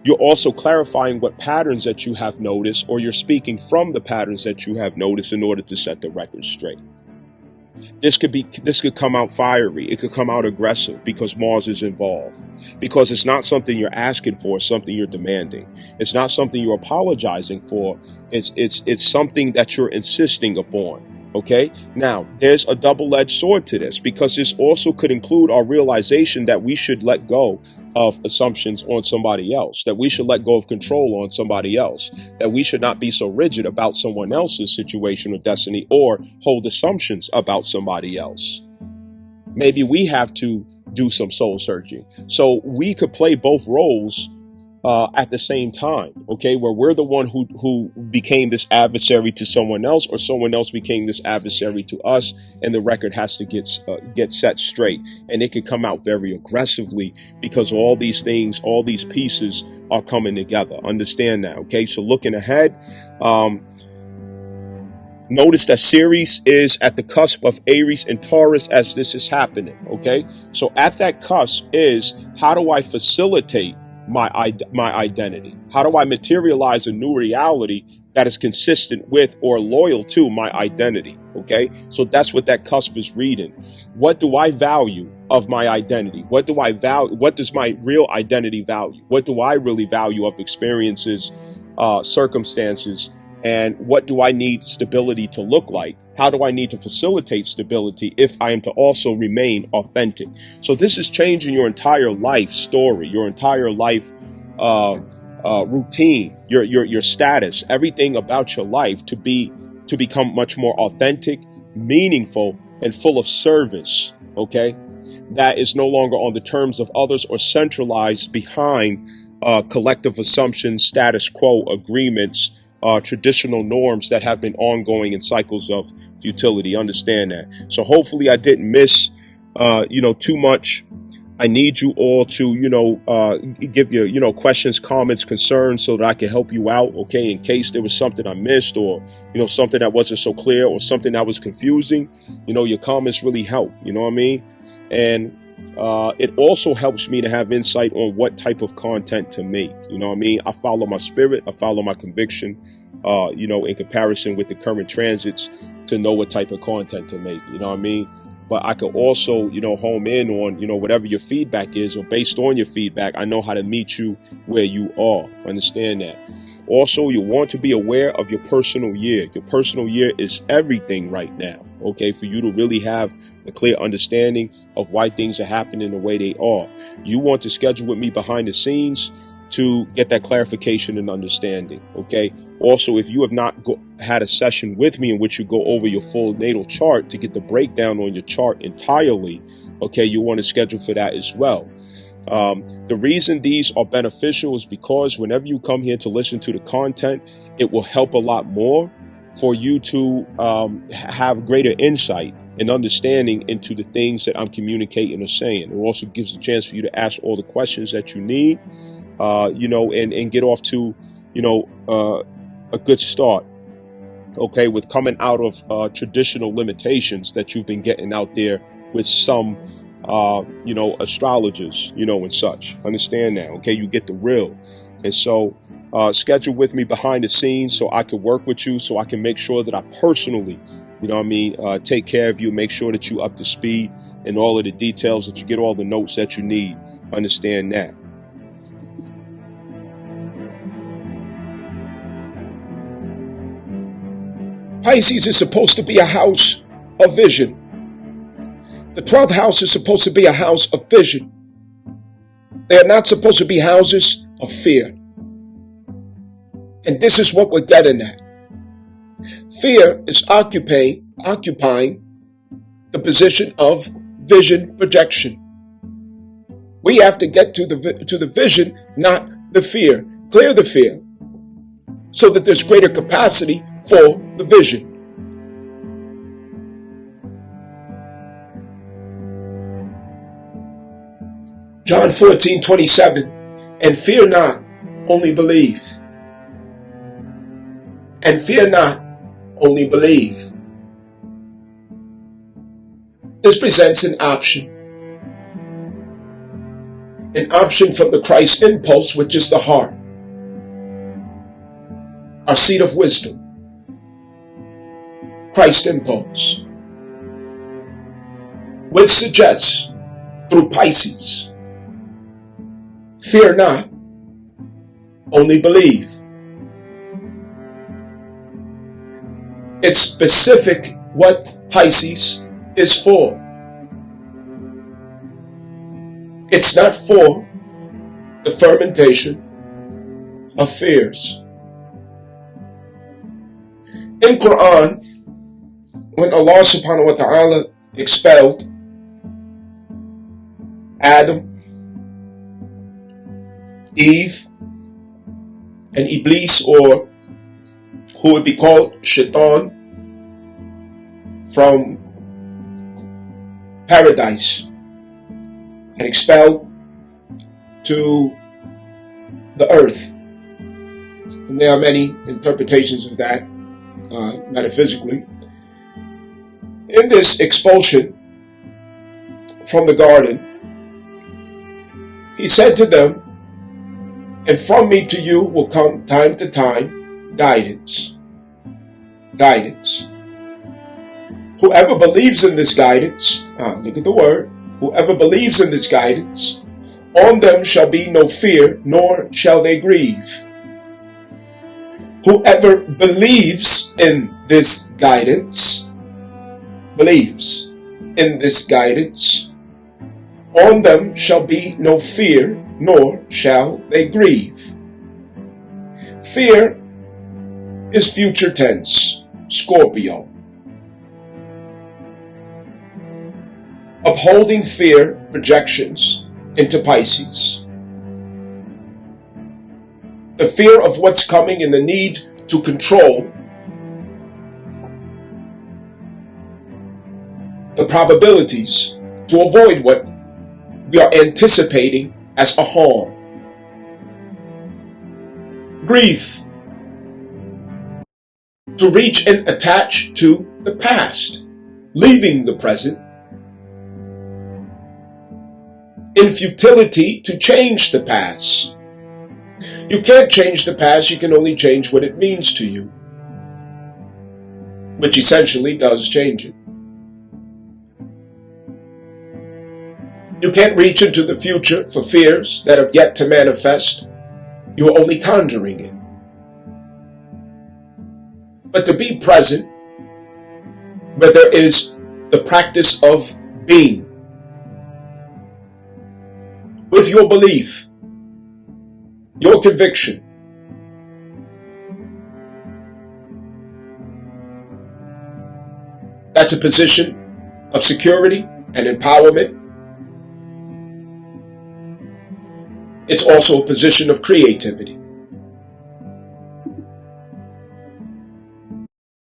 A: You're also clarifying what patterns that you have noticed, or you're speaking from the patterns that you have noticed in order to set the record straight. This could come out fiery. It could come out aggressive because Mars is involved. Because it's not something you're asking for, it's something you're demanding. It's not something you're apologizing for. It's something that you're insisting upon. Okay, now there's a double-edged sword to this, because this also could include our realization that we should let go of assumptions on somebody else, that we should let go of control on somebody else, that we should not be so rigid about someone else's situation or destiny, or hold assumptions about somebody else. Maybe we have to do some soul searching. So we could play both roles at the same time, okay, where we're the one who became this adversary to someone else, or someone else became this adversary to us, and the record has to get set straight. And it could come out very aggressively because all these things, all these pieces are coming together. Understand that, okay? So looking ahead, notice that Ceres is at the cusp of Aries and Taurus as this is happening, okay? So at that cusp is, how do I facilitate my identity? How do I materialize a new reality that is consistent with or loyal to my identity? Okay, so that's what that cusp is reading. What do I value of my identity? What do I value? What does my real identity value? What do I really value of experiences, circumstances, and what do I need stability to look like? How do I need to facilitate stability if I am to also remain authentic? So this is changing your entire life story, your entire life routine, your status, everything about your life to become much more authentic, meaningful, and full of service. Okay, that is no longer on the terms of others or centralized behind collective assumptions, status quo agreements, traditional norms that have been ongoing in cycles of futility. Understand that. So hopefully I didn't miss, too much. I need you all to, give your, questions, comments, concerns so that I can help you out. Okay. In case there was something I missed or, something that wasn't so clear or something that was confusing, your comments really help. You know what I mean? And it also helps me to have insight on what type of content to make. You know what I mean? I follow my spirit. I follow my conviction, in comparison with the current transits to know what type of content to make. You know what I mean? But I could also, home in on, whatever your feedback is, or based on your feedback, I know how to meet you where you are. Understand that. Also, you want to be aware of your personal year. Your personal year is everything right now. Okay, for you to really have a clear understanding of why things are happening the way they are. You want to schedule with me behind the scenes to get that clarification and understanding. Okay. Also, if you have not had a session with me in which you go over your full natal chart to get the breakdown on your chart entirely, okay, you want to schedule for that as well. The reason these are beneficial is because whenever you come here to listen to the content, it will help a lot more for you to have greater insight and understanding into the things that I'm communicating or saying. It also gives a chance for you to ask all the questions that you need, and get off to, a good start. Okay, with coming out of traditional limitations that you've been getting out there with some, astrologers, and such. Understand that. Okay, you get the real. And so schedule with me behind the scenes so I can work with you, so I can make sure that I personally, take care of you, make sure that you up to speed in all of the details, that you get all the notes that you need. Understand that. Pisces is supposed to be a house of vision. The 12th house is supposed to be a house of vision. They are not supposed to be houses of fear. And this is what we're getting at. Fear is occupying the position of vision projection. We have to get to the vision, not the fear. Clear the fear so that there's greater capacity for the vision. John 14:27, and fear not, only believe. And fear not, only believe. This presents an option from the Christ impulse, which is the heart, our seat of wisdom. Christ impulse, which suggests through Pisces, fear not, only believe. It's specific what Pisces is for. It's not for the fermentation of fears. In Quran, when Allah subhanahu wa ta'ala expelled Adam, Eve, and Iblis, or who would be called Shaitan, from paradise and expelled to the earth. And there are many interpretations of that metaphysically. In this expulsion from the garden, he said to them, and from me to you will come time to time guidance. Guidance. Whoever believes in this guidance, look at the word, Whoever believes in this guidance, on them shall be no fear, nor shall they grieve. Whoever believes in this guidance, on them shall be no fear, nor shall they grieve. Fear is future tense, Scorpio. Upholding fear projections into Pisces. The fear of what's coming and the need to control the probabilities to avoid what we are anticipating as a harm. Grief. To reach and attach to the past, leaving the present, in futility to change the past. You can't change the past, you can only change what it means to you, which essentially does change it. You can't reach into the future for fears that have yet to manifest. You are only conjuring it. But to be present, where there is the practice of being, with your belief, your conviction, that's a position of security and empowerment. It's also a position of creativity.